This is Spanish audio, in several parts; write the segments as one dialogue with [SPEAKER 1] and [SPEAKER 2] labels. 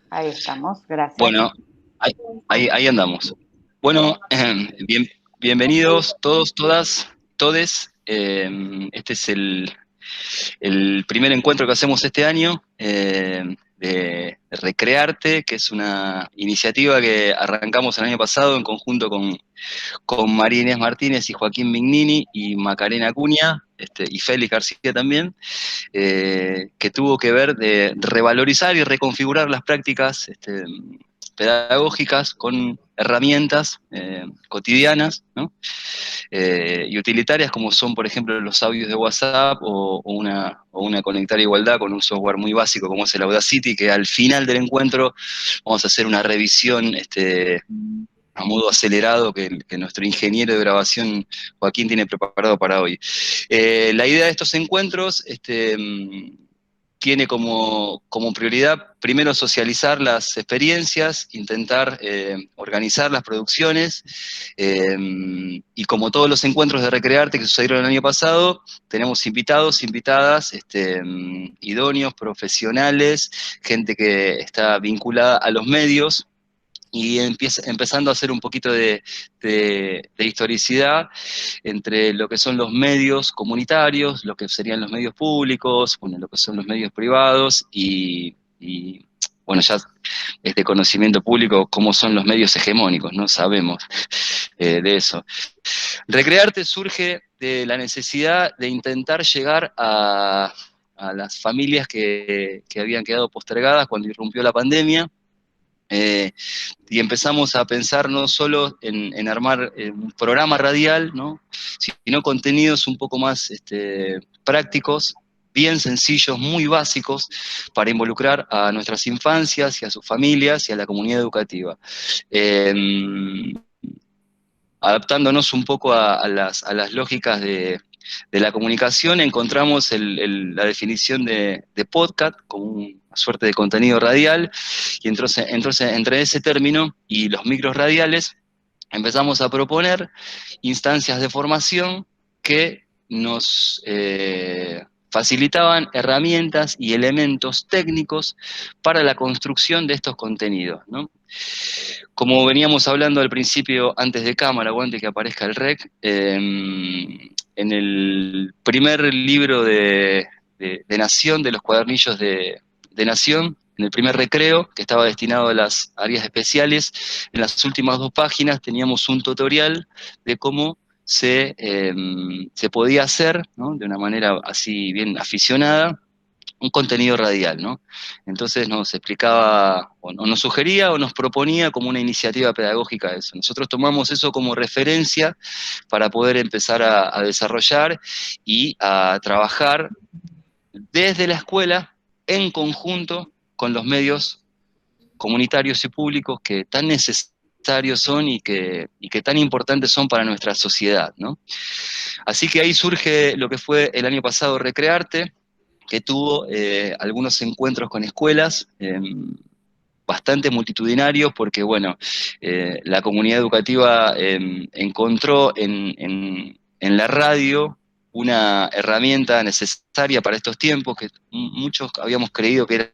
[SPEAKER 1] Ahí estamos, gracias.
[SPEAKER 2] Bueno, ahí, ahí andamos. Bueno, bienvenidos todos, todas, todes. Este es el primer encuentro que hacemos este año de Recrearte, que es una iniciativa que arrancamos el año pasado en conjunto con María Inés Martínez y Joaquín Mignini y Macarena Acuña, y Félix García también, que tuvo que ver de revalorizar y reconfigurar las prácticas pedagógicas con herramientas cotidianas, ¿no? Y utilitarias como son, por ejemplo, los audios de WhatsApp o una conectar igualdad con un software muy básico como es el Audacity, que al final del encuentro vamos a hacer una revisión a modo acelerado que nuestro ingeniero de grabación Joaquín tiene preparado para hoy. La idea de estos encuentros tiene como prioridad primero socializar las experiencias, intentar organizar las producciones, y como todos los encuentros de Recrearte que sucedieron el año pasado, tenemos invitados, invitadas, idóneos, profesionales, gente que está vinculada a los medios, y empezando a hacer un poquito de historicidad entre lo que son los medios comunitarios, lo que serían los medios públicos, bueno, lo que son los medios privados y bueno, ya es de conocimiento público cómo son los medios hegemónicos, ¿no? Sabemos de eso. Recrearte surge de la necesidad de intentar llegar a las familias que habían quedado postergadas cuando irrumpió la pandemia, eh, y empezamos a pensar no solo en armar un programa radial, ¿no? Sino contenidos un poco más prácticos, bien sencillos, muy básicos, para involucrar a nuestras infancias y a sus familias y a la comunidad educativa. Adaptándonos un poco a las lógicas de la comunicación, encontramos la definición de podcast como una suerte de contenido radial, y entonces entre ese término y los micros radiales empezamos a proponer instancias de formación que nos facilitaban herramientas y elementos técnicos para la construcción de estos contenidos, ¿no? Como veníamos hablando al principio, antes de cámara o antes que aparezca el rec, en el primer libro de Nación, de los cuadernillos de Nación, en el primer recreo, que estaba destinado a las áreas especiales, en las últimas 2 páginas teníamos un tutorial de cómo se podía hacer, ¿no? De una manera así bien aficionada, un contenido radial, ¿no? Entonces nos explicaba, o nos sugería o nos proponía como una iniciativa pedagógica eso. Nosotros tomamos eso como referencia para poder empezar a desarrollar y a trabajar desde la escuela en conjunto con los medios comunitarios y públicos que tan necesarios son y que tan importantes son para nuestra sociedad, ¿no? Así que ahí surge lo que fue el año pasado Recrearte, que tuvo algunos encuentros con escuelas, bastante multitudinarios, porque bueno, la comunidad educativa encontró en la radio una herramienta necesaria para estos tiempos, que muchos habíamos creído que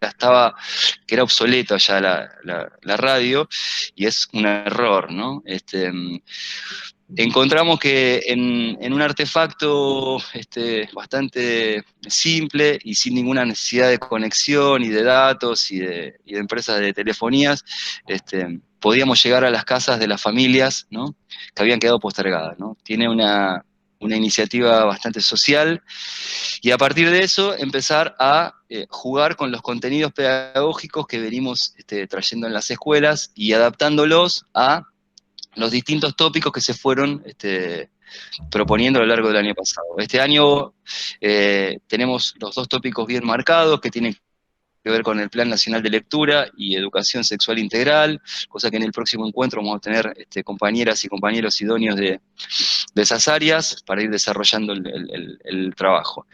[SPEAKER 2] era obsoleto ya la radio, y es un error, ¿no? Encontramos que en un artefacto bastante simple y sin ninguna necesidad de conexión y de datos y de empresas de telefonías, podíamos llegar a las casas de las familias, ¿no? Que habían quedado postergadas, ¿no? Tiene una iniciativa bastante social, y a partir de eso empezar a jugar con los contenidos pedagógicos que venimos trayendo en las escuelas y adaptándolos a los distintos tópicos que se fueron proponiendo a lo largo del año pasado. Este año tenemos los 2 tópicos bien marcados, que tienen que ver con el Plan Nacional de Lectura y Educación Sexual Integral, cosa que en el próximo encuentro vamos a tener compañeras y compañeros idóneos de esas áreas para ir desarrollando el trabajo.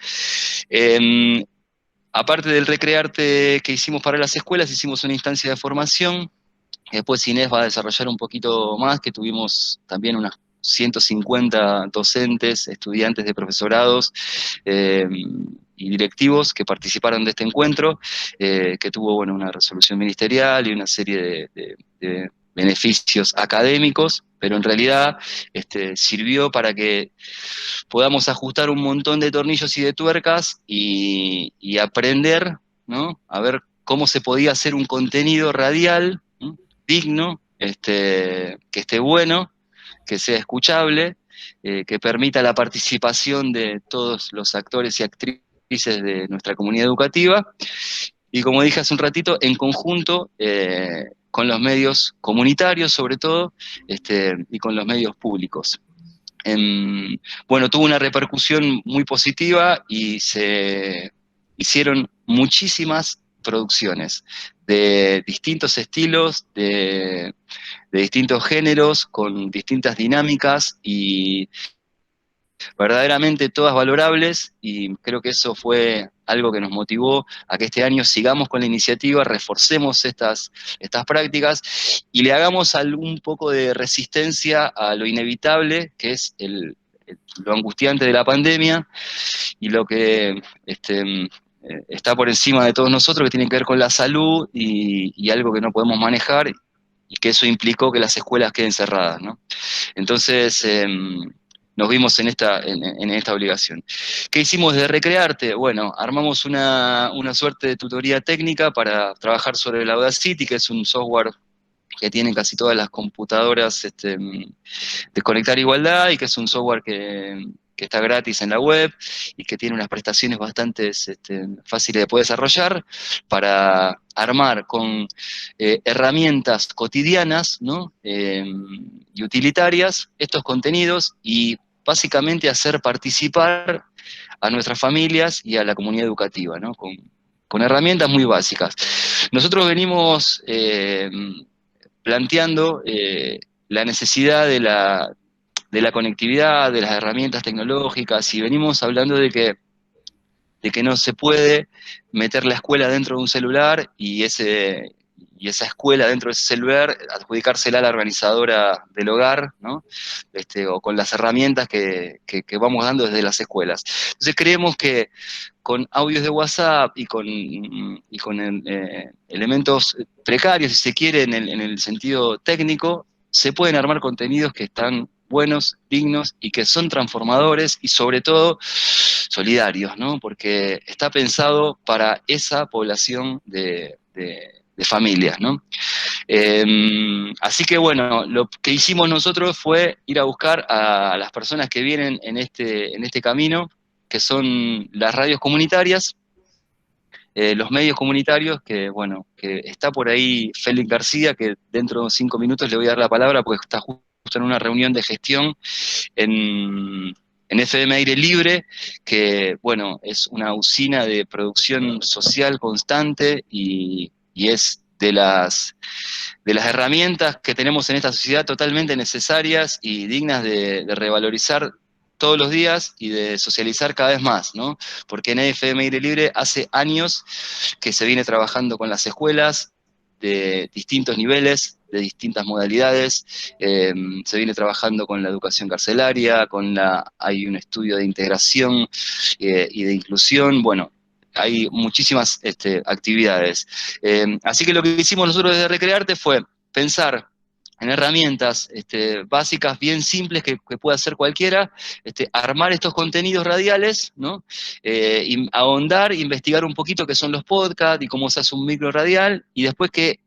[SPEAKER 2] Aparte del Recrearte que hicimos para las escuelas, hicimos una instancia de formación. Después Inés va a desarrollar un poquito más, que tuvimos también unas 150 docentes, estudiantes de profesorados, y directivos que participaron de este encuentro, que tuvo, bueno, una resolución ministerial y una serie de beneficios académicos, pero en realidad sirvió para que podamos ajustar un montón de tornillos y de tuercas y aprender, ¿no? A ver cómo se podía hacer un contenido radial, ¿no? Digno, que esté bueno, que sea escuchable, que permita la participación de todos los actores y actrices de nuestra comunidad educativa, y como dije hace un ratito, en conjunto con los medios comunitarios sobre todo, y con los medios públicos. Bueno, tuvo una repercusión muy positiva y se hicieron muchísimas producciones de distintos estilos, de distintos géneros, con distintas dinámicas y verdaderamente todas valorables, y creo que eso fue algo que nos motivó a que este año sigamos con la iniciativa, reforcemos estas prácticas y le hagamos algún poco de resistencia a lo inevitable, que es lo angustiante de la pandemia y lo que está por encima de todos nosotros, que tiene que ver con la salud y algo que no podemos manejar, y que eso implicó que las escuelas queden cerradas, ¿no? Entonces, nos vimos en esta obligación. ¿Qué hicimos de Recrearte? Bueno, armamos una suerte de tutoría técnica para trabajar sobre el Audacity, que es un software que tienen casi todas las computadoras de Conectar Igualdad, y que es un software que está gratis en la web y que tiene unas prestaciones bastante fáciles de poder desarrollar para armar con herramientas cotidianas, ¿no? Y utilitarias estos contenidos, y básicamente hacer participar a nuestras familias y a la comunidad educativa, ¿no? Con herramientas muy básicas. Nosotros venimos planteando la necesidad de la conectividad, de las herramientas tecnológicas, y venimos hablando de que no se puede meter la escuela dentro de un celular y esa escuela dentro de ese celular adjudicársela a la organizadora del hogar, ¿no? O con las herramientas que vamos dando desde las escuelas. Entonces creemos que con audios de WhatsApp y con elementos precarios, si se quiere, en el sentido técnico, se pueden armar contenidos que están buenos, dignos y que son transformadores y sobre todo solidarios, ¿no? Porque está pensado para esa población de familias, ¿no? Así que bueno, lo que hicimos nosotros fue ir a buscar a las personas que vienen en este camino, que son las radios comunitarias, los medios comunitarios, que bueno, que está por ahí Félix García, que dentro de 5 minutos le voy a dar la palabra porque está justo en una reunión de gestión en FM Aire Libre, que bueno, es una usina de producción social constante y es de las herramientas que tenemos en esta sociedad totalmente necesarias y dignas de revalorizar todos los días y de socializar cada vez más, ¿no? Porque en FM Aire Libre hace años que se viene trabajando con las escuelas de distintos niveles, de distintas modalidades, se viene trabajando con la educación carcelaria, hay un estudio de integración y de inclusión, bueno, hay muchísimas actividades. Así que lo que hicimos nosotros desde Recrearte fue pensar en herramientas básicas, bien simples, que pueda hacer cualquiera, armar estos contenidos radiales, ¿no? Ahondar, investigar un poquito qué son los podcasts y cómo se hace un micro radial, y después que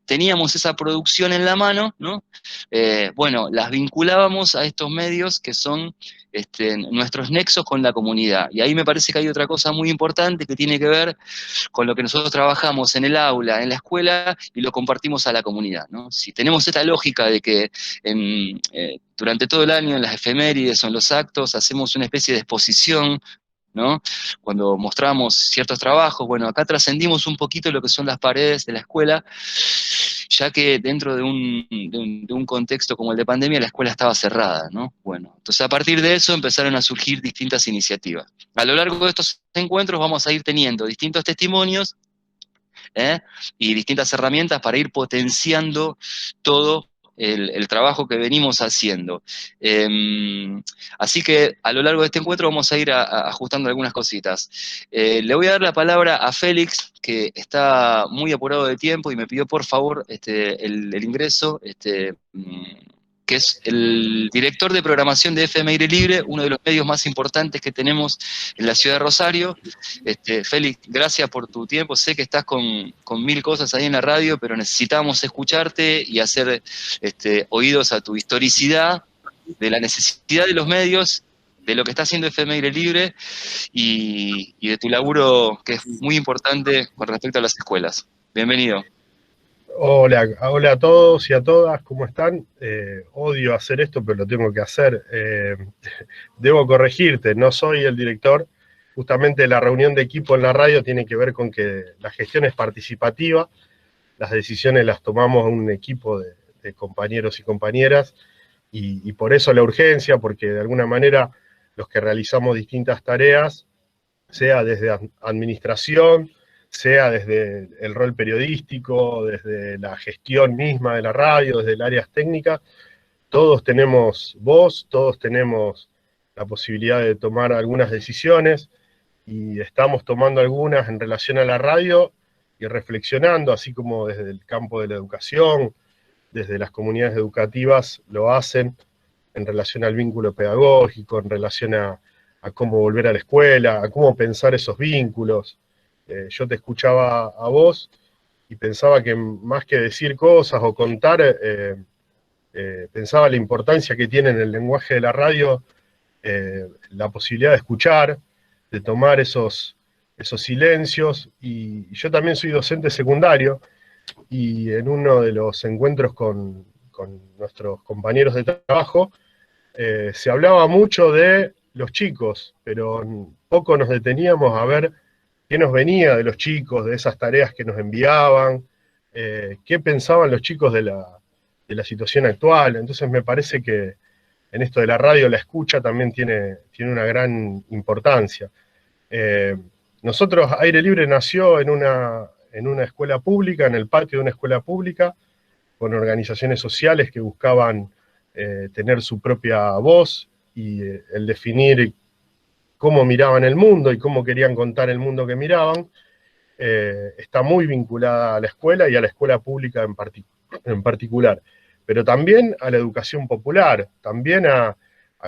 [SPEAKER 2] teníamos esa producción en la mano, ¿no? Bueno, las vinculábamos a estos medios que son nuestros nexos con la comunidad. Y ahí me parece que hay otra cosa muy importante que tiene que ver con lo que nosotros trabajamos en el aula, en la escuela, y lo compartimos a la comunidad, ¿no? Si tenemos esta lógica de que durante todo el año en las efemérides o en los actos hacemos una especie de exposición, ¿no? Cuando mostramos ciertos trabajos, bueno, acá trascendimos un poquito lo que son las paredes de la escuela, ya que dentro de un contexto como el de pandemia, la escuela estaba cerrada, ¿no? Bueno, entonces a partir de eso empezaron a surgir distintas iniciativas. A lo largo de estos encuentros vamos a ir teniendo distintos testimonios, y distintas herramientas para ir potenciando todo el trabajo que venimos haciendo. Así que a lo largo de este encuentro vamos a ir ajustando algunas cositas. Le voy a dar la palabra a Félix, que está muy apurado de tiempo y me pidió por favor el ingreso, que es el director de programación de FM Aire Libre, uno de los medios más importantes que tenemos en la ciudad de Rosario. Félix, gracias por tu tiempo. Sé que estás con mil cosas ahí en la radio, pero necesitamos escucharte y hacer oídos a tu historicidad, de la necesidad de los medios, de lo que está haciendo FM Aire Libre y de tu laburo, que es muy importante con respecto a las escuelas. Bienvenido.
[SPEAKER 3] Hola, hola a todos y a todas, ¿cómo están? Odio hacer esto, pero lo tengo que hacer. Debo corregirte, no soy el director. Justamente la reunión de equipo en la radio tiene que ver con que la gestión es participativa, las decisiones las tomamos un equipo de compañeros y compañeras, y por eso la urgencia, porque de alguna manera los que realizamos distintas tareas, sea desde administración, sea desde el rol periodístico, desde la gestión misma de la radio, desde el áreas técnicas, todos tenemos voz, todos tenemos la posibilidad de tomar algunas decisiones, y estamos tomando algunas en relación a la radio y reflexionando, así como desde el campo de la educación, desde las comunidades educativas lo hacen en relación al vínculo pedagógico, en relación a cómo volver a la escuela, a cómo pensar esos vínculos. Yo te escuchaba a vos y pensaba que más que decir cosas o contar, pensaba la importancia que tiene en el lenguaje de la radio la posibilidad de escuchar, de tomar esos silencios. Y yo también soy docente secundario, y en uno de los encuentros con nuestros compañeros de trabajo se hablaba mucho de los chicos, pero poco nos deteníamos a ver qué nos venía de los chicos, de esas tareas que nos enviaban, qué pensaban los chicos de la situación actual. Entonces me parece que en esto de la radio la escucha también tiene una gran importancia. Nosotros, Aire Libre nació en una escuela pública, en el patio de una escuela pública, con organizaciones sociales que buscaban tener su propia voz y el definir cómo miraban el mundo y cómo querían contar el mundo que miraban. Está muy vinculada a la escuela y a la escuela pública en particular, pero también a la educación popular, también a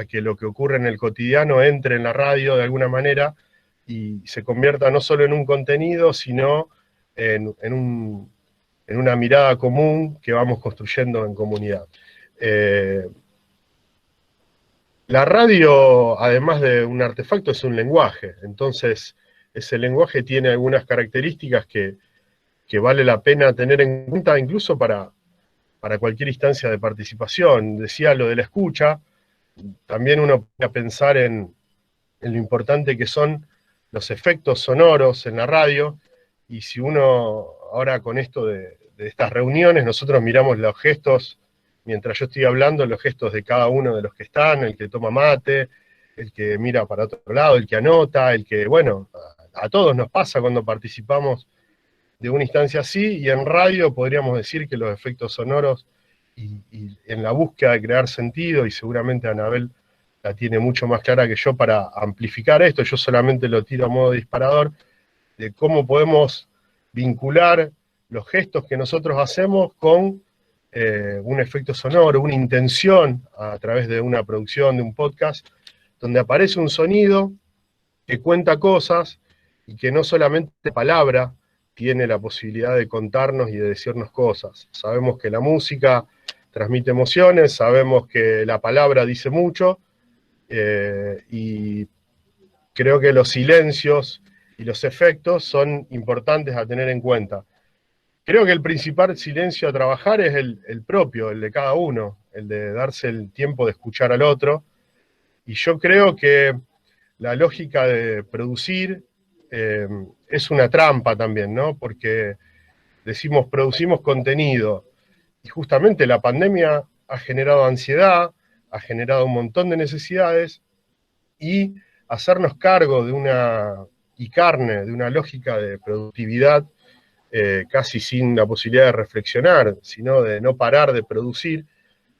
[SPEAKER 3] que lo que ocurre en el cotidiano entre en la radio de alguna manera y se convierta no solo en un contenido, sino en una mirada común que vamos construyendo en comunidad. La radio, además de un artefacto, es un lenguaje. Entonces, ese lenguaje tiene algunas características que vale la pena tener en cuenta, incluso para cualquier instancia de participación. Decía lo de la escucha, también uno puede pensar en lo importante que son los efectos sonoros en la radio, y si uno, ahora con esto de estas reuniones, nosotros miramos los gestos, mientras yo estoy hablando, los gestos de cada uno de los que están, el que toma mate, el que mira para otro lado, el que anota, el que, bueno, a todos nos pasa cuando participamos de una instancia así, y en radio podríamos decir que los efectos sonoros y en la búsqueda de crear sentido, y seguramente Anabel la tiene mucho más clara que yo para amplificar esto, yo solamente lo tiro a modo disparador, de cómo podemos vincular los gestos que nosotros hacemos con un efecto sonoro, una intención a través de una producción, de un podcast, donde aparece un sonido que cuenta cosas y que no solamente palabra tiene la posibilidad de contarnos y de decirnos cosas. Sabemos que la música transmite emociones, sabemos que la palabra dice mucho, y creo que los silencios y los efectos son importantes a tener en cuenta. Creo que el principal silencio a trabajar es el propio, el de cada uno, el de darse el tiempo de escuchar al otro, y yo creo que la lógica de producir es una trampa también, ¿no? Porque decimos, producimos contenido, y justamente la pandemia ha generado ansiedad, ha generado un montón de necesidades, y hacernos cargo de una lógica de productividad casi sin la posibilidad de reflexionar, sino de no parar de producir,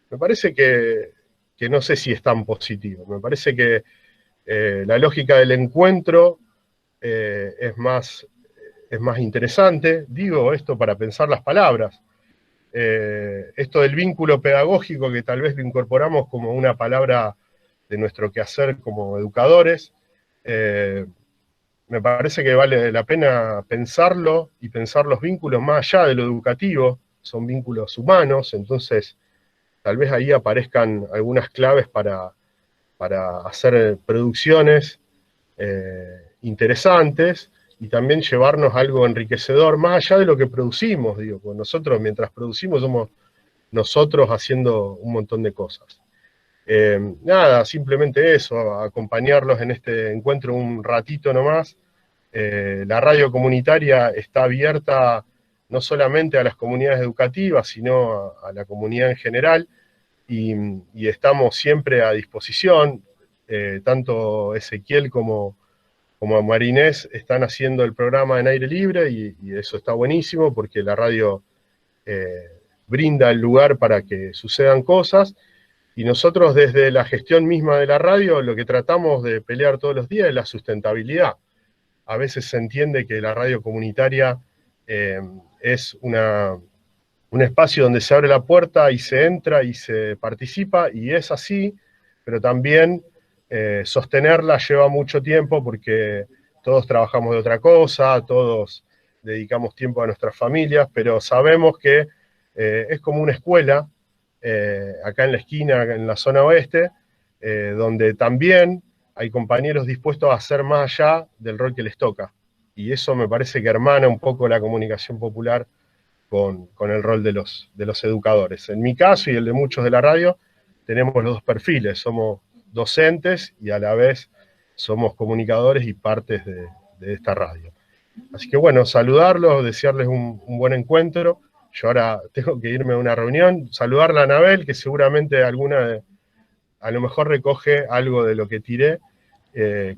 [SPEAKER 3] me parece que no sé si es tan positivo. Me parece que la lógica del encuentro es más interesante. Digo esto para pensar las palabras. Esto del vínculo pedagógico, que tal vez lo incorporamos como una palabra de nuestro quehacer como educadores, me parece que vale la pena pensarlo y pensar los vínculos más allá de lo educativo, son vínculos humanos, entonces tal vez ahí aparezcan algunas claves para hacer producciones interesantes y también llevarnos algo enriquecedor, más allá de lo que producimos, digo, pues nosotros mientras producimos somos nosotros haciendo un montón de cosas. Nada, simplemente eso, acompañarlos en este encuentro un ratito nomás. La radio comunitaria está abierta no solamente a las comunidades educativas, sino a la comunidad en general, y estamos siempre a disposición. Tanto Ezequiel como Marinés están haciendo el programa en aire libre, y eso está buenísimo porque la radio brinda el lugar para que sucedan cosas, y nosotros desde la gestión misma de la radio lo que tratamos de pelear todos los días es la sustentabilidad. A veces se entiende que la radio comunitaria es un espacio donde se abre la puerta y se entra y se participa, y es así, pero también sostenerla lleva mucho tiempo porque todos trabajamos de otra cosa, todos dedicamos tiempo a nuestras familias, pero sabemos que es como una escuela, acá en la esquina, en la zona oeste, donde también hay compañeros dispuestos a hacer más allá del rol que les toca. Y eso me parece que hermana un poco la comunicación popular con el rol de los educadores. En mi caso y el de muchos de la radio, tenemos los dos perfiles, somos docentes y a la vez somos comunicadores y partes de esta radio. Así que bueno, saludarlos, desearles un buen encuentro. Yo ahora tengo que irme a una reunión, saludarla a Anabel, que seguramente a lo mejor recoge algo de lo que tiré,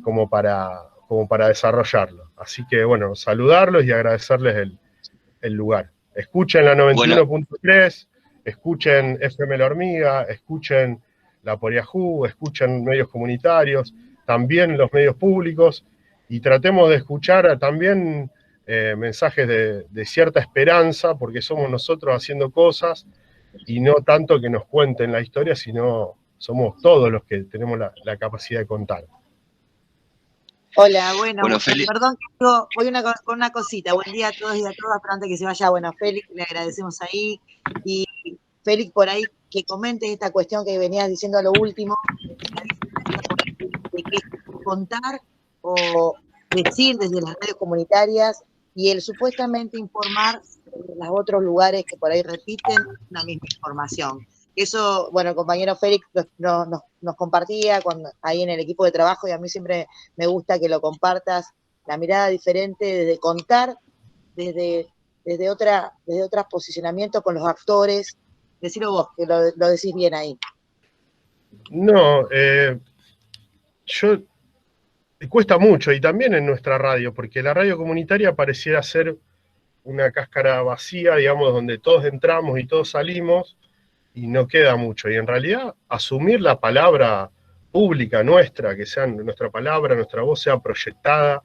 [SPEAKER 3] como para desarrollarlo. Así que bueno, saludarlos y agradecerles el lugar. Escuchen la 91.3, escuchen FM La Hormiga, escuchen La Poriajú, escuchen medios comunitarios, también los medios públicos, y tratemos de escuchar también mensajes de cierta esperanza, porque somos nosotros haciendo cosas, y no tanto que nos cuenten la historia, sino somos todos los que tenemos la capacidad de contar.
[SPEAKER 4] Hola, bueno, perdón que voy con una cosita. Buen día a todos y a todas, pero antes que se vaya, bueno, Félix, le agradecemos ahí. Y Félix, por ahí, que comentes esta cuestión que venías diciendo a lo último, de qué contar o decir desde las radios comunitarias y el supuestamente informar en los otros lugares que por ahí repiten la misma información. Eso, bueno, el compañero Félix nos compartía ahí en el equipo de trabajo, y a mí siempre me gusta que lo compartas, la mirada diferente desde contar, desde otros posicionamientos con los actores. Decilo vos, que lo decís bien ahí.
[SPEAKER 3] No, cuesta mucho, y también en nuestra radio, porque la radio comunitaria pareciera ser una cáscara vacía, digamos, donde todos entramos y todos salimos, y no queda mucho. Y en realidad, asumir la palabra pública nuestra, que sea nuestra palabra, nuestra voz sea proyectada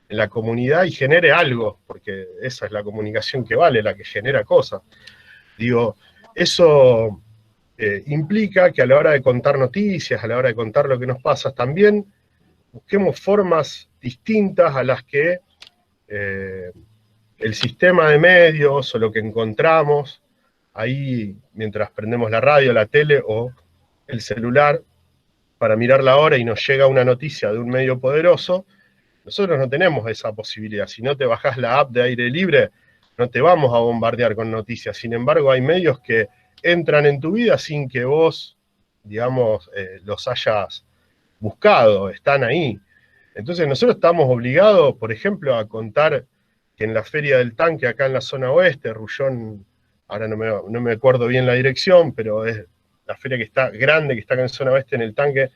[SPEAKER 3] en la comunidad y genere algo, porque esa es la comunicación que vale, la que genera cosas. Digo, eso implica que a la hora de contar noticias, a la hora de contar lo que nos pasa, también busquemos formas distintas a las que el sistema de medios o lo que encontramos ahí mientras prendemos la radio, la tele o el celular para mirar la hora y nos llega una noticia de un medio poderoso. Nosotros no tenemos esa posibilidad. Si no te bajás la app de aire libre, no te vamos a bombardear con noticias. Sin embargo, hay medios que entran en tu vida sin que vos, digamos, los hayas buscado, están ahí. Entonces nosotros estamos obligados, por ejemplo, a contar que en la Feria del Tanque, acá en la zona oeste, Rullón, ahora no me acuerdo bien la dirección, pero es la feria que está grande, que está acá en zona oeste, en el Tanque,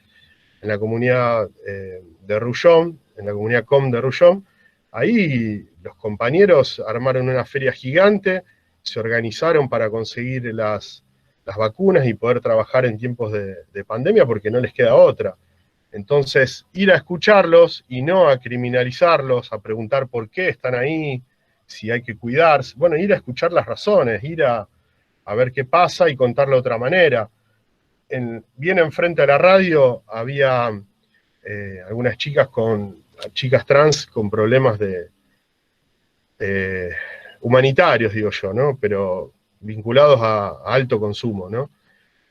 [SPEAKER 3] en la comunidad de Rullón, en la comunidad COM de Rullón. Ahí los compañeros armaron una feria gigante, se organizaron para conseguir las las vacunas y poder trabajar en tiempos de pandemia porque no les queda otra. Entonces, ir a escucharlos y no a criminalizarlos, a preguntar por qué están ahí, si hay que cuidarse. Bueno, ir a escuchar las razones, ir a ver qué pasa y contarlo de otra manera. Bien enfrente a la radio había algunas chicas trans con problemas humanitarios, digo yo, ¿no? Pero vinculados a alto consumo, ¿no?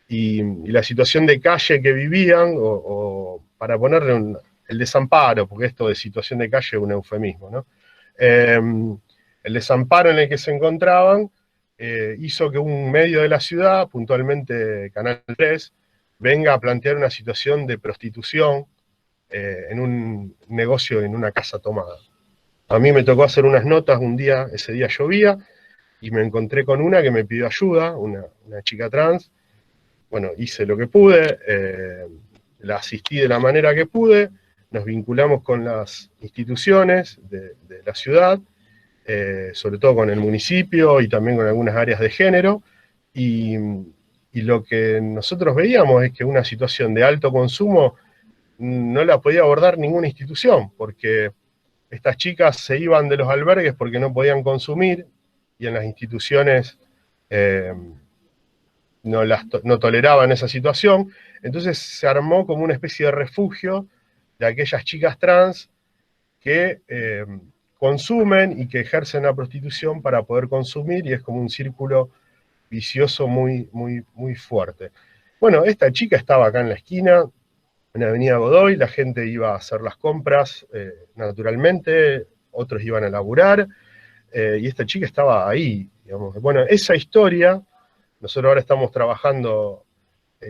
[SPEAKER 3] Y la situación de calle que vivían, o para ponerle el desamparo, porque esto de situación de calle es un eufemismo, ¿no? El desamparo en el que se encontraban hizo que un medio de la ciudad, puntualmente Canal 3, venga a plantear una situación de prostitución en un negocio, en una casa tomada. A mí me tocó hacer unas notas un día, ese día llovía, y me encontré con una que me pidió ayuda, una chica trans. Bueno, hice lo que pude, la asistí de la manera que pude, nos vinculamos con las instituciones de la ciudad, sobre todo con el municipio y también con algunas áreas de género, y lo que nosotros veíamos es que una situación de alto consumo no la podía abordar ninguna institución, porque estas chicas se iban de los albergues porque no podían consumir, y en las instituciones no toleraban esa situación. Entonces se armó como una especie de refugio de aquellas chicas trans que consumen y que ejercen la prostitución para poder consumir, y es como un círculo vicioso muy, muy, muy fuerte. Bueno, esta chica estaba acá en la esquina, en Avenida Godoy, la gente iba a hacer las compras naturalmente, otros iban a laburar, y esta chica estaba ahí, digamos. Bueno, esa historia, nosotros ahora estamos trabajando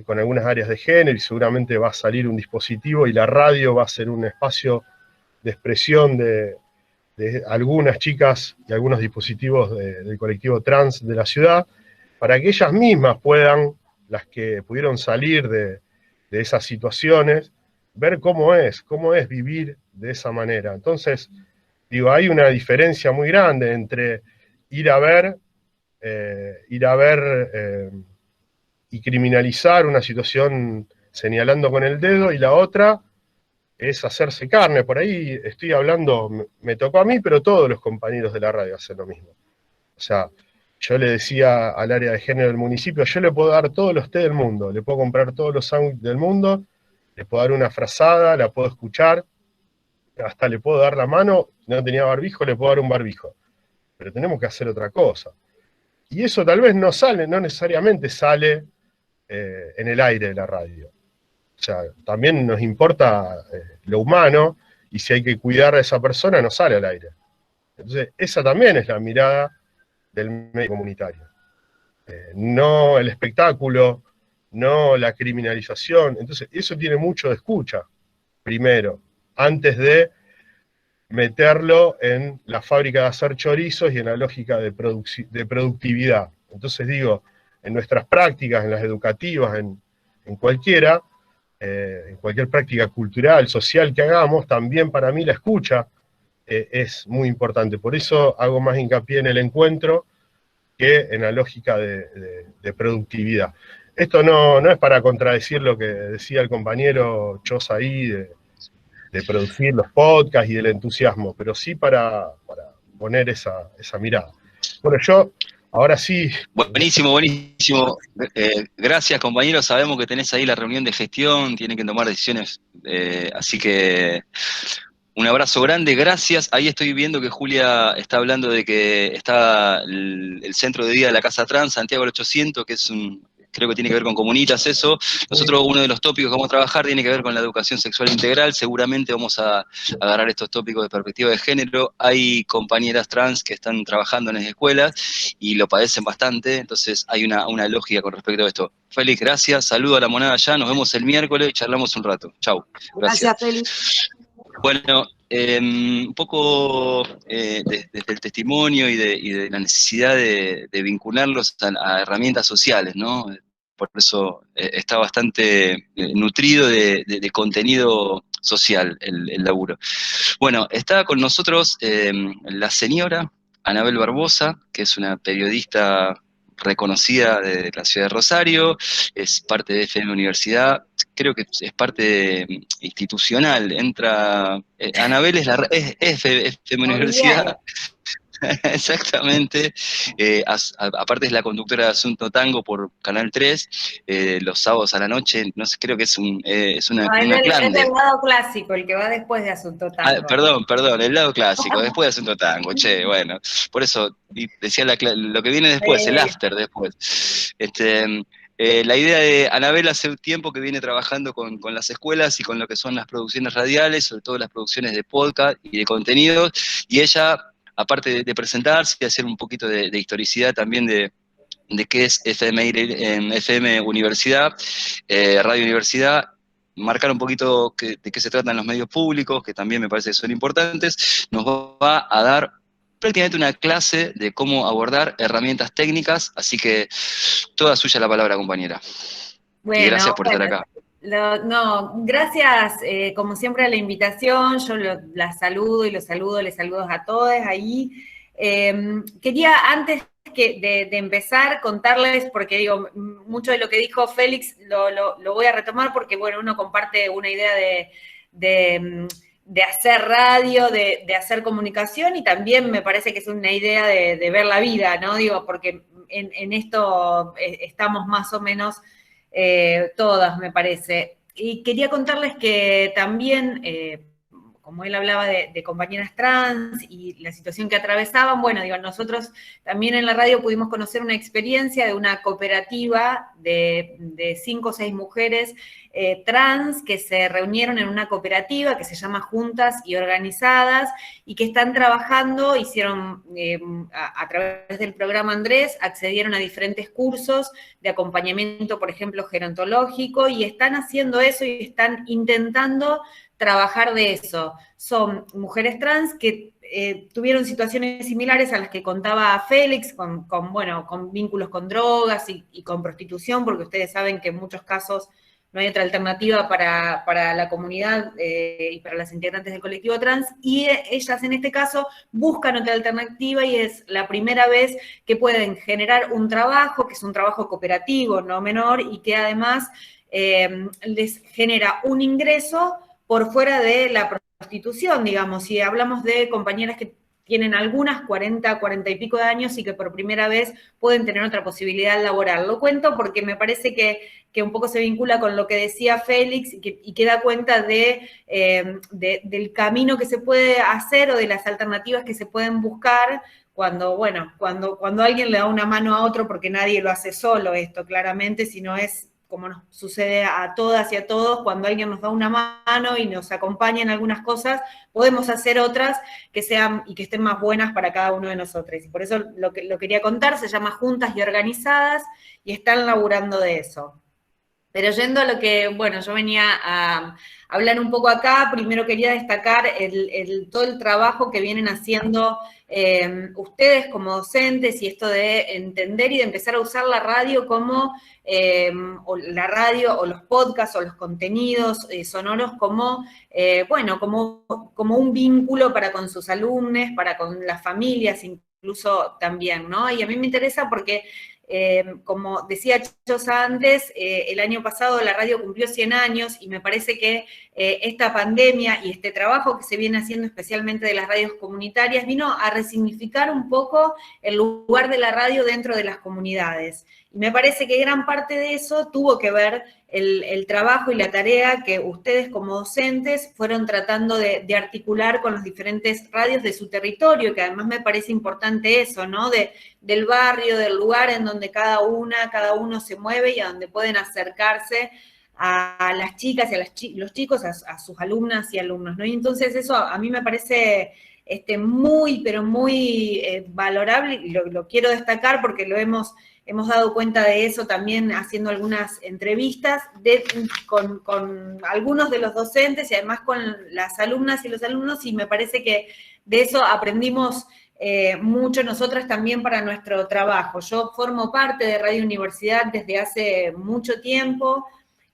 [SPEAKER 3] con algunas áreas de género y seguramente va a salir un dispositivo y la radio va a ser un espacio de expresión de algunas chicas y algunos dispositivos del colectivo trans de la ciudad, para que ellas mismas puedan, las que pudieron salir de esas situaciones, ver cómo es vivir de esa manera. Entonces, digo, hay una diferencia muy grande entre ir a ver y criminalizar una situación señalando con el dedo, y la otra es hacerse carne. Por ahí estoy hablando, me tocó a mí, pero todos los compañeros de la radio hacen lo mismo. O sea, yo le decía al área de género del municipio, yo le puedo dar todos los té del mundo, le puedo comprar todos los sándwiches del mundo, le puedo dar una frazada, la puedo escuchar, hasta le puedo dar la mano, si no tenía barbijo, le puedo dar un barbijo. Pero tenemos que hacer otra cosa. Y eso tal vez no necesariamente sale en el aire de la radio. O sea, también nos importa lo humano, y si hay que cuidar a esa persona, no sale al aire. Entonces, esa también es la mirada del medio comunitario. No el espectáculo, no la criminalización. Entonces, eso tiene mucho de escucha, primero, antes de meterlo en la fábrica de hacer chorizos y en la lógica de productividad. Entonces digo, en nuestras prácticas, en las educativas, en cualquier práctica cultural, social que hagamos, también para mí la escucha es muy importante. Por eso hago más hincapié en el encuentro que en la lógica de productividad. Esto no es para contradecir lo que decía el compañero Chosa ahí, de producir los podcasts y del entusiasmo, pero sí para poner esa mirada. Bueno, yo ahora sí...
[SPEAKER 2] Buenísimo, buenísimo. Gracias, compañeros. Sabemos que tenés ahí la reunión de gestión, tienen que tomar decisiones, así que un abrazo grande, gracias. Ahí estoy viendo que Julia está hablando de que está el centro de día de la Casa Trans, Santiago del 800, que es creo que tiene que ver con comunitas eso. Nosotros uno de los tópicos que vamos a trabajar tiene que ver con la educación sexual integral. Seguramente vamos a agarrar estos tópicos de perspectiva de género. Hay compañeras trans que están trabajando en las escuelas y lo padecen bastante, entonces hay una lógica con respecto a esto. Félix, gracias, saludo a la monada ya, nos vemos el miércoles y charlamos un rato. Chau.
[SPEAKER 4] Gracias, Félix.
[SPEAKER 2] Bueno, un poco desde el testimonio y de la necesidad de vincularlos a herramientas sociales, ¿no? Por eso está bastante nutrido de contenido social el laburo. Bueno, está con nosotros la señora Anabel Barbosa, que es una periodista reconocida de la ciudad de Rosario, es parte de FM Universidad, creo que es parte institucional, entra, Anabel es FM Universidad. Exactamente. Aparte es la conductora de Asunto Tango por Canal 3, los sábados a la noche, no sé, creo que es una clan
[SPEAKER 5] es del lado clásico, el que va después de Asunto Tango.
[SPEAKER 2] Perdón, el lado clásico, después de Asunto Tango, che, bueno, por eso decía lo que viene después, el after después. La idea de Anabel hace un tiempo que viene trabajando con las escuelas y con lo que son las producciones radiales, sobre todo las producciones de podcast y de contenidos, y ella, aparte de presentarse y hacer un poquito de historicidad también de qué es FM Universidad, Radio Universidad, marcar un poquito de qué se tratan los medios públicos, que también me parece que son importantes, nos va a dar prácticamente una clase de cómo abordar herramientas técnicas, así que toda suya la palabra, compañera. Bueno, y gracias por estar acá.
[SPEAKER 5] Gracias, como siempre, a la invitación. Yo la saludo y les saludo a todos ahí. Quería, antes de empezar, contarles, porque digo, mucho de lo que dijo Félix lo voy a retomar, porque bueno, uno comparte una idea de hacer radio, de hacer comunicación, y también me parece que es una idea de ver la vida, ¿no? Digo, porque en esto estamos más o menos todas, me parece. Y quería contarles que también, como él hablaba de compañeras trans y la situación que atravesaban, bueno, digo, nosotros también en la radio pudimos conocer una experiencia de una cooperativa de 5 o 6 mujeres trans que se reunieron en una cooperativa que se llama Juntas y Organizadas, y que están trabajando, hicieron, a través del programa Andrés, accedieron a diferentes cursos de acompañamiento, por ejemplo, gerontológico, y están haciendo eso y están intentando trabajar de eso. Son mujeres trans que tuvieron situaciones similares a las que contaba Félix, con vínculos con drogas y con prostitución, porque ustedes saben que en muchos casos no hay otra alternativa para la comunidad y para las integrantes del colectivo trans, y ellas en este caso buscan otra alternativa, y es la primera vez que pueden generar un trabajo, que es un trabajo cooperativo, no menor, y que además les genera un ingreso por fuera de la prostitución, digamos. Si hablamos de compañeras que tienen algunas 40 y pico de años y que por primera vez pueden tener otra posibilidad laboral. Lo cuento porque me parece que un poco se vincula con lo que decía Félix y que da cuenta del camino que se puede hacer o de las alternativas que se pueden buscar cuando alguien le da una mano a otro, porque nadie lo hace solo esto, claramente, sino es como nos sucede a todas y a todos, cuando alguien nos da una mano y nos acompaña en algunas cosas, podemos hacer otras que sean y que estén más buenas para cada uno de nosotros. Y por eso lo quería contar, se llama Juntas y Organizadas, y están laburando de eso. Pero yendo a lo que, bueno, yo venía a hablar un poco acá, primero quería destacar todo el trabajo que vienen haciendo ustedes como docentes, y esto de entender y de empezar a usar la radio como, o la radio, o los podcasts, o los contenidos sonoros como, como un vínculo para con sus alumnos, para con las familias incluso también, ¿no? Y a mí me interesa porque, como decía Chosa antes, el año pasado la radio cumplió 100 años, y me parece que esta pandemia y este trabajo que se viene haciendo especialmente de las radios comunitarias vino a resignificar un poco el lugar de la radio dentro de las comunidades. Y me parece que gran parte de eso tuvo que ver el trabajo y la tarea que ustedes como docentes fueron tratando de articular con las diferentes radios de su territorio, que además me parece importante eso, ¿no? Del barrio, del lugar en donde cada uno se mueve y a donde pueden acercarse a las chicas y a los chicos, a sus alumnas y alumnos, ¿no? Y entonces eso a mí me parece muy, pero muy valorable, y lo quiero destacar porque hemos dado cuenta de eso también haciendo algunas entrevistas con algunos de los docentes y además con las alumnas y los alumnos, y me parece que de eso aprendimos mucho nosotras también para nuestro trabajo. Yo formo parte de Radio Universidad desde hace mucho tiempo,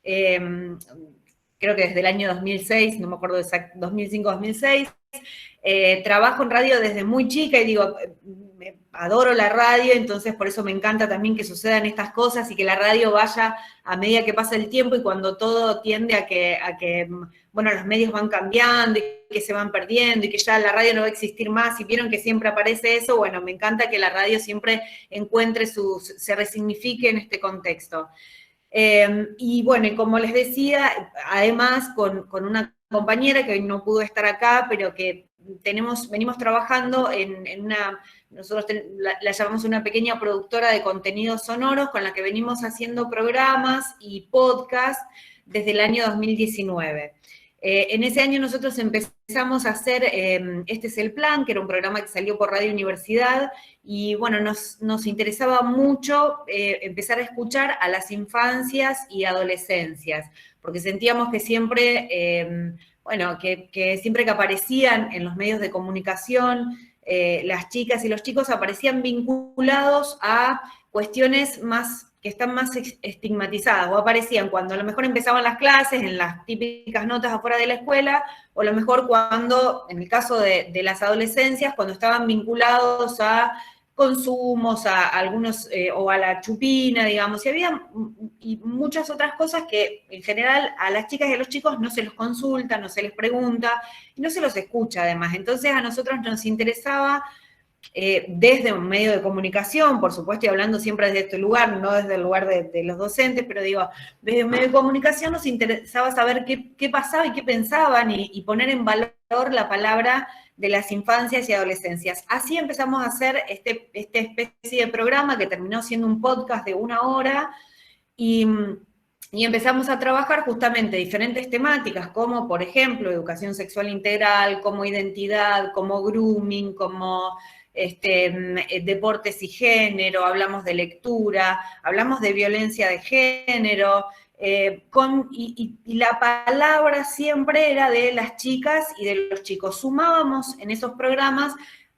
[SPEAKER 5] creo que desde el año 2006, no me acuerdo exacto, 2005-2006, trabajo en radio desde muy chica, y digo, adoro la radio, entonces por eso me encanta también que sucedan estas cosas y que la radio vaya a medida que pasa el tiempo y cuando todo tiende a que bueno, los medios van cambiando y que se van perdiendo y que ya la radio no va a existir más y vieron que siempre aparece eso, bueno, me encanta que la radio siempre encuentre se resignifique en este contexto. Y bueno, y como les decía, además con una compañera que hoy no pudo estar acá, pero que venimos trabajando en una, nosotros la llamamos una pequeña productora de contenidos sonoros con la que venimos haciendo programas y podcasts desde el año 2019. En ese año nosotros empezamos a hacer Este es el Plan, que era un programa que salió por Radio Universidad, y bueno, nos interesaba mucho empezar a escuchar a las infancias y adolescencias, porque sentíamos que siempre, bueno, que siempre que aparecían en los medios de comunicación, las chicas y los chicos aparecían vinculados a cuestiones que están más estigmatizadas, o aparecían cuando a lo mejor empezaban las clases, en las típicas notas afuera de la escuela, o a lo mejor cuando, en el caso de las adolescencias, cuando estaban vinculados a consumos, a algunos, o a la chupina, digamos, y muchas otras cosas que en general a las chicas y a los chicos no se los consulta, no se les pregunta, y no se los escucha además. Entonces a nosotros nos interesaba, desde un medio de comunicación, por supuesto, y hablando siempre desde este lugar, no desde el lugar de los docentes, pero digo, desde un medio de comunicación nos interesaba saber qué pasaba y qué pensaban y poner en valor la palabra de las infancias y adolescencias. Así empezamos a hacer esta especie de programa que terminó siendo un podcast de 1 hora y empezamos a trabajar justamente diferentes temáticas, como por ejemplo educación sexual integral, como identidad, como grooming, como deportes y género, hablamos de lectura, hablamos de violencia de género, y la palabra siempre era de las chicas y de los chicos. Sumábamos en esos programas,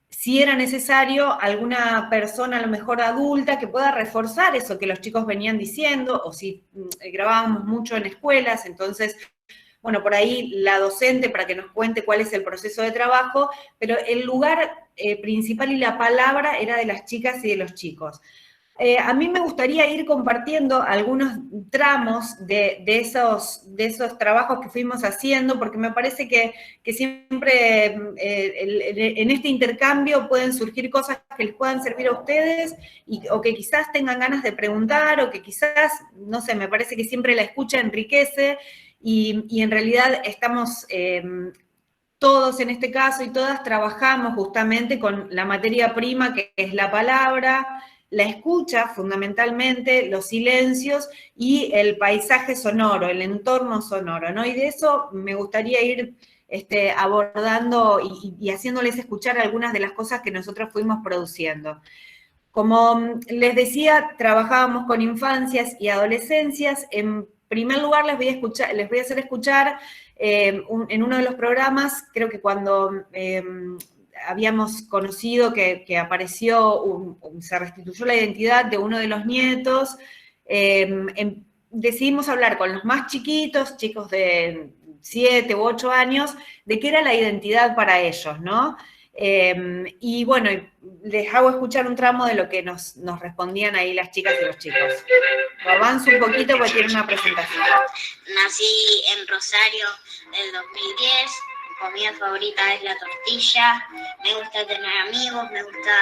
[SPEAKER 5] si era necesario, alguna persona a lo mejor adulta que pueda reforzar eso que los chicos venían diciendo, o si grabábamos mucho en escuelas, entonces, bueno, por ahí la docente para que nos cuente cuál es el proceso de trabajo, pero el lugar principal y la palabra era de las chicas y de los chicos. A mí me gustaría ir compartiendo algunos tramos de esos trabajos que fuimos haciendo, porque me parece que siempre en este intercambio pueden surgir cosas que les puedan servir a ustedes, o que quizás tengan ganas de preguntar, o que quizás, no sé, me parece que siempre la escucha enriquece, y en realidad estamos todos en este caso y todas trabajamos justamente con la materia prima que es la palabra, la escucha fundamentalmente, los silencios y el paisaje sonoro, el entorno sonoro, ¿no? Y de eso me gustaría ir abordando y haciéndoles escuchar algunas de las cosas que nosotros fuimos produciendo. Como les decía, trabajábamos con infancias y adolescencias. En primer lugar, les voy a hacer escuchar en uno de los programas, creo que cuando habíamos conocido que apareció, se restituyó la identidad de uno de los nietos, decidimos hablar con los más chiquitos, chicos de 7 u 8 años, de qué era la identidad para ellos, ¿no? Y bueno, les hago escuchar un tramo de lo que nos respondían ahí las chicas y los chicos. Lo avanzo un poquito porque tiene una presentación.
[SPEAKER 6] Nací en Rosario en 2010, mi comida favorita es la tortilla, me gusta tener amigos, me gusta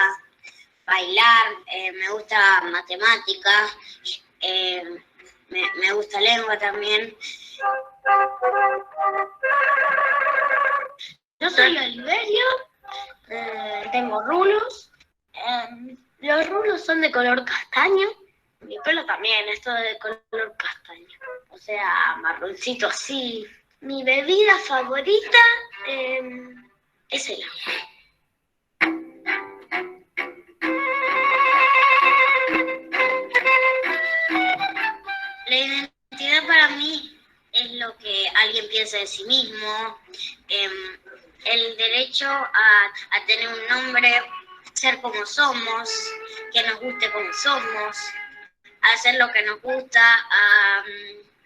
[SPEAKER 6] bailar, me gusta matemáticas, me gusta lengua también. Yo soy Oliverio. Tengo rulos, los rulos son de color castaño, mi pelo también es todo de color castaño, o sea, marroncito así. Mi bebida favorita es el agua. La identidad para mí es lo que alguien piensa de sí mismo, el derecho a tener un nombre, ser como somos, que nos guste como somos, hacer lo que nos gusta,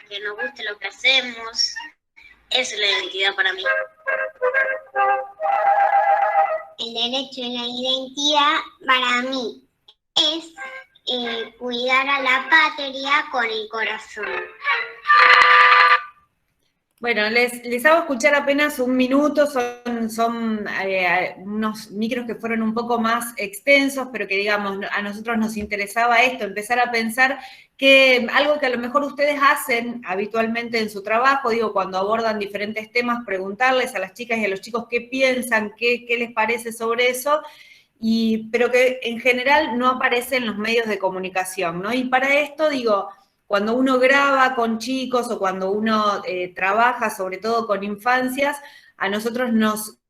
[SPEAKER 6] que nos guste lo que hacemos. Esa es la identidad para mí. el derecho a la identidad para mí es cuidar a la patria con el corazón.
[SPEAKER 5] Bueno, les hago escuchar apenas un minuto, son unos micros que fueron un poco más extensos, pero que digamos, a nosotros nos interesaba esto, empezar a pensar que algo que a lo mejor ustedes hacen habitualmente en su trabajo, digo, cuando abordan diferentes temas, preguntarles a las chicas y a los chicos qué piensan, qué les parece sobre eso, pero que en general no aparece en los medios de comunicación, ¿no? Y para esto, digo, cuando uno graba con chicos o cuando uno trabaja, sobre todo con infancias, a nosotros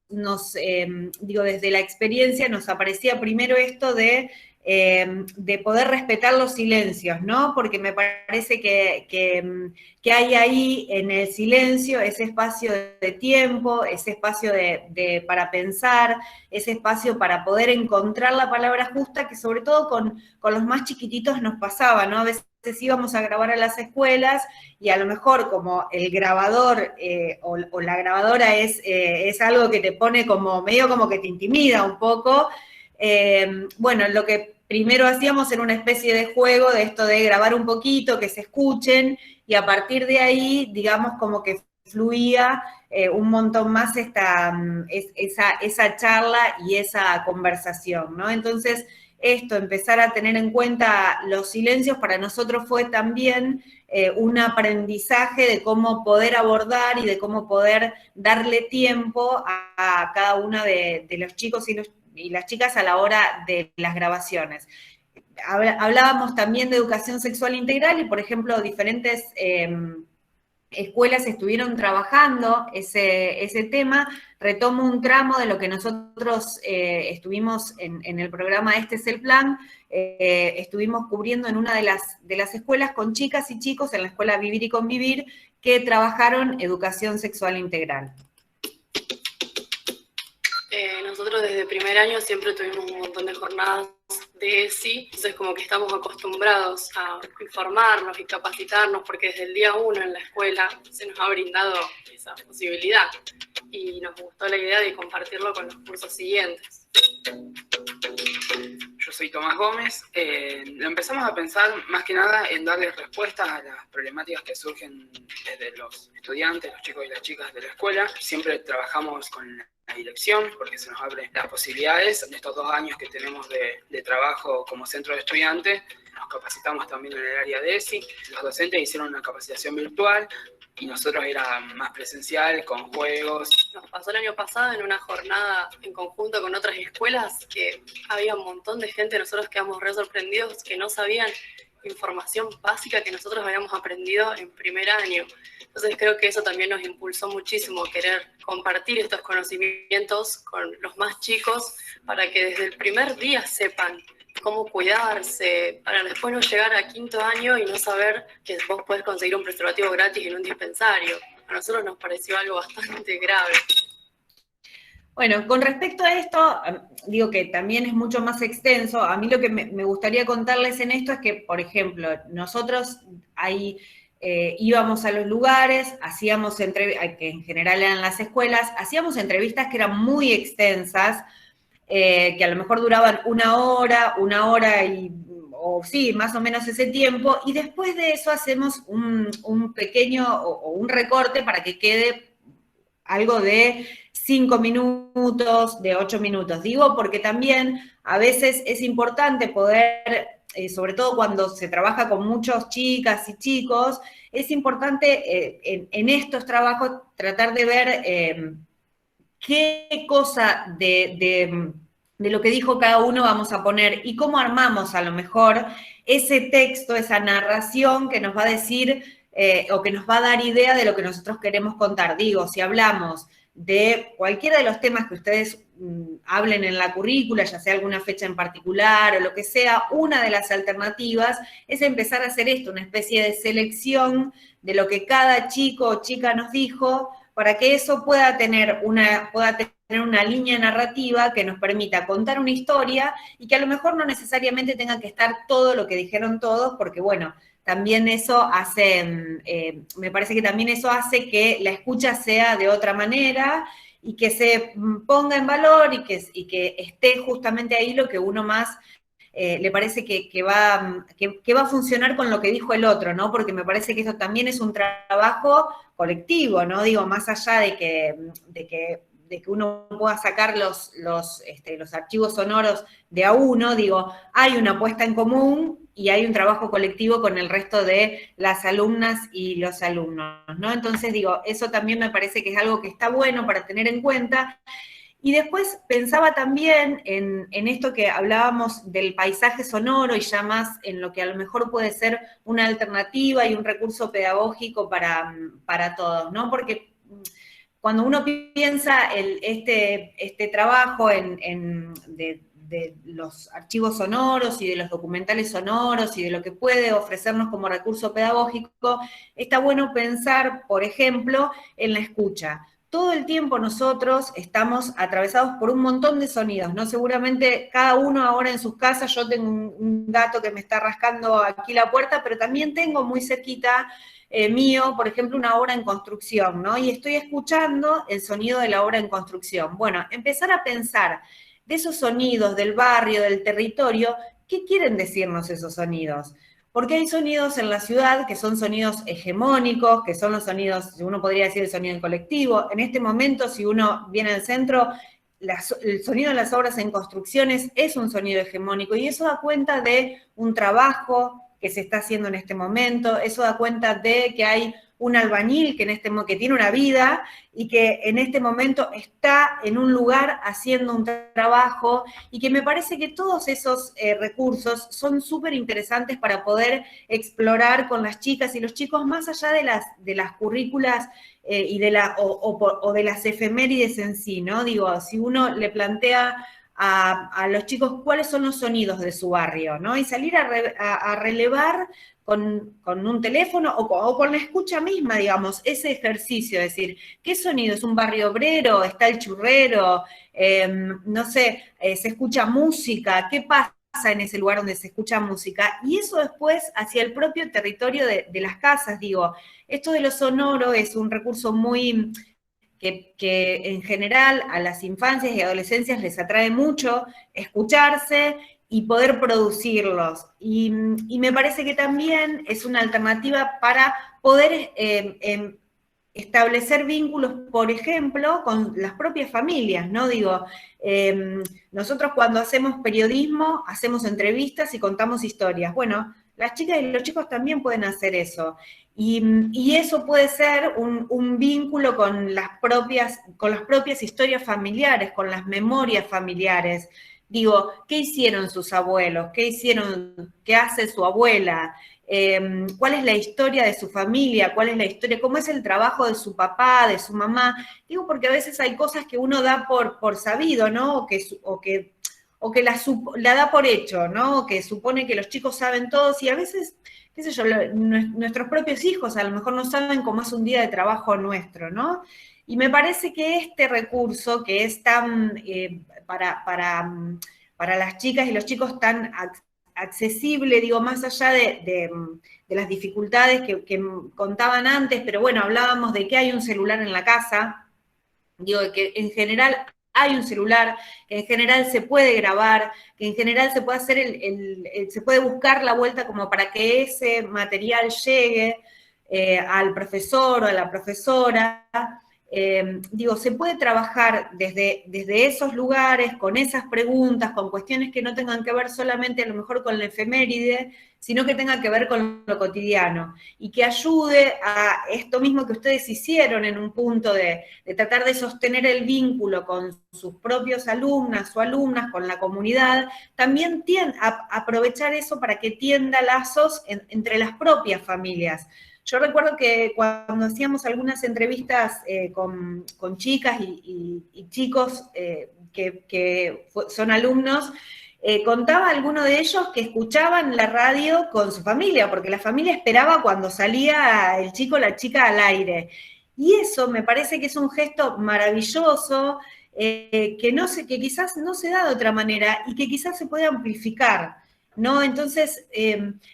[SPEAKER 5] digo, desde la experiencia nos aparecía primero esto de poder respetar los silencios, ¿no? Porque me parece que hay ahí en el silencio ese espacio de tiempo, ese espacio para pensar, ese espacio para poder encontrar la palabra justa, que sobre todo con los más chiquititos nos pasaba, ¿no? A veces íbamos a grabar a las escuelas y a lo mejor como el grabador o la grabadora es algo que te pone como medio como que te intimida un poco, bueno, lo que primero hacíamos era una especie de juego de esto de grabar un poquito, que se escuchen, y a partir de ahí, digamos, como que fluía un montón más esa charla y esa conversación, ¿no? Entonces, empezar a tener en cuenta los silencios, para nosotros fue también un aprendizaje de cómo poder abordar y de cómo poder darle tiempo a cada uno de los chicos y las chicas a la hora de las grabaciones. Hablábamos también de educación sexual integral y, por ejemplo, diferentes escuelas estuvieron trabajando ese tema. Retomo un tramo de lo que nosotros estuvimos en el programa Este es el Plan, estuvimos cubriendo en una de las escuelas con chicas y chicos, en la escuela Vivir y Convivir, que trabajaron educación sexual integral.
[SPEAKER 7] Nosotros desde primer año siempre tuvimos un montón de jornadas de ESI, entonces como que estamos acostumbrados a informarnos y capacitarnos porque desde el día 1 en la escuela se nos ha brindado esa posibilidad y nos gustó la idea de compartirlo con los cursos siguientes.
[SPEAKER 8] Yo soy Tomás Gómez. Lo empezamos a pensar más que nada en darles respuestas a las problemáticas que surgen desde los estudiantes, los chicos y las chicas de la escuela. Siempre trabajamos con la dirección porque se nos abren las posibilidades. En estos 2 años que tenemos de trabajo como centro de estudiantes, nos capacitamos también en el área de ESI. Los docentes hicieron una capacitación virtual y nosotros era más presencial, con juegos.
[SPEAKER 7] Nos pasó el año pasado en una jornada en conjunto con otras escuelas que había un montón de gente, nosotros quedamos re sorprendidos que no sabían información básica que nosotros habíamos aprendido en primer año. Entonces creo que eso también nos impulsó muchísimo, querer compartir estos conocimientos con los más chicos para que desde el primer día sepan cómo cuidarse, para después no llegar a 5º año y no saber que vos podés conseguir un preservativo gratis en un dispensario. A nosotros nos pareció algo bastante grave.
[SPEAKER 5] Bueno, con respecto a esto, digo que también es mucho más extenso. A mí lo que me gustaría contarles en esto es que, por ejemplo, nosotros ahí íbamos a los lugares, hacíamos entrevistas, que en general eran las escuelas, hacíamos entrevistas que eran muy extensas, que a lo mejor duraban una hora o sí, más o menos ese tiempo, y después de eso hacemos un pequeño o un recorte para que quede algo de 5 minutos, de 8 minutos. Digo porque también a veces es importante poder, sobre todo cuando se trabaja con muchas chicas y chicos, es importante en estos trabajos tratar de ver qué cosa de lo que dijo cada uno vamos a poner y cómo armamos a lo mejor ese texto, esa narración que nos va a decir o que nos va a dar idea de lo que nosotros queremos contar. Digo, si hablamos de cualquiera de los temas que ustedes hablen en la currícula, ya sea alguna fecha en particular o lo que sea, una de las alternativas es empezar a hacer esto, una especie de selección de lo que cada chico o chica nos dijo, para que eso pueda tener una línea narrativa que nos permita contar una historia y que a lo mejor no necesariamente tenga que estar todo lo que dijeron todos, porque bueno, también eso hace, me parece que también eso hace que la escucha sea de otra manera y que se ponga en valor y que esté justamente ahí lo que uno más le parece que va a funcionar con lo que dijo el otro, ¿no? Porque me parece que eso también es un trabajo colectivo, ¿no? Digo, más allá de que uno pueda sacar los archivos sonoros de a uno, digo, hay una puesta en común y hay un trabajo colectivo con el resto de las alumnas y los alumnos, ¿no? Entonces, digo, eso también me parece que es algo que está bueno para tener en cuenta. Y después pensaba también en esto que hablábamos del paisaje sonoro y ya más en lo que a lo mejor puede ser una alternativa y un recurso pedagógico para todos, ¿no? Porque cuando uno piensa este trabajo de los archivos sonoros y de los documentales sonoros y de lo que puede ofrecernos como recurso pedagógico, está bueno pensar, por ejemplo, en la escucha. Todo el tiempo nosotros estamos atravesados por un montón de sonidos, ¿no? Seguramente cada uno ahora en sus casas, yo tengo un gato que me está rascando aquí la puerta, pero también tengo muy cerquita mío, por ejemplo, una obra en construcción, ¿no? Y estoy escuchando el sonido de la obra en construcción. Bueno, empezar a pensar de esos sonidos del barrio, del territorio, ¿qué quieren decirnos esos sonidos? Porque hay sonidos en la ciudad que son sonidos hegemónicos, que son los sonidos, uno podría decir el sonido en colectivo. En este momento, si uno viene al centro, el sonido de las obras en construcciones es un sonido hegemónico y eso da cuenta de un trabajo que se está haciendo en este momento, eso da cuenta de que hay un albañil que tiene una vida y que en este momento está en un lugar haciendo un trabajo y que me parece que todos esos recursos son súper interesantes para poder explorar con las chicas y los chicos más allá de las currículas y de las efemérides en sí, ¿no? Digo, si uno le plantea a los chicos cuáles son los sonidos de su barrio, ¿no? Y salir a relevar con un teléfono o con la escucha misma, digamos, ese ejercicio, es decir, ¿qué sonido? ¿Es un barrio obrero? ¿Está el churrero? No sé, ¿se escucha música? ¿Qué pasa en ese lugar donde se escucha música? Y eso después hacia el propio territorio de las casas, digo, esto de lo sonoro es un recurso muy... Que en general a las infancias y adolescencias les atrae mucho escucharse y poder producirlos. Y me parece que también es una alternativa para poder establecer vínculos, por ejemplo, con las propias familias, ¿no? Digo, nosotros cuando hacemos periodismo, hacemos entrevistas y contamos historias. Bueno, las chicas y los chicos también pueden hacer eso. Y eso puede ser un vínculo con las propias historias familiares, con las memorias familiares. Digo, ¿qué hicieron sus abuelos? ¿Qué hace su abuela? ¿Cuál es la historia de su familia? ¿Cuál es la historia? ¿Cómo es el trabajo de su papá, de su mamá? Digo, porque a veces hay cosas que uno da por sabido, ¿no? O que la da por hecho, ¿no? O que supone que los chicos saben todos y a veces, qué sé yo, nuestros propios hijos a lo mejor no saben cómo es un día de trabajo nuestro, ¿no? Y me parece que este recurso que es tan, para las chicas y los chicos tan accesible, digo, más allá de las dificultades que contaban antes, pero bueno, hablábamos de que hay un celular en la casa, digo, que en general hay un celular, que en general se puede grabar, que en general se puede hacer se puede buscar la vuelta como para que ese material llegue al profesor o a la profesora. Digo, se puede trabajar desde esos lugares, con esas preguntas, con cuestiones que no tengan que ver solamente a lo mejor con la efeméride, sino que tengan que ver con lo cotidiano, y que ayude a esto mismo que ustedes hicieron en un punto de tratar de sostener el vínculo con sus propios alumnas o alumnas, con la comunidad, también aprovechar eso para que tienda lazos entre las propias familias. Yo recuerdo que cuando hacíamos algunas entrevistas con chicas y chicos que son alumnos, contaba alguno de ellos que escuchaban la radio con su familia, porque la familia esperaba cuando salía el chico o la chica al aire. Y eso me parece que es un gesto maravilloso, que quizás no se da de otra manera y que quizás se puede amplificar, ¿no? Entonces,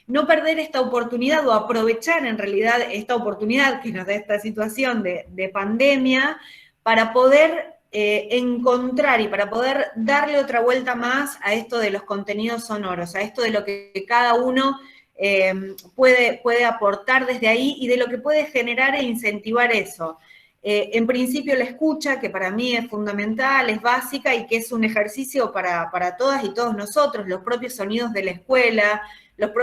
[SPEAKER 5] no perder esta oportunidad o aprovechar en realidad esta oportunidad que nos da esta situación de pandemia para poder encontrar y para poder darle otra vuelta más a esto de los contenidos sonoros, a esto de lo que cada uno puede aportar desde ahí y de lo que puede generar e incentivar eso. En principio la escucha, que para mí es fundamental, es básica y que es un ejercicio para todas y todos nosotros, los propios sonidos de la escuela,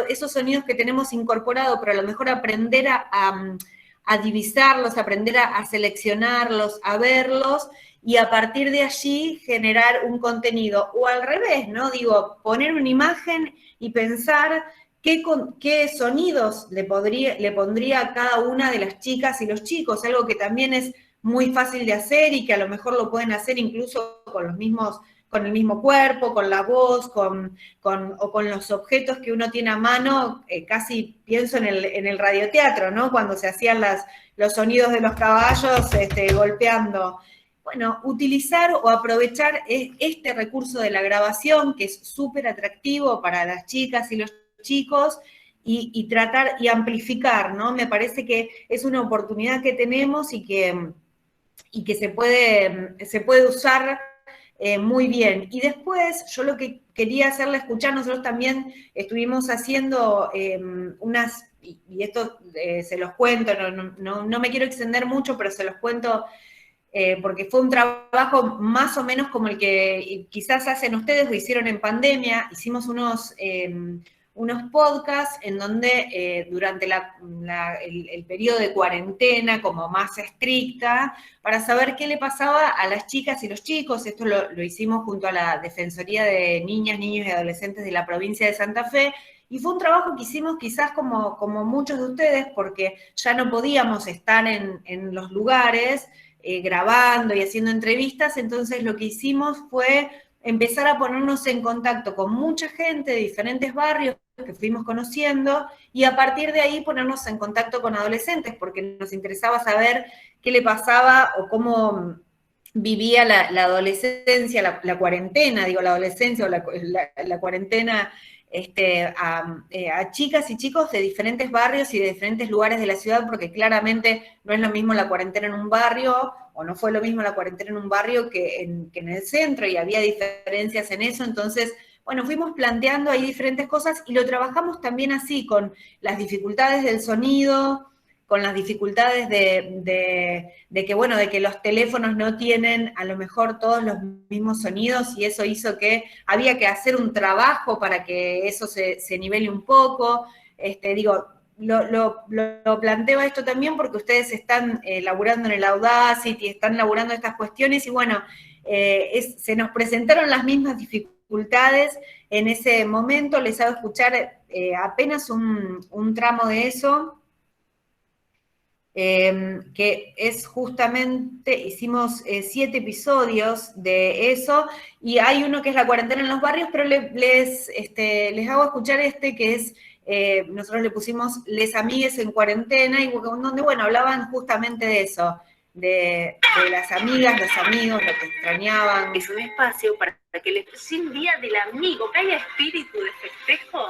[SPEAKER 5] esos sonidos que tenemos incorporados, pero a lo mejor aprender a divisarlos, aprender a seleccionarlos, a verlos, y a partir de allí generar un contenido. O al revés, ¿no? Digo, poner una imagen y pensar qué sonidos le pondría a cada una de las chicas y los chicos, algo que también es muy fácil de hacer y que a lo mejor lo pueden hacer incluso con el mismo cuerpo, con la voz, o con los objetos que uno tiene a mano. Casi pienso en el radioteatro, ¿no? Cuando se hacían los sonidos de los caballos golpeando. Bueno, utilizar o aprovechar este recurso de la grabación, que es súper atractivo para las chicas y los chicos, y tratar y amplificar, ¿no? Me parece que es una oportunidad que tenemos y que se puede usar muy bien. Y después, yo lo que quería hacerle escuchar, nosotros también estuvimos haciendo y esto se los cuento, no me quiero extender mucho, pero se los cuento porque fue un trabajo más o menos como el que quizás hacen ustedes o hicieron en pandemia. Hicimos unos podcasts en donde durante el periodo de cuarentena como más estricta, para saber qué le pasaba a las chicas y los chicos. Esto lo hicimos junto a la Defensoría de Niñas, Niños y Adolescentes de la provincia de Santa Fe, y fue un trabajo que hicimos quizás como muchos de ustedes, porque ya no podíamos estar en los lugares grabando y haciendo entrevistas. Entonces lo que hicimos fue empezar a ponernos en contacto con mucha gente de diferentes barrios que fuimos conociendo, y a partir de ahí ponernos en contacto con adolescentes, porque nos interesaba saber qué le pasaba o cómo vivía la adolescencia, la cuarentena, digo la adolescencia o la cuarentena, a chicas y chicos de diferentes barrios y de diferentes lugares de la ciudad, porque claramente no es lo mismo la cuarentena en un barrio, o no fue lo mismo la cuarentena en un barrio que en el centro, y había diferencias en eso. Entonces, bueno, fuimos planteando ahí diferentes cosas y lo trabajamos también así, con las dificultades del sonido, con las dificultades de que los teléfonos no tienen a lo mejor todos los mismos sonidos, y eso hizo que había que hacer un trabajo para que eso se nivele un poco. Lo planteo esto también porque ustedes están laburando en el Audacity, están laburando estas cuestiones, y bueno, se nos presentaron las mismas dificultades en ese momento. Les hago escuchar apenas un tramo de eso, que es justamente, hicimos 7 episodios de eso, y hay uno que es la cuarentena en los barrios, pero les hago escuchar que es, nosotros le pusimos Les Amigues en Cuarentena, y donde, bueno, hablaban justamente de eso, de las amigas, los amigos, lo que extrañaban.
[SPEAKER 9] Es un espacio para que el sin día del amigo, que haya espíritu de festejo.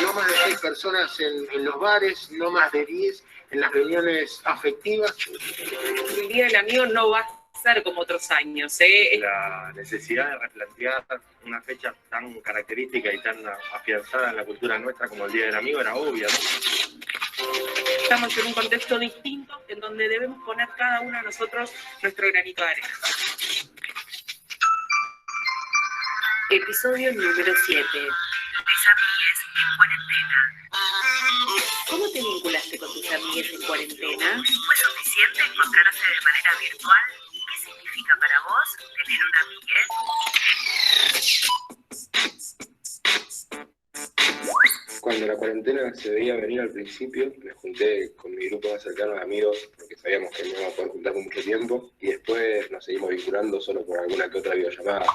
[SPEAKER 10] No más de 6 personas en los bares, no más de 10 en las reuniones afectivas.
[SPEAKER 9] El día del amigo no va a ser como otros años,
[SPEAKER 11] La necesidad de replantear una fecha tan característica y tan afianzada en la cultura nuestra como el Día del Amigo era obvia, ¿no?
[SPEAKER 9] Estamos en un contexto distinto en donde debemos poner cada uno de nosotros nuestro granito de arena. Episodio número 7. Mis amigues en cuarentena. ¿Cómo te vinculaste con tus amigues en cuarentena? ¿Fue suficiente encontrarse de manera virtual? ¿Qué significa para vos tener un amigues?
[SPEAKER 10] Cuando la cuarentena se veía venir al principio, me junté con mi grupo más cercano de amigos, porque sabíamos que no íbamos a poder juntar por mucho tiempo, y después nos seguimos vinculando solo por alguna que otra videollamada.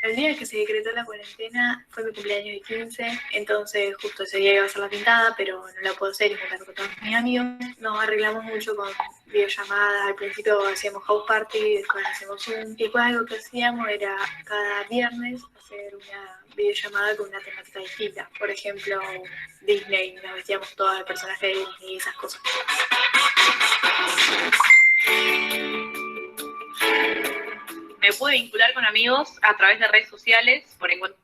[SPEAKER 12] El día que se decretó la cuarentena fue mi cumpleaños de 15, entonces justo ese día iba a hacer la pintada, pero no la puedo hacer y juntar con todos mis amigos. Nos arreglamos mucho con videollamadas. Al principio hacíamos house party, después hacíamos Zoom, y después algo que hacíamos era cada viernes hacer una videollamada con una temática distinta. Por ejemplo, Disney, nos vestíamos todas de personajes de Disney y esas cosas.
[SPEAKER 13] me pude vincular con amigos a través de redes sociales por encuentros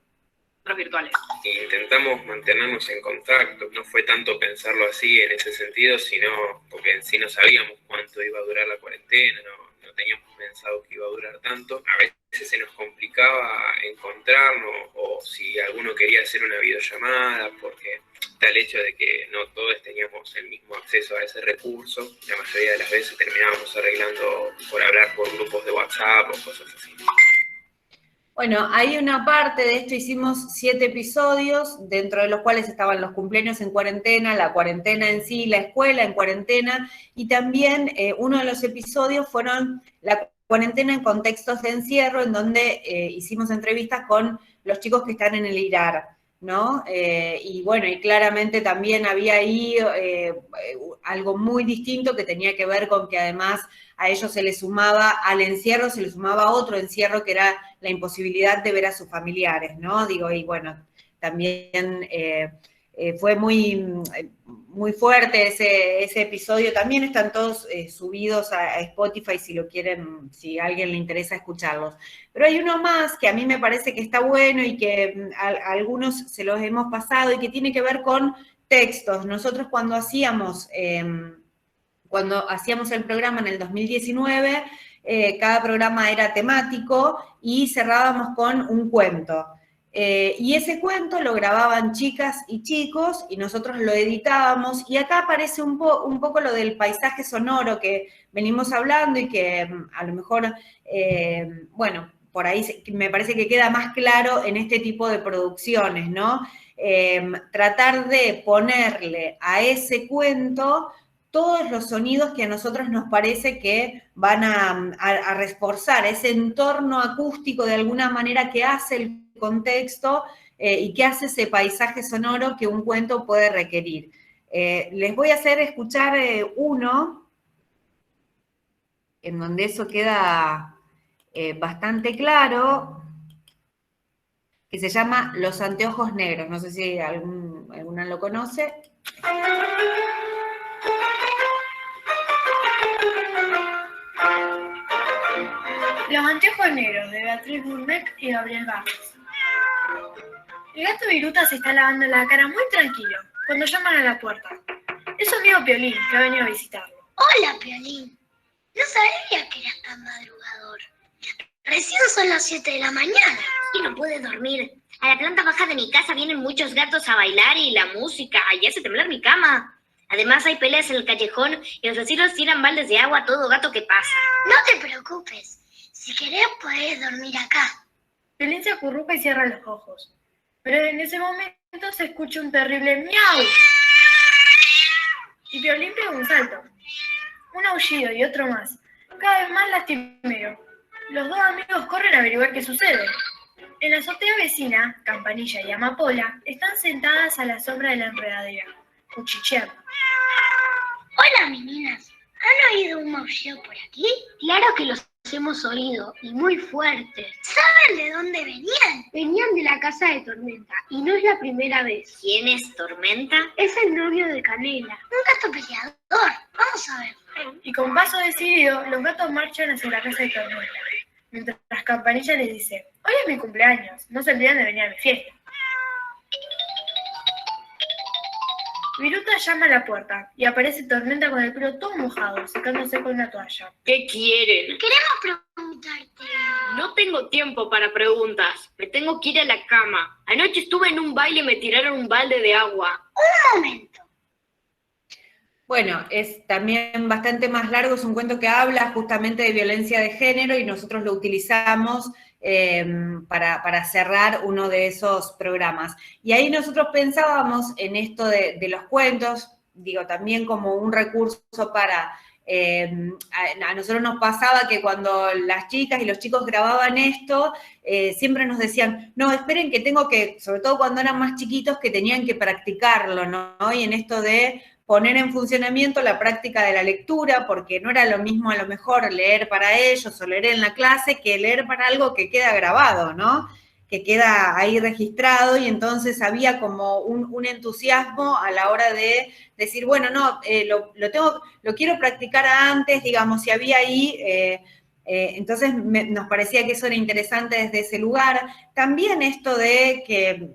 [SPEAKER 13] virtuales.
[SPEAKER 10] Intentamos mantenernos en contacto, no fue tanto pensarlo así en ese sentido, sino porque en sí no sabíamos cuánto iba a durar la cuarentena, no teníamos pensado que iba a durar tanto. A veces se nos complicaba encontrarnos, o si alguno quería hacer una videollamada, porque está el hecho de que no todos teníamos el mismo acceso a ese recurso. La mayoría de las veces terminábamos arreglando por hablar por grupos de WhatsApp o cosas así.
[SPEAKER 5] Bueno, hay una parte de esto, hicimos 7 episodios, dentro de los cuales estaban los cumpleaños en cuarentena, la cuarentena en sí, la escuela en cuarentena, y también uno de los episodios fueron la cuarentena en contextos de encierro, en donde hicimos entrevistas con los chicos que están en el IRAR, ¿no? Y bueno, y claramente también había ahí algo muy distinto que tenía que ver con que además a ellos se les sumaba, al encierro se les sumaba otro encierro que era la imposibilidad de ver a sus familiares, ¿no? Digo, y bueno, también fue muy fuerte ese episodio. También están todos subidos a Spotify si lo quieren, si a alguien le interesa escucharlos. Pero hay uno más que a mí me parece que está bueno y que a algunos se los hemos pasado y que tiene que ver con textos. Nosotros cuando hacíamos el programa en el 2019, cada programa era temático y cerrábamos con un cuento. Y ese cuento lo grababan chicas y chicos y nosotros lo editábamos, y acá aparece un poco lo del paisaje sonoro que venimos hablando y que a lo mejor, bueno, por ahí me parece que queda más claro en este tipo de producciones, ¿no? Tratar de ponerle a ese cuento todos los sonidos que a nosotros nos parece que van a reforzar ese entorno acústico de alguna manera que hace el contexto y que hace ese paisaje sonoro que un cuento puede requerir. Les voy a hacer escuchar uno en donde eso queda bastante claro, que se llama Los anteojos negros. No sé si alguna lo conoce.
[SPEAKER 12] Los anteojos negros, de Beatriz Burbeck y Gabriel Barros. El gato Viruta se está lavando la cara muy tranquilo cuando llaman a la puerta. Es su amigo Piolín, que ha venido a visitarlo.
[SPEAKER 6] Hola, Piolín. No sabía que eras tan madrugador. Recién son las 7 de la mañana y no puedes dormir. A la planta baja de mi casa vienen muchos gatos a bailar y la música y hace temblar mi cama. Además hay peleas en el callejón y los vecinos tiran baldes de agua a todo gato que pasa. No te preocupes. Si querés, podés dormir acá.
[SPEAKER 12] Piolín se acurruca y cierra los ojos. Pero en ese momento se escucha un terrible miau. Y Piolín pega un salto. Un aullido y otro más. Cada vez más lastimero. Los dos amigos corren a averiguar qué sucede. En la azotea vecina, Campanilla y Amapola están sentadas a la sombra de la enredadera, cuchicheando.
[SPEAKER 6] Hola, meninas. ¿Han oído un maullido por aquí? Claro que los hemos oído, y muy fuertes. ¿Saben de dónde venían? Venían de la casa de Tormenta, y no es la primera vez. ¿Quién es Tormenta? Es el novio de Canela, un gato peleador. Vamos a ver.
[SPEAKER 12] Y con paso decidido, los gatos marchan hacia la casa de Tormenta, mientras Campanilla les dice: hoy es mi cumpleaños, no se olviden de venir a mi fiesta. Viruta llama a la puerta y aparece Tormenta con el pelo todo mojado, secándose con una toalla.
[SPEAKER 14] ¿Qué quieren?
[SPEAKER 6] Queremos preguntarte.
[SPEAKER 14] No tengo tiempo para preguntas. Me tengo que ir a la cama. Anoche estuve en un baile y me tiraron un balde de agua.
[SPEAKER 6] Un momento.
[SPEAKER 5] Bueno, es también bastante más largo, es un cuento que habla justamente de violencia de género y nosotros lo utilizamos para cerrar uno de esos programas. Y ahí nosotros pensábamos en esto de los cuentos, digo, también como un recurso para... a nosotros nos pasaba que cuando las chicas y los chicos grababan esto, siempre nos decían, no, esperen que tengo que, sobre todo cuando eran más chiquitos, que tenían que practicarlo, ¿no? Y en esto de poner en funcionamiento la práctica de la lectura, porque no era lo mismo a lo mejor leer para ellos o leer en la clase que leer para algo que queda grabado, ¿no? Que queda ahí registrado, y entonces había como un entusiasmo a la hora de decir, bueno, no, lo quiero practicar antes, digamos, si había ahí Entonces nos parecía que eso era interesante desde ese lugar. También esto de que,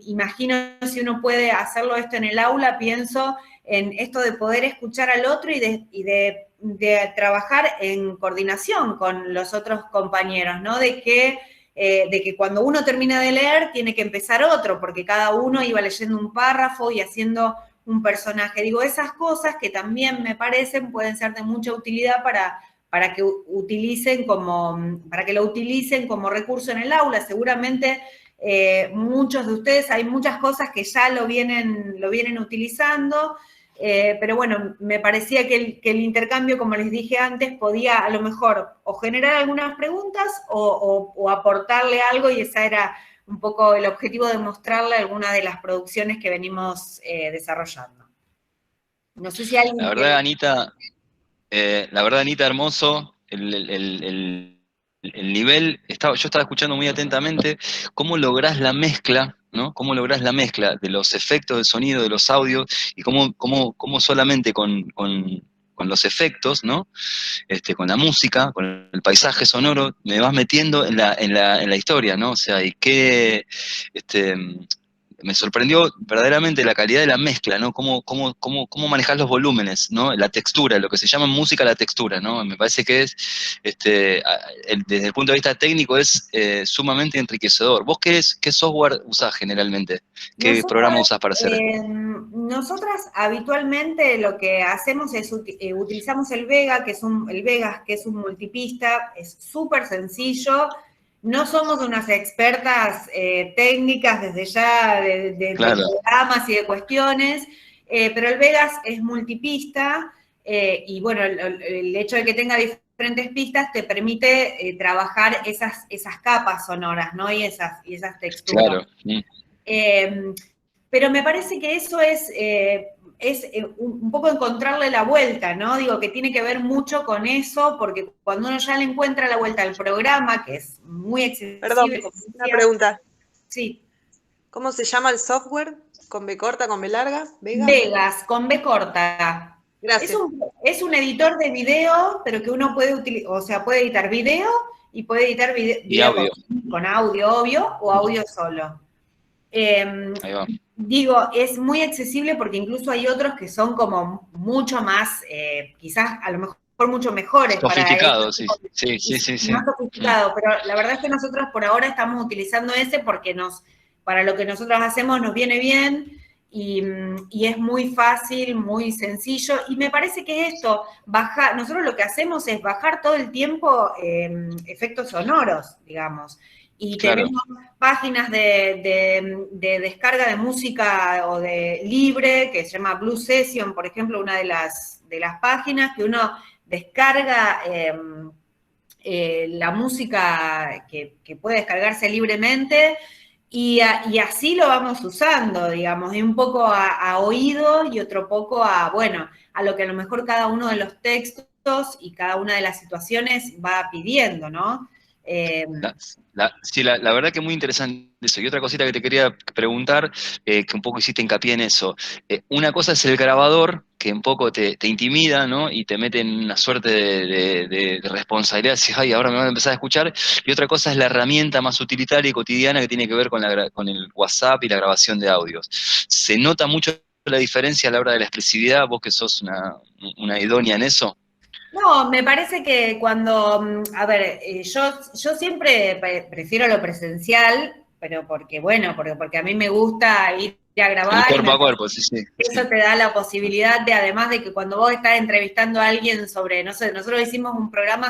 [SPEAKER 5] imagino si uno puede hacerlo esto en el aula, pienso en esto de poder escuchar al otro y de trabajar en coordinación con los otros compañeros, ¿no? De que cuando uno termina de leer tiene que empezar otro, porque cada uno iba leyendo un párrafo y haciendo un personaje. Digo, esas cosas que también me parecen pueden ser de mucha utilidad para que lo utilicen como recurso en el aula. Seguramente muchos de ustedes, hay muchas cosas que ya lo vienen utilizando, pero bueno, me parecía que el intercambio, como les dije antes, podía a lo mejor o generar algunas preguntas o aportarle algo, y ese era un poco el objetivo de mostrarle alguna de las producciones que venimos desarrollando. No sé si alguien...
[SPEAKER 2] La verdad, Anita, hermoso, el nivel, yo estaba escuchando muy atentamente cómo lográs la mezcla, ¿no? Cómo lográs la mezcla de los efectos de sonido, de los audios, y cómo solamente con los efectos, ¿no? Con la música, con el paisaje sonoro, me vas metiendo en la historia, ¿no? O sea, y qué... me sorprendió verdaderamente la calidad de la mezcla, ¿no? Cómo manejar los volúmenes, ¿no? La textura, lo que se llama en música la textura, ¿no? Me parece que es, desde el punto de vista técnico, es sumamente enriquecedor. ¿Vos qué software usás generalmente? ¿Qué programa usás para hacer?
[SPEAKER 5] Nosotras habitualmente lo que hacemos es utilizamos el Vegas, que es un multipista, es súper sencillo. No somos unas expertas técnicas desde ya de programas y de cuestiones, pero el Vegas es multipista y bueno, el hecho de que tenga diferentes pistas te permite trabajar esas capas sonoras, ¿no? Y esas texturas. Claro. Pero me parece que eso es un poco encontrarle la vuelta, ¿no? Digo, que tiene que ver mucho con eso, porque cuando uno ya le encuentra la vuelta al programa, que es muy accesible...
[SPEAKER 15] Perdón, una pregunta.
[SPEAKER 5] Sí.
[SPEAKER 15] ¿Cómo se llama el software? ¿Con B corta, con B larga?
[SPEAKER 5] Vegas, con B corta.
[SPEAKER 15] Gracias.
[SPEAKER 5] Es un editor de video, pero que uno puede utilizar, o sea, puede editar video y puede editar video
[SPEAKER 2] audio.
[SPEAKER 5] Con audio, obvio, o audio solo.
[SPEAKER 2] Ahí va.
[SPEAKER 5] Digo, es muy accesible porque incluso hay otros que son como mucho más, quizás a lo mejor mucho mejores.
[SPEAKER 2] Sofisticados, sí.
[SPEAKER 5] Más sofisticado, pero la verdad es que nosotros por ahora estamos utilizando ese porque para lo que nosotros hacemos nos viene bien y es muy fácil, muy sencillo. Y me parece que esto, nosotros lo que hacemos es bajar todo el tiempo efectos sonoros, digamos. Y tenemos páginas de descarga de música o de libre, que se llama Blue Session, por ejemplo, una de las páginas, que uno descarga la música que puede descargarse libremente, y así lo vamos usando, digamos, y un poco a oído y otro poco a lo que a lo mejor cada uno de los textos y cada una de las situaciones va pidiendo, ¿no?
[SPEAKER 2] Sí, la verdad que muy interesante eso. Y otra cosita que te quería preguntar, que un poco hiciste hincapié en eso. Una cosa es el grabador, que un poco te intimida, ¿no? Y te mete en una suerte de responsabilidad, decís, ay, ahora me van a empezar a escuchar. Y otra cosa es la herramienta más utilitaria y cotidiana que tiene que ver con el WhatsApp y la grabación de audios. ¿Se nota mucho la diferencia a la hora de la expresividad? Vos que sos una idónea en eso.
[SPEAKER 5] No, me parece que cuando, yo siempre prefiero lo presencial, pero porque a mí me gusta ir a grabar.
[SPEAKER 2] Cuerpo a cuerpo, sí.
[SPEAKER 5] Eso te da la posibilidad de, además de que cuando vos estás entrevistando a alguien sobre, no sé, nosotros hicimos un programa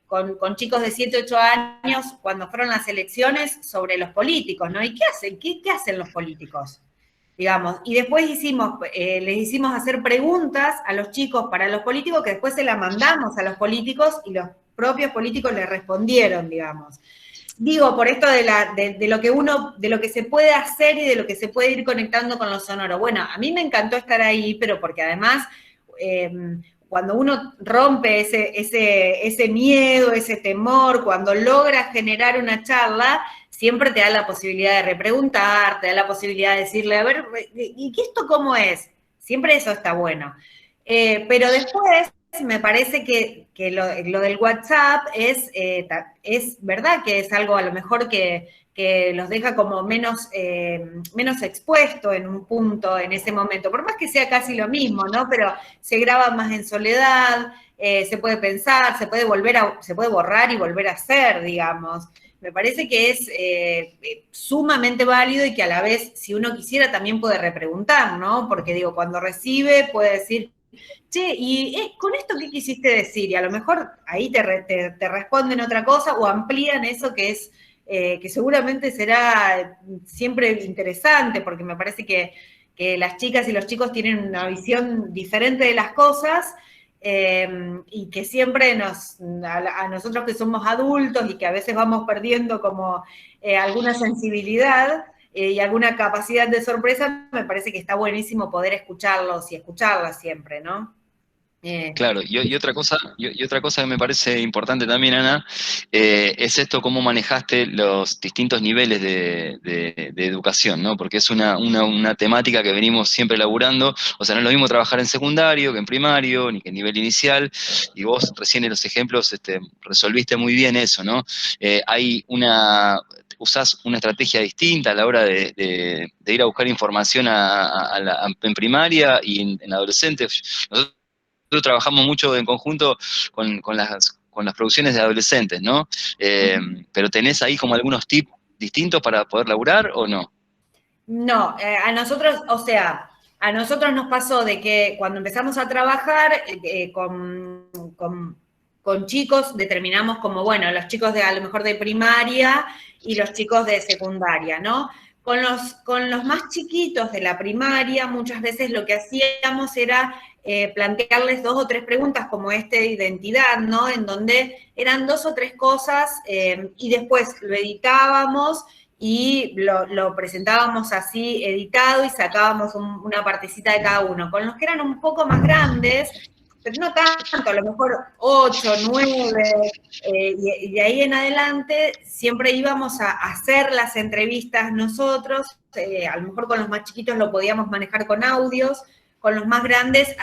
[SPEAKER 5] con chicos de 7, 8 años, cuando fueron las elecciones, sobre los políticos, ¿no? ¿Y qué hacen? ¿Qué hacen los políticos? Digamos, y después les hicimos hacer preguntas a los chicos para los políticos, que después se las mandamos a los políticos y los propios políticos les respondieron, digamos. Digo, por esto de lo que se puede hacer y de lo que se puede ir conectando con lo sonoro. Bueno, a mí me encantó estar ahí, pero porque además, cuando uno rompe ese miedo, ese temor, cuando logra generar una charla, siempre te da la posibilidad de repreguntar, te da la posibilidad de decirle, a ver, ¿y esto cómo es? Siempre eso está bueno. Pero después, me parece que lo del WhatsApp es verdad que es algo a lo mejor que los deja como menos expuesto en un punto en ese momento, por más que sea casi lo mismo, ¿no? Pero se graba más en soledad, se puede pensar, se puede borrar y volver a hacer, digamos. Me parece que es sumamente válido y que a la vez, si uno quisiera, también puede repreguntar, ¿no? Porque digo, cuando recibe puede decir, che, ¿y con esto qué quisiste decir? Y a lo mejor ahí te responden otra cosa o amplían eso que es, que seguramente será siempre interesante, porque me parece que las chicas y los chicos tienen una visión diferente de las cosas, y que siempre a nosotros que somos adultos y que a veces vamos perdiendo como alguna sensibilidad y alguna capacidad de sorpresa, me parece que está buenísimo poder escucharlos y escucharlas siempre, ¿no?
[SPEAKER 2] Claro, y otra cosa que me parece importante también, Ana, es esto, cómo manejaste los distintos niveles de educación, ¿no? Porque es una temática que venimos siempre laburando, o sea, no es lo mismo trabajar en secundario que en primario, ni que en nivel inicial, y vos recién en los ejemplos resolviste muy bien eso, ¿no? Usás una estrategia distinta a la hora de ir a buscar información en primaria y en adolescentes. Nosotros trabajamos mucho en conjunto con las producciones de adolescentes, ¿no? Pero ¿tenés ahí como algunos tips distintos para poder laburar o no?
[SPEAKER 5] No, a nosotros nos pasó de que cuando empezamos a trabajar con chicos, determinamos como, bueno, los chicos a lo mejor de primaria y los chicos de secundaria, ¿no? Con los más chiquitos de la primaria, muchas veces lo que hacíamos era plantearles 2 o 3 preguntas como de identidad, ¿no? En donde eran 2 o 3 cosas y después lo editábamos y lo presentábamos así editado y sacábamos una partecita de cada uno. Con los que eran un poco más grandes, pero no tanto, a lo mejor 8, 9, y de ahí en adelante siempre íbamos a hacer las entrevistas nosotros, a lo mejor con los más chiquitos lo podíamos manejar con audios, con los más grandes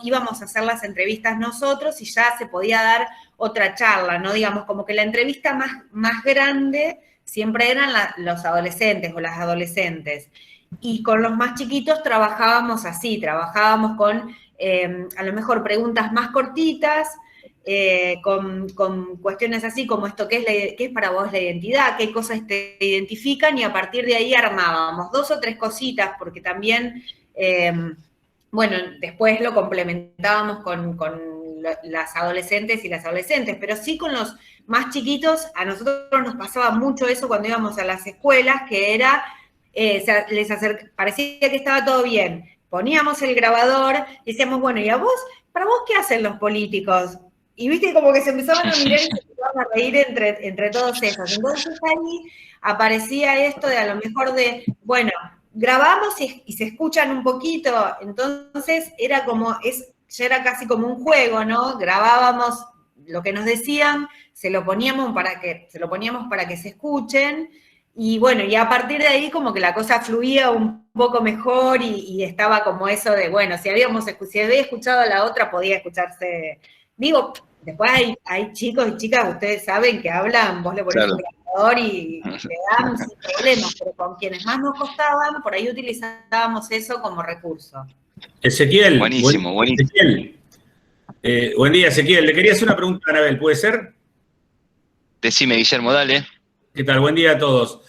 [SPEAKER 5] íbamos a hacer las entrevistas nosotros y ya se podía dar otra charla, ¿no? Digamos, como que la entrevista más grande siempre eran los adolescentes o las adolescentes. Y con los más chiquitos trabajábamos así, trabajábamos con a lo mejor preguntas más cortitas, con cuestiones así como esto, ¿qué es para vos la identidad? ¿Qué cosas te identifican? Y a partir de ahí armábamos 2 o 3 cositas, porque también... bueno, después lo complementábamos con las adolescentes y las adolescentes, pero sí con los más chiquitos, a nosotros nos pasaba mucho eso cuando íbamos a las escuelas, que era, parecía que estaba todo bien, poníamos el grabador y decíamos, bueno, ¿y a vos? ¿Para vos qué hacen los políticos? Y viste como que se empezaban a mirar y se empezaban a reír entre todos esos. Entonces ahí aparecía esto de a lo mejor bueno, grabamos y se escuchan un poquito, entonces ya era casi como un juego, ¿no? Grabábamos lo que nos decían, se lo poníamos para que se escuchen, y bueno, y a partir de ahí como que la cosa fluía un poco mejor y estaba como eso de, bueno, si había escuchado a la otra, podía escucharse. Digo, después hay chicos y chicas, ustedes saben que hablan, vos le ponés un grabador y le dan sin problemas, pero con quienes más nos costaban, por ahí utilizábamos eso como recurso.
[SPEAKER 16] Ezequiel.
[SPEAKER 2] Buenísimo.
[SPEAKER 16] Ezequiel. Buen día, Ezequiel. Le quería hacer una pregunta a Anabel, ¿puede ser?
[SPEAKER 2] Decime, Guillermo, dale.
[SPEAKER 16] ¿Qué tal? Buen día a todos.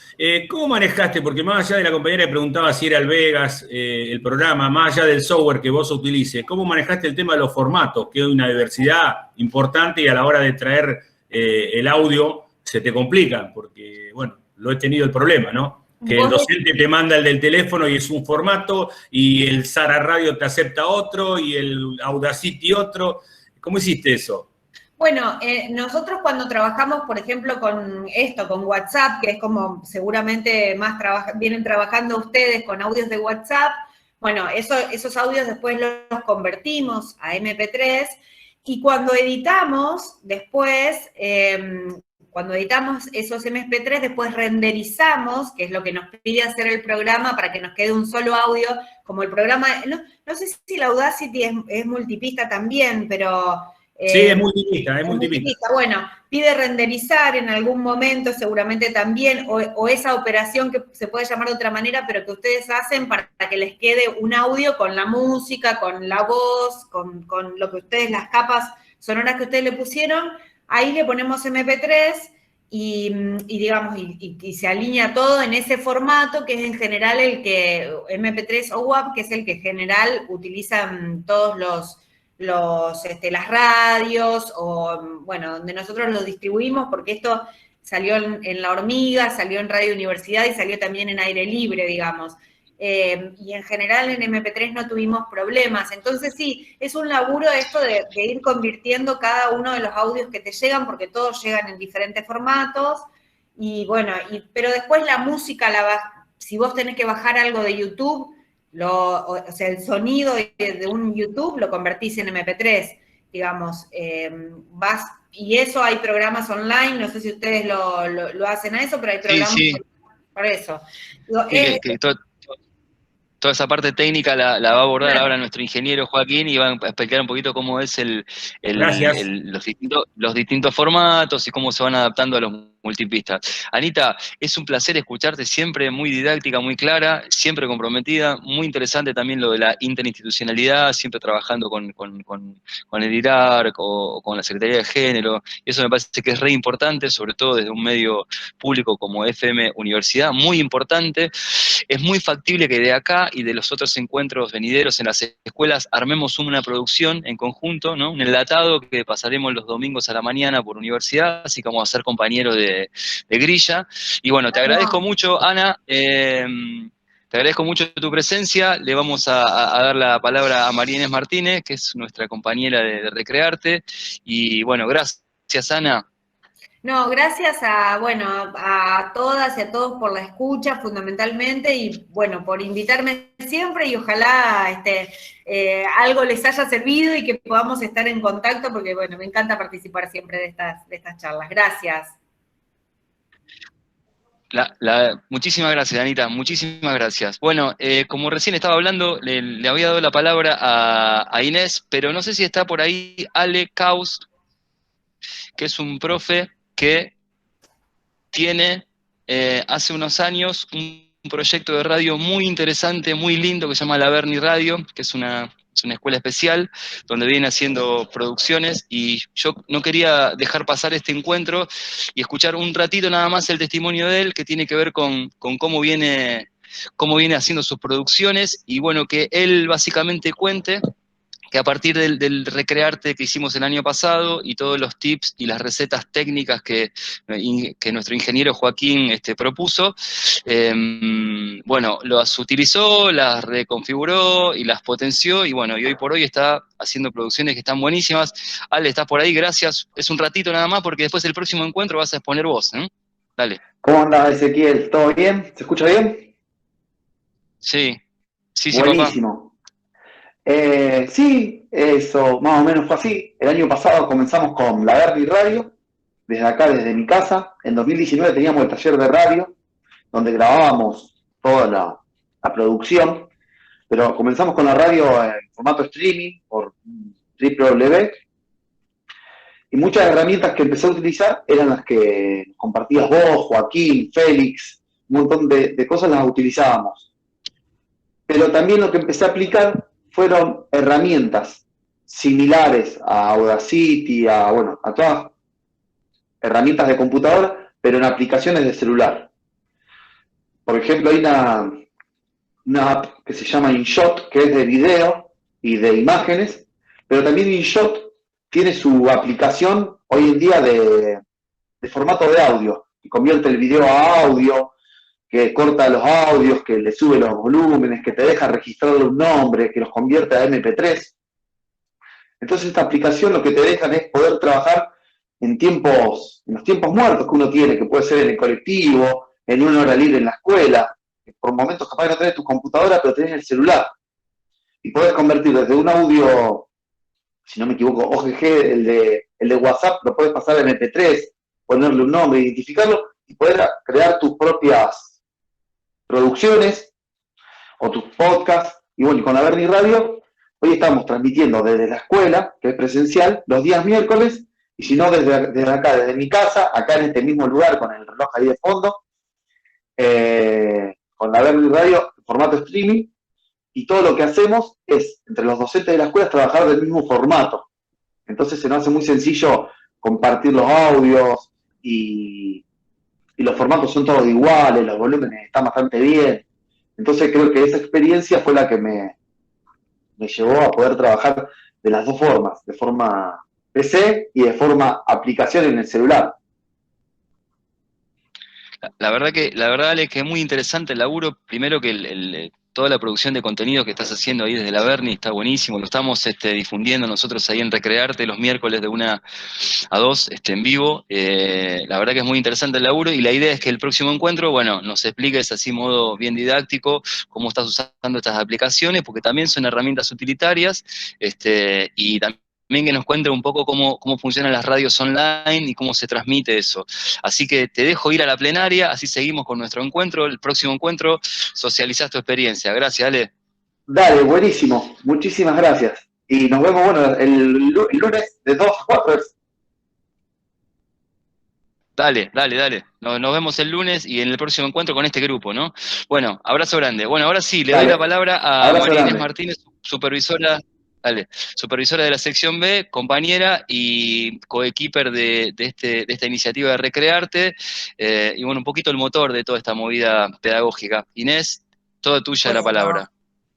[SPEAKER 16] ¿Cómo manejaste? Porque más allá de la compañera que preguntaba si era el Vegas, el programa, más allá del software que vos utilices, ¿cómo manejaste el tema de los formatos? Que hay una diversidad importante y a la hora de traer el audio se te complica, porque, bueno, lo he tenido el problema, ¿no? Que el docente te manda el del teléfono y es un formato, y el Sara Radio te acepta otro, y el Audacity otro. ¿Cómo hiciste eso?
[SPEAKER 5] Bueno, nosotros cuando trabajamos, por ejemplo, con WhatsApp, que es como seguramente vienen trabajando ustedes con audios de WhatsApp, bueno, esos audios después los convertimos a MP3, y cuando editamos, después, cuando editamos esos MP3, después renderizamos, que es lo que nos pide hacer el programa para que nos quede un solo audio, como el programa, no sé si la Audacity es multipista también, pero...
[SPEAKER 16] sí, es multipista, es multipista.
[SPEAKER 5] Bueno, pide renderizar en algún momento, seguramente también, o esa operación que se puede llamar de otra manera, pero que ustedes hacen para que les quede un audio con la música, con la voz, con lo que ustedes, las capas sonoras que ustedes le pusieron. Ahí le ponemos MP3 y digamos, y se alinea todo en ese formato que es en general el que, MP3 o WAV, que es el que en general utilizan todos las radios, o bueno, donde nosotros lo distribuimos, porque esto salió en La Hormiga, salió en Radio Universidad y salió también en Aire Libre, digamos. Y en general en MP3 no tuvimos problemas. Entonces sí, es un laburo esto de ir convirtiendo cada uno de los audios que te llegan, porque todos llegan en diferentes formatos, y bueno, pero después la música, si vos tenés que bajar algo de YouTube, o sea, el sonido de un YouTube lo convertís en MP3, digamos, y eso hay programas online, no sé si ustedes lo hacen a eso, pero hay programas para eso. Digo,
[SPEAKER 2] toda esa parte técnica la va a abordar ahora nuestro ingeniero Joaquín y va a explicar un poquito cómo es los distintos formatos y cómo se van adaptando a los multipistas. Anita, es un placer escucharte, siempre muy didáctica, muy clara, siempre comprometida, muy interesante también lo de la interinstitucionalidad, siempre trabajando con el IRARC o con la Secretaría de Género. Eso me parece que es re importante, sobre todo desde un medio público como FM Universidad, muy importante. Es muy factible que de acá y de los otros encuentros venideros en las escuelas armemos una producción en conjunto, ¿no? Un enlatado que pasaremos los domingos a la mañana por universidad, así que vamos a ser compañeros de grilla. Y bueno, te agradezco mucho, Ana, te agradezco mucho tu presencia. Le vamos a dar la palabra a María Inés Martínez, que es nuestra compañera de Recrearte. Y bueno, gracias, Ana.
[SPEAKER 5] No, gracias a todas y a todos por la escucha, fundamentalmente, y bueno, por invitarme siempre, y ojalá algo les haya servido y que podamos estar en contacto, porque bueno, me encanta participar siempre de estas charlas. Gracias.
[SPEAKER 2] Muchísimas gracias, Anita, muchísimas gracias. Bueno, como recién estaba hablando, le había dado la palabra a Inés, pero no sé si está por ahí Ale Caus, que es un profe que tiene hace unos años un proyecto de radio muy interesante, muy lindo, que se llama La Berni Radio, que es una escuela especial, donde viene haciendo producciones, y yo no quería dejar pasar este encuentro y escuchar un ratito nada más el testimonio de él, que tiene que ver con cómo viene haciendo sus producciones, y bueno, que él básicamente cuente que a partir del Recrearte que hicimos el año pasado y todos los tips y las recetas técnicas que nuestro ingeniero Joaquín propuso, bueno, las utilizó, las reconfiguró y las potenció, y bueno, y hoy por hoy está haciendo producciones que están buenísimas. Ale, ¿estás por ahí? Gracias. Es un ratito nada más, porque después del próximo encuentro vas a exponer vos, ¿eh? Dale.
[SPEAKER 17] ¿Cómo anda, Ezequiel? ¿Todo bien? ¿Se escucha bien?
[SPEAKER 2] Sí,
[SPEAKER 17] buenísimo.
[SPEAKER 2] Papá.
[SPEAKER 17] Sí, eso más o menos fue así. El año pasado comenzamos con La Berni Radio, desde acá, desde mi casa. En 2019 teníamos el taller de radio, donde grabábamos toda la producción, pero comenzamos con la radio en formato streaming, por www, y muchas herramientas que empecé a utilizar eran las que compartías vos, Joaquín, Félix, un montón de cosas las utilizábamos. Pero también lo que empecé a aplicar fueron herramientas similares a Audacity, a todas herramientas de computadora, pero en aplicaciones de celular. Por ejemplo, hay una app que se llama InShot, que es de video y de imágenes, pero también InShot tiene su aplicación hoy en día de formato de audio, que convierte el video a audio, que corta los audios, que le sube los volúmenes, que te deja registrarle un nombre, que los convierte a MP3. Entonces esta aplicación lo que te dejan es poder trabajar en los tiempos muertos que uno tiene, que puede ser en el colectivo, en una hora libre en la escuela. Por momentos capaz no tenés tu computadora, pero tenés el celular. Y podés convertir desde un audio, si no me equivoco, OGG, el de WhatsApp, lo podés pasar a MP3, ponerle un nombre, identificarlo y poder crear tus propias producciones o tus podcasts. Y bueno, y con Averni Radio, hoy estamos transmitiendo desde la escuela, que es presencial, los días miércoles, y si no, desde acá, desde mi casa, acá en este mismo lugar, con el reloj ahí de fondo, con la Averni Radio, en formato streaming, y todo lo que hacemos es, entre los docentes de la escuela, trabajar del mismo formato. Entonces se nos hace muy sencillo compartir los audios, y los formatos son todos iguales, los volúmenes están bastante bien. Entonces creo que esa experiencia fue la que me llevó a poder trabajar de las dos formas, de forma PC y de forma aplicación en el celular.
[SPEAKER 2] La verdad, Ale, que es muy interesante el laburo. Primero que toda la producción de contenido que estás haciendo ahí desde la Averni está buenísimo. Lo estamos difundiendo nosotros ahí en Recrearte los miércoles de 1 a 2 en vivo. La verdad que es muy interesante el laburo y la idea es que el próximo encuentro, bueno, nos expliques así modo bien didáctico cómo estás usando estas aplicaciones, porque también son herramientas utilitarias, y también que nos cuente un poco cómo funcionan las radios online y cómo se transmite eso. Así que te dejo ir a la plenaria, así seguimos con nuestro encuentro. El próximo encuentro socializás tu experiencia. Gracias, Ale.
[SPEAKER 17] Dale, buenísimo. Muchísimas gracias. Y nos vemos, bueno, el lunes de 2 a 4.
[SPEAKER 2] Dale. Nos vemos el lunes y en el próximo encuentro con este grupo, ¿no? Bueno, abrazo grande. Bueno, ahora sí, le doy la palabra a María Inés Martínez, supervisora de la sección B, compañera y coequiper de esta iniciativa de Recrearte, y bueno, un poquito el motor de toda esta movida pedagógica. Inés, toda tuya la palabra.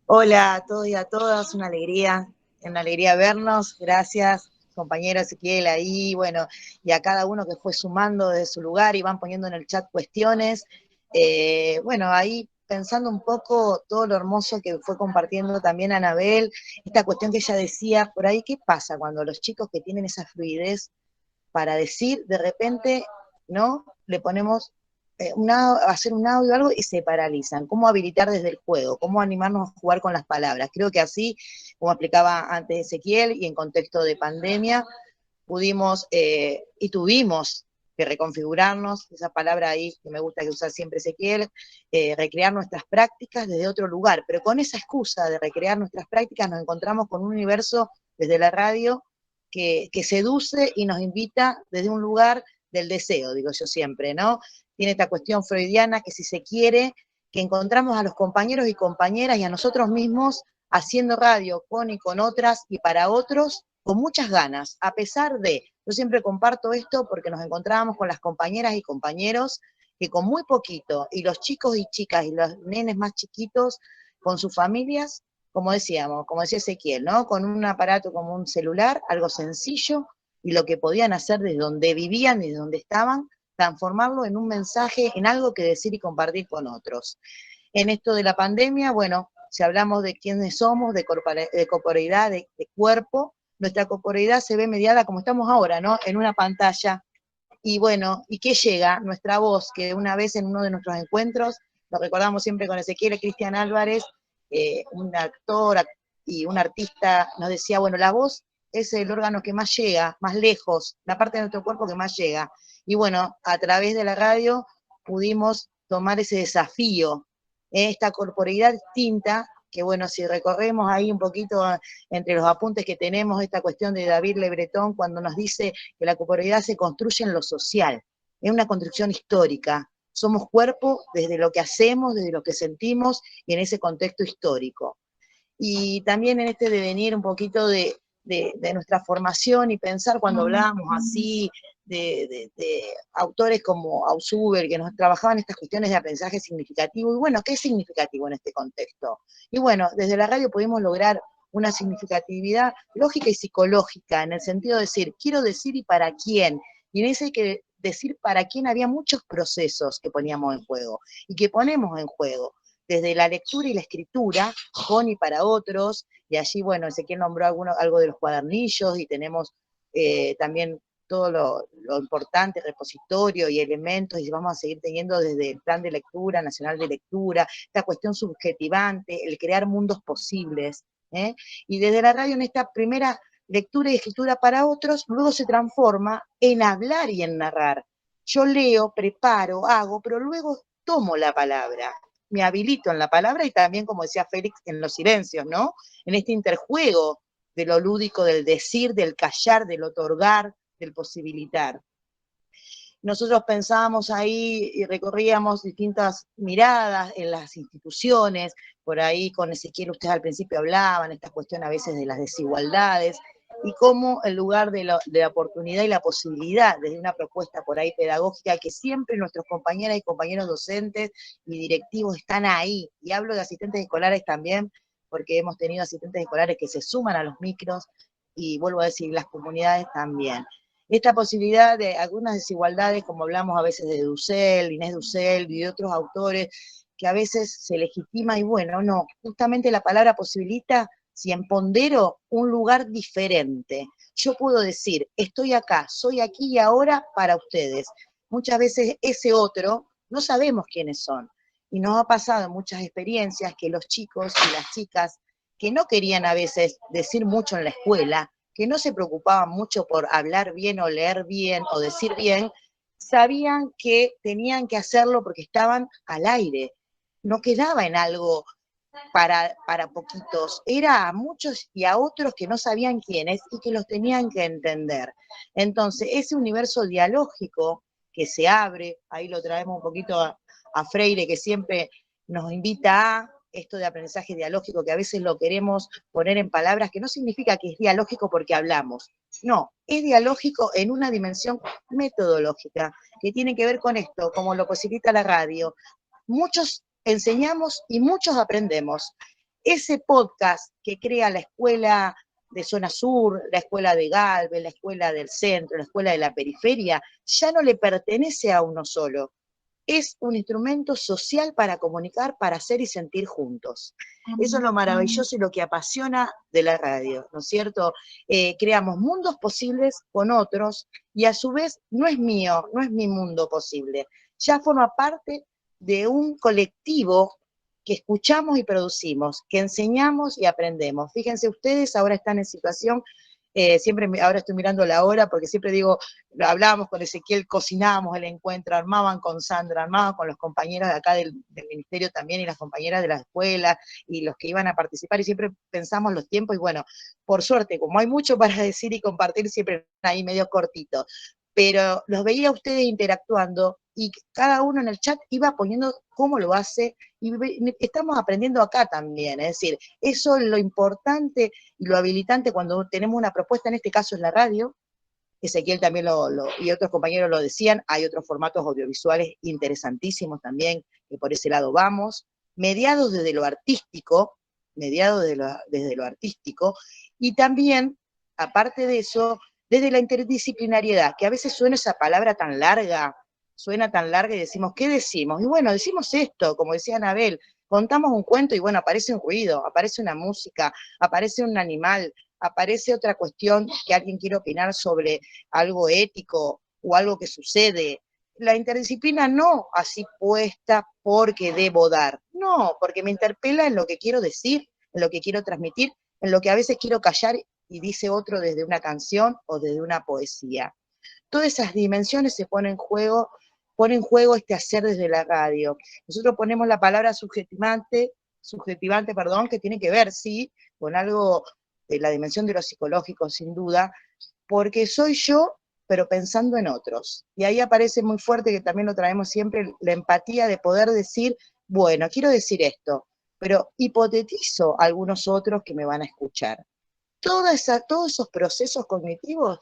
[SPEAKER 4] Hola a todos y a todas, una alegría vernos, gracias, compañero Ezequiel ahí, bueno, y a cada uno que fue sumando desde su lugar y van poniendo en el chat cuestiones. Bueno, ahí pensando un poco todo lo hermoso que fue compartiendo también Anabel, esta cuestión que ella decía por ahí, ¿qué pasa cuando los chicos que tienen esa fluidez para decir, de repente, ¿no? Le ponemos hacer un audio o algo y se paralizan? ¿Cómo habilitar desde el juego? ¿Cómo animarnos a jugar con las palabras? Creo que así, como explicaba antes Ezequiel, y en contexto de pandemia, pudimos y tuvimos que reconfigurarnos, esa palabra ahí que me gusta que usar siempre Ezequiel, recrear nuestras prácticas desde otro lugar, pero con esa excusa de recrear nuestras prácticas nos encontramos con un universo desde la radio que seduce y nos invita desde un lugar del deseo, digo yo siempre, ¿no? Tiene esta cuestión freudiana que si se quiere, que encontramos a los compañeros y compañeras y a nosotros mismos haciendo radio con y con otras y para otros, con muchas ganas, a pesar de, yo siempre comparto esto porque nos encontrábamos con las compañeras y compañeros que con muy poquito, y los chicos y chicas y los nenes más chiquitos con sus familias, como decíamos, como decía Ezequiel, ¿no? Con un aparato como un celular, algo sencillo, y lo que podían hacer desde donde vivían y desde donde estaban, transformarlo en un mensaje, en algo que decir y compartir con otros. En esto de la pandemia, bueno, si hablamos de quiénes somos, de corporeidad, de cuerpo, nuestra corporeidad se ve mediada como estamos ahora, ¿no? En una pantalla. Y bueno, ¿y qué llega? Nuestra voz, que una vez en uno de nuestros encuentros, lo recordamos siempre con Ezequiel, Cristian Álvarez, un actor y un artista, nos decía, bueno, la voz es el órgano que más llega, más lejos, la parte de nuestro cuerpo que más llega. Y bueno, a través de la radio pudimos tomar ese desafío, esta corporeidad distinta, que bueno, si recorremos ahí un poquito entre los apuntes que tenemos, esta cuestión de David Le Breton, cuando nos dice que la corporeidad se construye en lo social, es una construcción histórica, somos cuerpo desde lo que hacemos, desde lo que sentimos, y en ese contexto histórico. Y también en este devenir un poquito de nuestra formación y pensar cuando hablábamos así de autores como Ausubel, que nos trabajaban estas cuestiones de aprendizaje significativo, y bueno, ¿qué es significativo en este contexto? Y bueno, desde la radio pudimos lograr una significatividad lógica y psicológica, en el sentido de decir, quiero decir y para quién, y en ese que decir para quién había muchos procesos que poníamos en juego, y que ponemos en juego, desde la lectura y la escritura, con y para otros, y allí, bueno, Ezequiel nombró algo de los cuadernillos, y tenemos también todo lo importante, repositorio y elementos, y vamos a seguir teniendo desde el Plan de Lectura, Nacional de Lectura, esta cuestión subjetivante, el crear mundos posibles, y desde la radio en esta primera lectura y escritura para otros, luego se transforma en hablar y en narrar, Yo leo, preparo, hago, pero luego tomo la palabra, me habilito en la palabra y también, como decía Félix, en los silencios, ¿no? En este interjuego de lo lúdico, del decir, del callar, del otorgar, del posibilitar. Nosotros pensábamos ahí y recorríamos distintas miradas en las instituciones, por ahí con Ezequiel ustedes al principio hablaban, esta cuestión a veces de las desigualdades, y cómo el lugar de la oportunidad y la posibilidad, desde una propuesta por ahí pedagógica, que siempre nuestros compañeras y compañeros docentes y directivos están ahí, y hablo de asistentes escolares también, porque hemos tenido asistentes escolares que se suman a los micros, y vuelvo a decir, las comunidades también. Esta posibilidad de algunas desigualdades, como hablamos a veces de Dussel, Inés Dussel y de otros autores, que a veces se legitima y bueno, no, justamente la palabra posibilita, si empodero un lugar diferente. Yo puedo decir, estoy acá, soy aquí y ahora para ustedes. Muchas veces ese otro no sabemos quiénes son. Y nos ha pasado en muchas experiencias que los chicos y las chicas que no querían a veces decir mucho en la escuela, que no se preocupaban mucho por hablar bien o leer bien o decir bien, sabían que tenían que hacerlo porque estaban al aire. No quedaba en algo para poquitos, era a muchos y a otros que no sabían quiénes y que los tenían que entender. Entonces, ese universo dialógico que se abre, ahí lo traemos un poquito a Freire, que siempre nos invita a esto de aprendizaje dialógico, que a veces lo queremos poner en palabras, que no significa que es dialógico porque hablamos. No, es dialógico en una dimensión metodológica, que tiene que ver con esto, como lo posibilita la radio. Muchos enseñamos y muchos aprendemos. Ese podcast que crea la escuela de Zona Sur, la escuela de Galvez, la escuela del centro, la escuela de la periferia, ya no le pertenece a uno solo. Es un instrumento social para comunicar, para hacer y sentir juntos. Eso es lo maravilloso y lo que apasiona de la radio, ¿no es cierto? Creamos mundos posibles con otros y a su vez no es mío, no es mi mundo posible. Ya forma parte de un colectivo que escuchamos y producimos, que enseñamos y aprendemos. Fíjense ustedes, ahora están en situación, ahora estoy mirando la hora porque siempre digo, hablábamos con Ezequiel, cocinábamos el encuentro, armaban con Sandra, armaban con los compañeros de acá del ministerio también y las compañeras de la escuela y los que iban a participar y siempre pensamos los tiempos y bueno, por suerte, como hay mucho para decir y compartir, siempre ahí medio cortito, pero los veía a ustedes interactuando y cada uno en el chat iba poniendo cómo lo hace, y estamos aprendiendo acá también, es decir, eso es lo importante y lo habilitante cuando tenemos una propuesta, en este caso es la radio, Ezequiel también y otros compañeros lo decían, hay otros formatos audiovisuales interesantísimos también, que por ese lado vamos, mediados desde lo artístico, desde lo artístico, y también, aparte de eso, desde la interdisciplinariedad, que a veces suena esa palabra tan larga y decimos, ¿qué decimos? Y bueno, decimos esto, como decía Anabel, contamos un cuento y bueno, aparece un ruido, aparece una música, aparece un animal, aparece otra cuestión que alguien quiere opinar sobre algo ético o algo que sucede. La interdisciplina no así puesta porque debo dar, no, porque me interpela en lo que quiero decir, en lo que quiero transmitir, en lo que a veces quiero callar y dice otro desde una canción o desde una poesía. Todas esas dimensiones se ponen en juego este hacer desde la radio. Nosotros ponemos la palabra subjetivante, que tiene que ver, sí, con algo de la dimensión de lo psicológico, sin duda, porque soy yo, pero pensando en otros. Y ahí aparece muy fuerte, que también lo traemos siempre, la empatía de poder decir, bueno, quiero decir esto, pero hipotetizo a algunos otros que me van a escuchar. Todos esos procesos cognitivos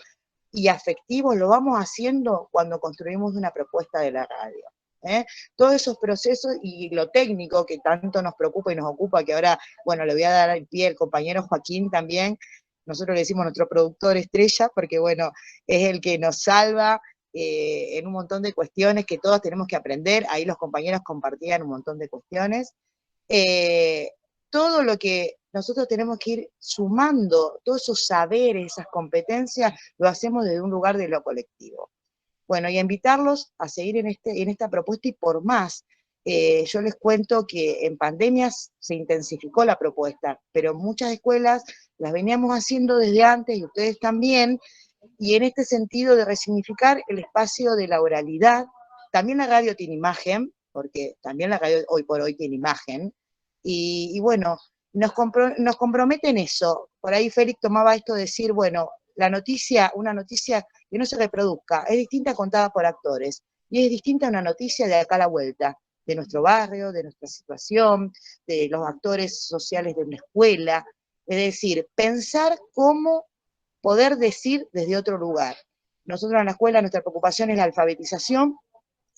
[SPEAKER 4] y afectivos lo vamos haciendo cuando construimos una propuesta de la radio. Todos esos procesos y lo técnico que tanto nos preocupa y nos ocupa, que ahora, bueno, le voy a dar el pie al compañero Joaquín también, nosotros le decimos nuestro productor estrella, porque bueno, es el que nos salva en un montón de cuestiones que todos tenemos que aprender, ahí los compañeros compartían un montón de cuestiones, todo lo que nosotros tenemos que ir sumando, todos esos saberes, esas competencias, lo hacemos desde un lugar de lo colectivo. Bueno, y a invitarlos a seguir en esta propuesta y por más. Yo les cuento que en pandemias se intensificó la propuesta, pero muchas escuelas las veníamos haciendo desde antes, y ustedes también, y en este sentido de resignificar el espacio de la oralidad. También la radio tiene imagen, porque también la radio hoy por hoy tiene imagen, y bueno, nos compromete en eso. Por ahí Félix tomaba esto de decir, bueno, la noticia, una noticia que no se reproduzca, es distinta contada por actores, y es distinta a una noticia de acá a la vuelta, de nuestro barrio, de nuestra situación, de los actores sociales de una escuela, es decir, pensar cómo poder decir desde otro lugar. Nosotros en la escuela nuestra preocupación es la alfabetización.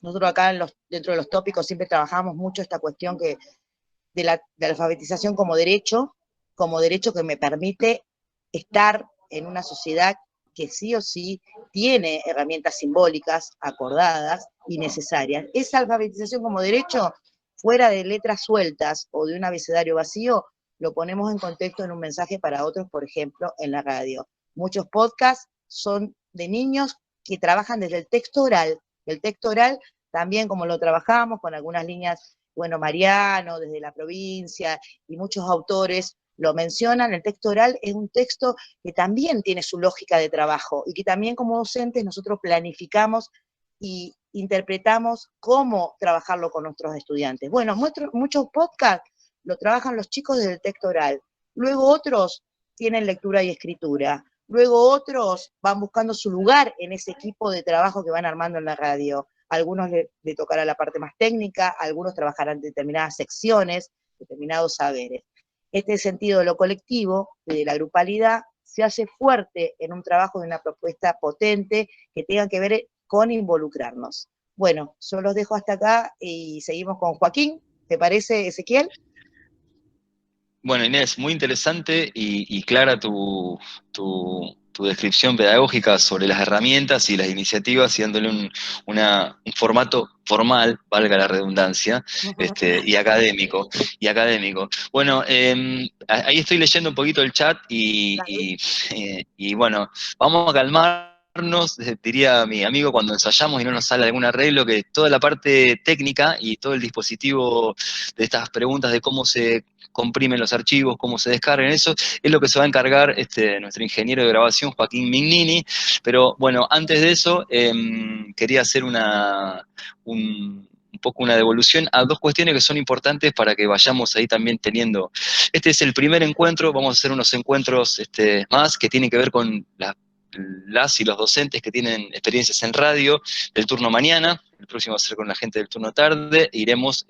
[SPEAKER 4] Nosotros acá dentro de los tópicos siempre trabajamos mucho esta cuestión de la alfabetización como derecho que me permite estar en una sociedad que sí o sí tiene herramientas simbólicas acordadas y necesarias. Esa alfabetización como derecho, fuera de letras sueltas o de un abecedario vacío, lo ponemos en contexto en un mensaje para otros, por ejemplo, en la radio. Muchos podcasts son de niños que trabajan desde el texto oral. El texto oral también, como lo trabajamos con algunas líneas, bueno, Mariano, desde la provincia, y muchos autores lo mencionan, el texto oral es un texto que también tiene su lógica de trabajo, y que también como docentes nosotros planificamos y interpretamos cómo trabajarlo con nuestros estudiantes. Bueno, muchos podcasts lo trabajan los chicos desde el texto oral, luego otros tienen lectura y escritura, luego otros van buscando su lugar en ese equipo de trabajo que van armando en la radio. A algunos le tocará la parte más técnica, a algunos trabajarán determinadas secciones, determinados saberes. Este sentido de lo colectivo, de la grupalidad, se hace fuerte en un trabajo de una propuesta potente que tenga que ver con involucrarnos. Bueno, yo los dejo hasta acá y seguimos con Joaquín. ¿Te parece, Ezequiel?
[SPEAKER 2] Bueno, Inés, muy interesante y clara tu descripción pedagógica sobre las herramientas y las iniciativas y dándole un formato formal, valga la redundancia, y académico. Bueno, ahí estoy leyendo un poquito el chat y bueno, vamos a calmarnos, diría mi amigo cuando ensayamos y no nos sale algún arreglo, que toda la parte técnica y todo el dispositivo de estas preguntas de cómo se comprimen los archivos, cómo se descargan, eso es lo que se va a encargar nuestro ingeniero de grabación, Joaquín Mignini. Pero bueno, antes de eso, quería hacer un poco una devolución a dos cuestiones que son importantes para que vayamos ahí también teniendo. Este es el primer encuentro, vamos a hacer unos encuentros más que tienen que ver con las y los docentes que tienen experiencias en radio del turno mañana. El próximo va a ser con la gente del turno tarde, e iremos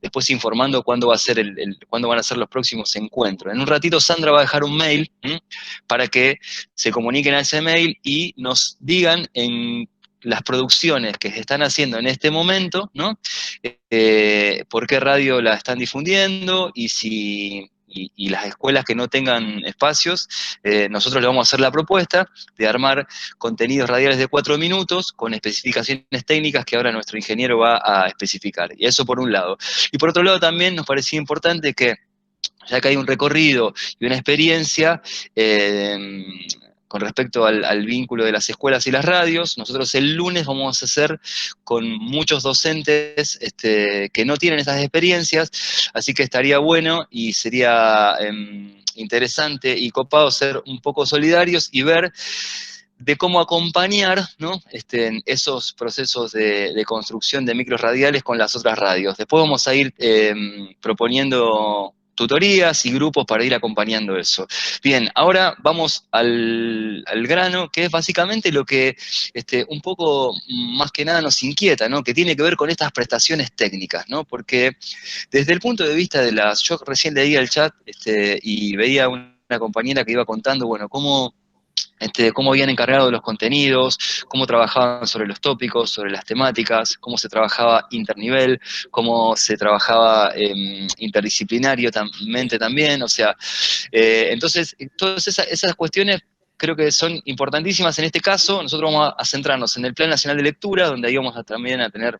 [SPEAKER 2] después informando cuándo van a ser los próximos encuentros. En un ratito Sandra va a dejar un mail para que se comuniquen a ese mail y nos digan en las producciones que se están haciendo en este momento, ¿no? Por qué radio la están difundiendo y las escuelas que no tengan espacios, nosotros le vamos a hacer la propuesta de armar contenidos radiales de 4 minutos con especificaciones técnicas que ahora nuestro ingeniero va a especificar. Y eso por un lado. Y por otro lado también nos parecía importante que, ya que hay un recorrido y una experiencia, con respecto al vínculo de las escuelas y las radios, nosotros el lunes vamos a hacer con muchos docentes que no tienen esas experiencias, así que estaría bueno y sería interesante y copado ser un poco solidarios y ver de cómo acompañar, ¿no? Esos procesos de construcción de micros radiales con las otras radios. Después vamos a ir proponiendo tutorías y grupos para ir acompañando eso. Bien, ahora vamos al grano, que es básicamente lo que un poco más que nada nos inquieta, ¿no? Que tiene que ver con estas prestaciones técnicas, ¿no? Porque desde el punto de vista de yo recién leía el chat y veía una compañera que iba contando, bueno, cómo habían encargado los contenidos, cómo trabajaban sobre los tópicos, sobre las temáticas, cómo se trabajaba internivel, cómo se trabajaba interdisciplinariamente también, o sea, entonces, todas esas cuestiones creo que son importantísimas en este caso. Nosotros vamos a centrarnos en el Plan Nacional de Lectura, donde ahí vamos también a tener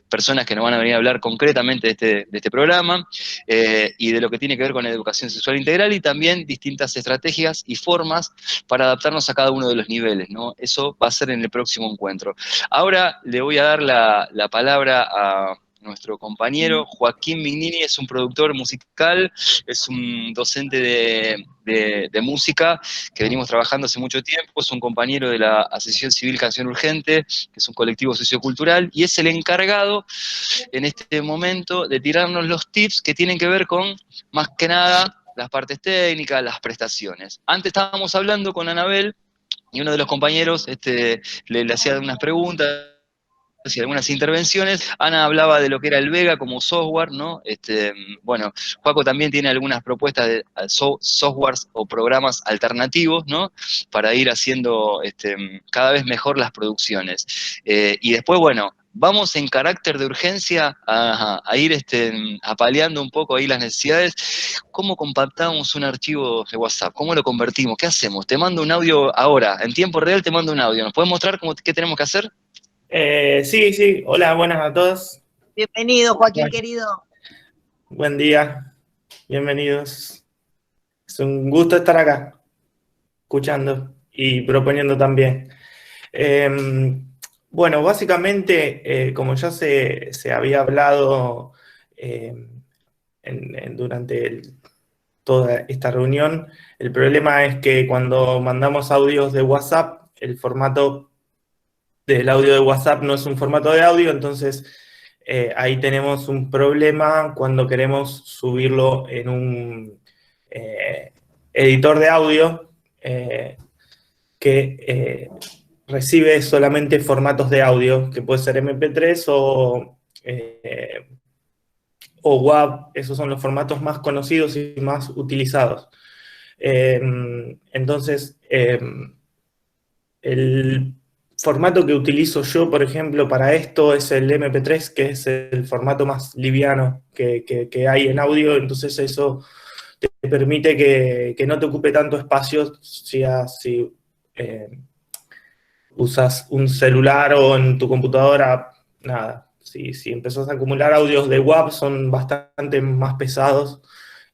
[SPEAKER 2] personas que nos van a venir a hablar concretamente de este programa, y de lo que tiene que ver con la educación sexual integral, y también distintas estrategias y formas para adaptarnos a cada uno de los niveles, ¿no? Eso va a ser en el próximo encuentro. Ahora le voy a dar la palabra nuestro compañero. Joaquín Mignini es un productor musical, es un docente de música que venimos trabajando hace mucho tiempo, es un compañero de la Asociación Civil Canción Urgente, que es un colectivo sociocultural, y es el encargado en este momento de tirarnos los tips que tienen que ver con, más que nada, las partes técnicas, las prestaciones. Antes estábamos hablando con Anabel, y uno de los compañeros le hacía unas preguntas y algunas intervenciones. Ana hablaba de lo que era el Vega como software, ¿no? Bueno, Joaco también tiene algunas propuestas de softwares o programas alternativos, ¿no? Para ir haciendo cada vez mejor las producciones. Y después, bueno, vamos en carácter de urgencia a ir apaleando un poco ahí las necesidades. ¿Cómo compactamos un archivo de WhatsApp? ¿Cómo lo convertimos? ¿Qué hacemos? Te mando un audio ahora, en tiempo real te mando un audio. ¿Nos puedes mostrar qué tenemos que hacer?
[SPEAKER 18] Sí. Hola, buenas a todos.
[SPEAKER 4] Bienvenido, Joaquín, querido.
[SPEAKER 18] Buen día. Bienvenidos. Es un gusto estar acá, escuchando y proponiendo también. Bueno, básicamente, como ya se había hablado durante toda esta reunión, el problema es que cuando mandamos audios de WhatsApp, el formato del audio de WhatsApp no es un formato de audio, entonces ahí tenemos un problema cuando queremos subirlo en un editor de audio que recibe solamente formatos de audio, que puede ser MP3 o WAV. Esos son los formatos más conocidos y más utilizados. Entonces, el formato que utilizo yo, por ejemplo, para esto es el MP3, que es el formato más liviano que hay en audio, entonces eso te permite que no te ocupe tanto espacio si usas un celular o en tu computadora, nada. Si empezás a acumular audios de WAV, son bastante más pesados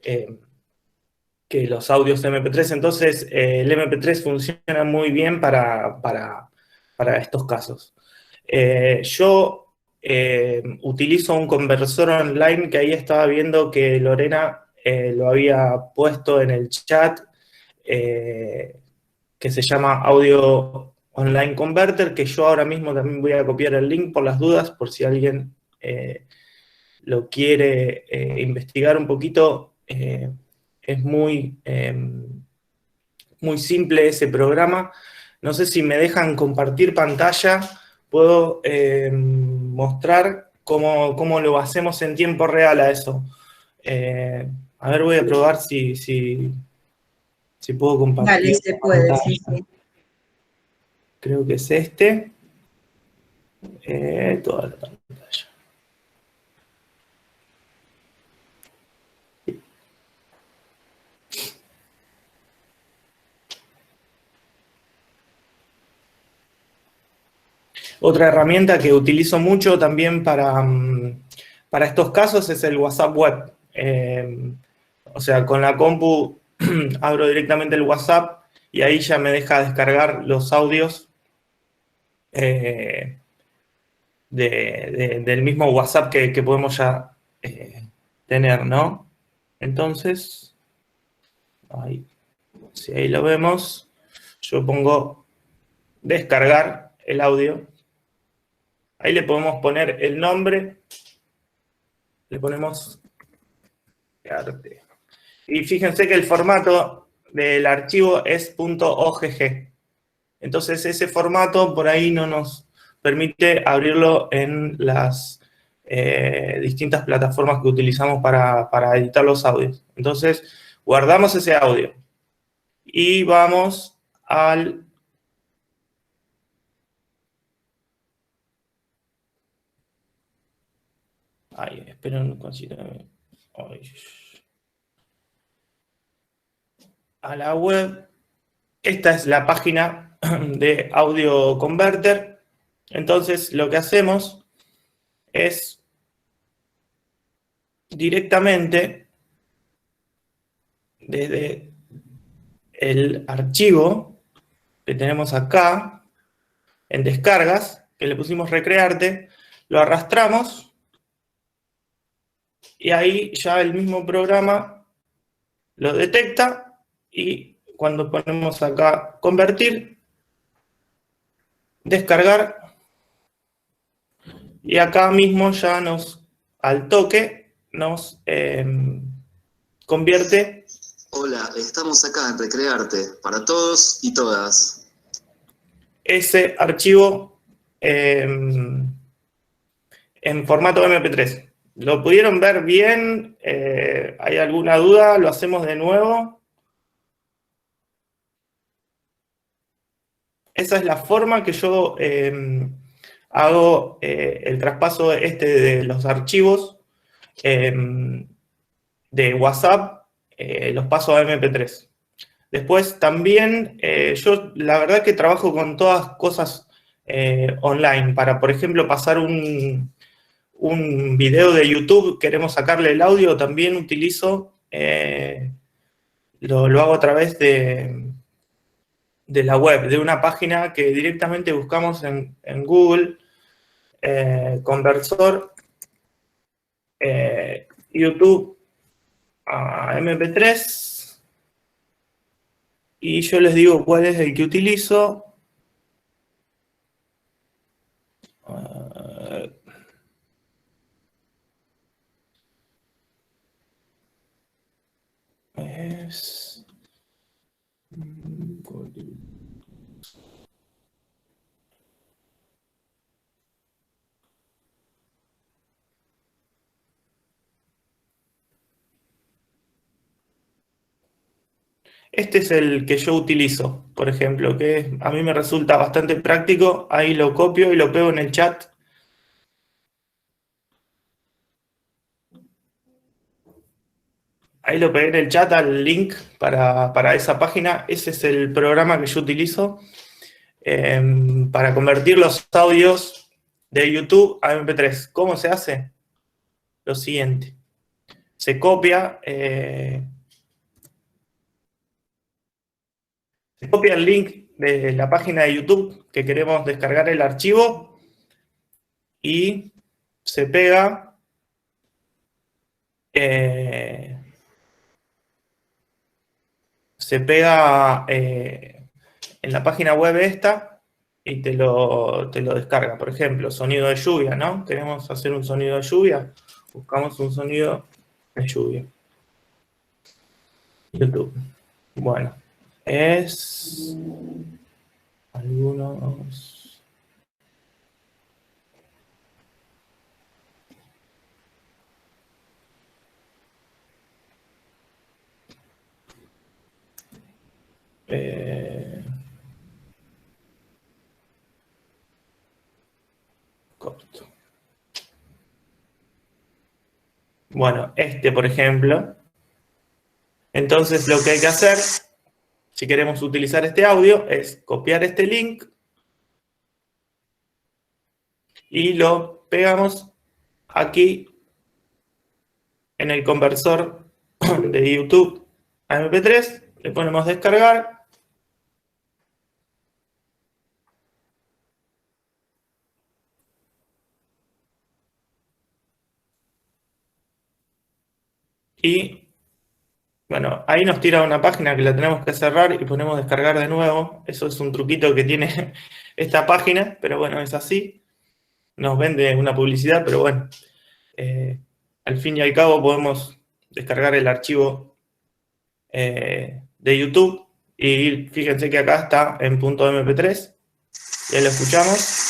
[SPEAKER 18] que los audios MP3, entonces el MP3 funciona muy bien para estos casos. Yo utilizo un conversor online que ahí estaba viendo que Lorena lo había puesto en el chat, que se llama Audio Online Converter, que yo ahora mismo también voy a copiar el link por las dudas, por si alguien lo quiere investigar un poquito. Es muy simple ese programa. No sé si me dejan compartir pantalla, puedo mostrar cómo lo hacemos en tiempo real a eso. A ver, voy a probar si puedo compartir.
[SPEAKER 5] Dale, se puede, sí.
[SPEAKER 18] Creo que es toda la pantalla. Otra herramienta que utilizo mucho también para estos casos es el WhatsApp Web. O sea, con la compu abro directamente el WhatsApp y ahí ya me deja descargar los audios del mismo WhatsApp que podemos ya tener, ¿no? Entonces, si ahí lo vemos, yo pongo descargar el audio. Ahí le podemos poner el nombre, le ponemos arte. Y fíjense que el formato del archivo es .ogg. Entonces ese formato por ahí no nos permite abrirlo en las distintas plataformas que utilizamos para editar los audios. Entonces guardamos ese audio y vamos al... Ay, espero un cosito. A la web. Esta es la página de Audio Converter. Entonces, lo que hacemos es directamente desde el archivo que tenemos acá en descargas, que le pusimos recrearte, lo arrastramos y ahí ya el mismo programa lo detecta, y cuando ponemos acá convertir, descargar, y acá mismo ya al toque, nos convierte.
[SPEAKER 2] Hola, estamos acá en Recrearte, para todos y todas.
[SPEAKER 18] Ese archivo en formato MP3. ¿Lo pudieron ver bien? ¿Hay alguna duda? ¿Lo hacemos de nuevo? Esa es la forma que yo hago el traspaso de los archivos de WhatsApp, los paso a MP3. Después también, yo la verdad que trabajo con todas cosas online. Para, por ejemplo, pasar un video de YouTube, queremos sacarle el audio, también utilizo, lo hago a través de la web, de una página que directamente buscamos en Google, conversor, YouTube a MP3, y yo les digo cuál es el que utilizo. Este es el que yo utilizo, por ejemplo, que a mí me resulta bastante práctico. Ahí lo copio y lo pego en el chat. Ahí lo pegué en el chat al link para esa página. Ese es el programa que yo utilizo para convertir los audios de YouTube a MP3. ¿Cómo se hace? Lo siguiente. Se copia el link de la página de YouTube que queremos descargar el archivo y se pega en la página web esta y te lo descarga. Por ejemplo, sonido de lluvia, ¿no? Queremos hacer un sonido de lluvia, buscamos un sonido de lluvia. YouTube. Bueno, es algunos... corto. Bueno, por ejemplo. Entonces, lo que hay que hacer, si queremos utilizar este audio, es copiar este link y lo pegamos aquí en el conversor de YouTube a MP3, le ponemos descargar. Y, bueno, ahí nos tira una página que la tenemos que cerrar y ponemos descargar de nuevo. Eso es un truquito que tiene esta página, pero bueno, es así. Nos vende una publicidad, pero bueno, al fin y al cabo podemos descargar el archivo de YouTube y fíjense que acá está en .mp3 y ahí lo escuchamos.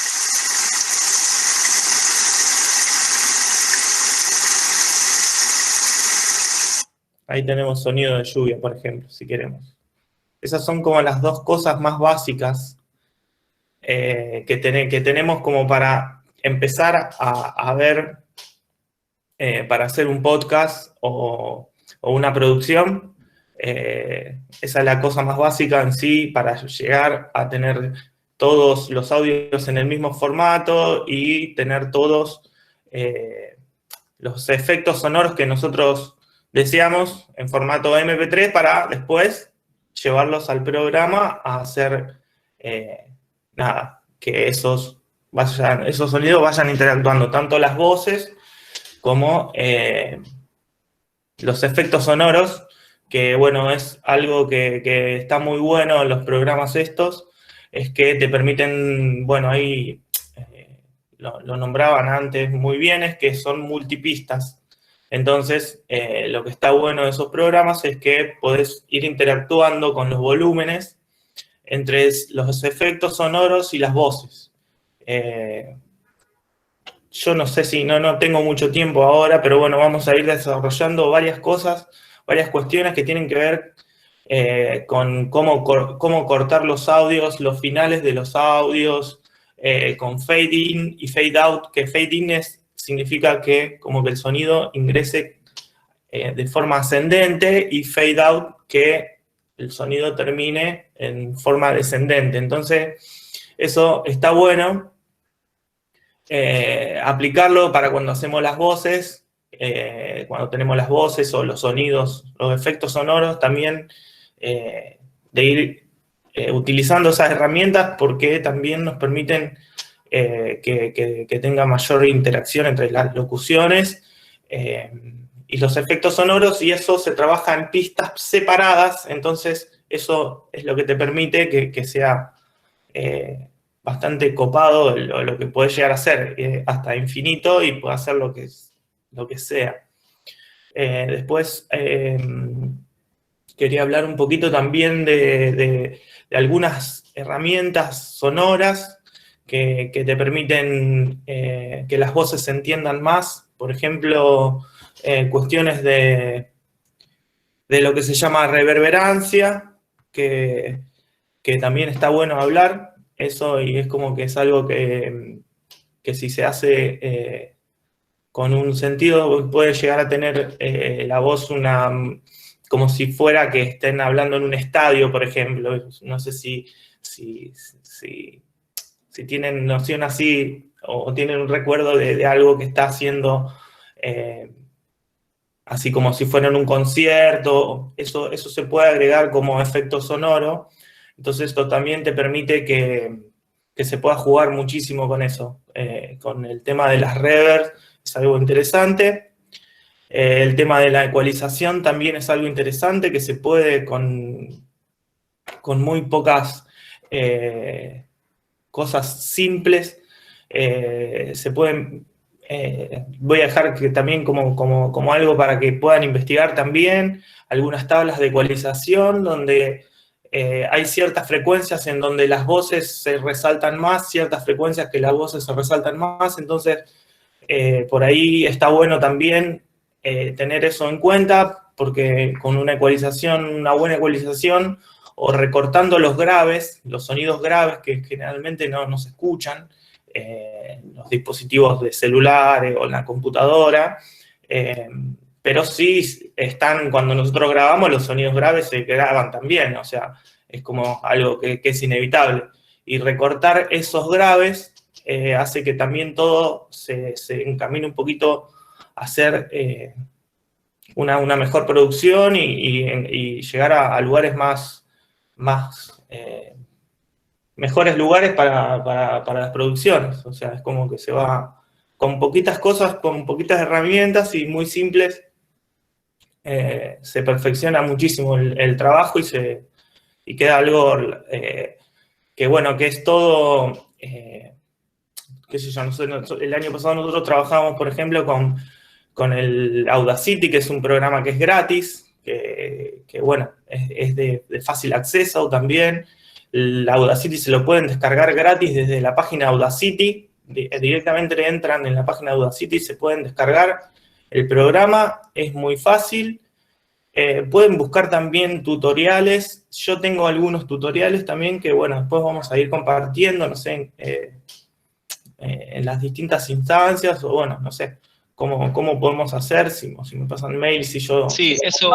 [SPEAKER 18] Ahí tenemos sonido de lluvia, por ejemplo, si queremos. Esas son como las dos cosas más básicas que tenemos como para empezar a ver, para hacer un podcast o una producción. Esa es la cosa más básica en sí para llegar a tener todos los audios en el mismo formato y tener todos los efectos sonoros que nosotros deseamos en formato MP3 para después llevarlos al programa a hacer, que esos sonidos vayan interactuando, tanto las voces como los efectos sonoros, que bueno, es algo que está muy bueno en los programas estos, es que te permiten, bueno, ahí lo nombraban antes muy bien, es que son multipistas. Entonces, lo que está bueno de esos programas es que podés ir interactuando con los volúmenes entre los efectos sonoros y las voces. Yo no sé si, no tengo mucho tiempo ahora, pero bueno, vamos a ir desarrollando varias cosas, varias cuestiones que tienen que ver con cómo cortar los audios, los finales de los audios, con fade in y fade out, que fade in significa que como que el sonido ingrese de forma ascendente, y fade out que el sonido termine en forma descendente. Entonces, eso está bueno aplicarlo para cuando hacemos las voces, cuando tenemos las voces o los sonidos, los efectos sonoros, también de ir utilizando esas herramientas, porque también nos permiten que tenga mayor interacción entre las locuciones y los efectos sonoros, y eso se trabaja en pistas separadas. Entonces eso es lo que te permite que sea bastante copado lo que puedes llegar a hacer, hasta infinito, y puede hacer lo que sea. Después quería hablar un poquito también de algunas herramientas sonoras que te permiten que las voces se entiendan más. Por ejemplo, cuestiones de lo que se llama reverberancia, que también está bueno hablar eso, y es como que es algo que si se hace con un sentido, puede llegar a tener la voz como si fuera que estén hablando en un estadio, por ejemplo. No sé si tienen noción así, o tienen un recuerdo de algo que está haciendo así como si fuera en un concierto. Eso se puede agregar como efecto sonoro. Entonces esto también te permite que se pueda jugar muchísimo con eso. Con el tema de las reverbs es algo interesante. El tema de la ecualización también es algo interesante, que se puede con muy pocas cosas simples. Se pueden, voy a dejar que también como algo para que puedan investigar también, algunas tablas de ecualización donde hay ciertas frecuencias en donde las voces se resaltan más, ciertas frecuencias que las voces se resaltan más. Entonces, por ahí está bueno también tener eso en cuenta, porque con una buena ecualización, o recortando los graves, los sonidos graves que generalmente no se escuchan en los dispositivos de celular o en la computadora, pero sí están, cuando nosotros grabamos, los sonidos graves se graban también, o sea, es como algo que es inevitable. Y recortar esos graves hace que también todo se encamine un poquito a hacer una mejor producción y llegar a lugares mejores lugares para las producciones. O sea, es como que se va con poquitas cosas, con poquitas herramientas y muy simples, se perfecciona muchísimo el trabajo, y queda algo que bueno, que es todo, qué sé yo, no sé, el año pasado nosotros trabajábamos, por ejemplo, con el Audacity, que es un programa que es gratis, que bueno, es de fácil acceso también. El Audacity se lo pueden descargar gratis desde la página Audacity. Directamente entran en la página Audacity y se pueden descargar el programa. Es muy fácil. Pueden buscar también tutoriales. Yo tengo algunos tutoriales también que, bueno, después vamos a ir compartiendo, no sé, en las distintas instancias, o bueno, no sé, cómo podemos hacer, si me pasan mail, si yo...
[SPEAKER 2] Sí, eso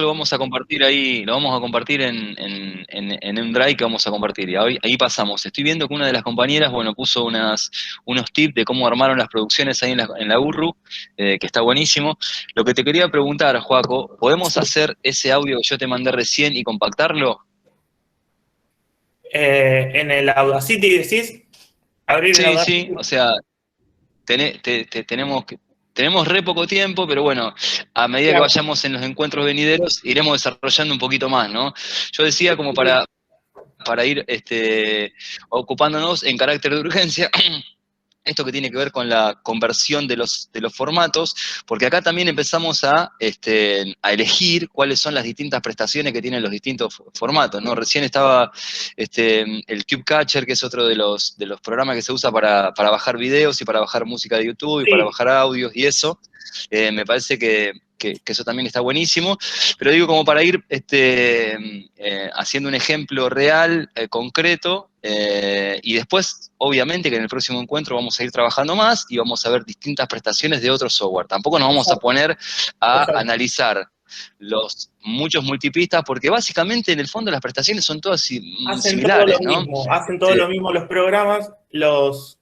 [SPEAKER 2] lo vamos a compartir ahí, lo vamos a compartir en un drive que vamos a compartir, y ahí pasamos. Estoy viendo que una de las compañeras, bueno, puso unos tips de cómo armaron las producciones ahí en la URRU, que está buenísimo. Lo que te quería preguntar, Joaco, ¿podemos hacer ese audio que yo te mandé recién y compactarlo?
[SPEAKER 18] En el Audacity decís, abrir el Audacity.
[SPEAKER 2] Sí, o sea, tenemos re poco tiempo, pero bueno, a medida que vayamos en los encuentros venideros, iremos desarrollando un poquito más, ¿no? Yo decía como para ir ocupándonos en carácter de urgencia, esto que tiene que ver con la conversión de los formatos, porque acá también empezamos a elegir cuáles son las distintas prestaciones que tienen los distintos formatos, ¿no? Recién estaba el Cube Catcher, que es otro de los programas que se usa para bajar videos y para bajar música de YouTube y para bajar audios y eso. Me parece que eso también está buenísimo, pero digo como para ir haciendo un ejemplo real, concreto, y después, obviamente, que en el próximo encuentro vamos a ir trabajando más y vamos a ver distintas prestaciones de otro software. Tampoco nos vamos a poner a analizar los muchos multipistas, porque básicamente en el fondo las prestaciones son todas similares, ¿no?
[SPEAKER 18] Hacen todo lo mismo los programas, los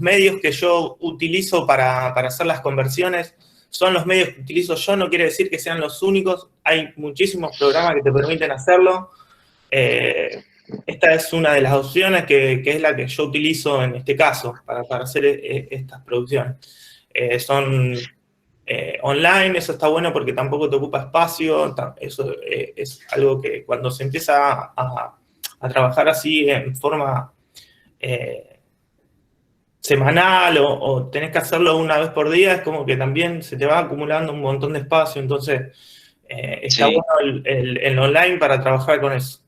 [SPEAKER 18] medios que yo utilizo para hacer las conversiones son los medios que utilizo yo, no quiere decir que sean los únicos, hay muchísimos programas que te permiten hacerlo. Esta es una de las opciones que es la que yo utilizo en este caso para hacer estas producciones. Son online, eso está bueno porque tampoco te ocupa espacio, eso es algo que cuando se empieza a trabajar así en forma semanal o tenés que hacerlo una vez por día, es como que también se te va acumulando un montón de espacio, entonces está bueno el online para trabajar con eso.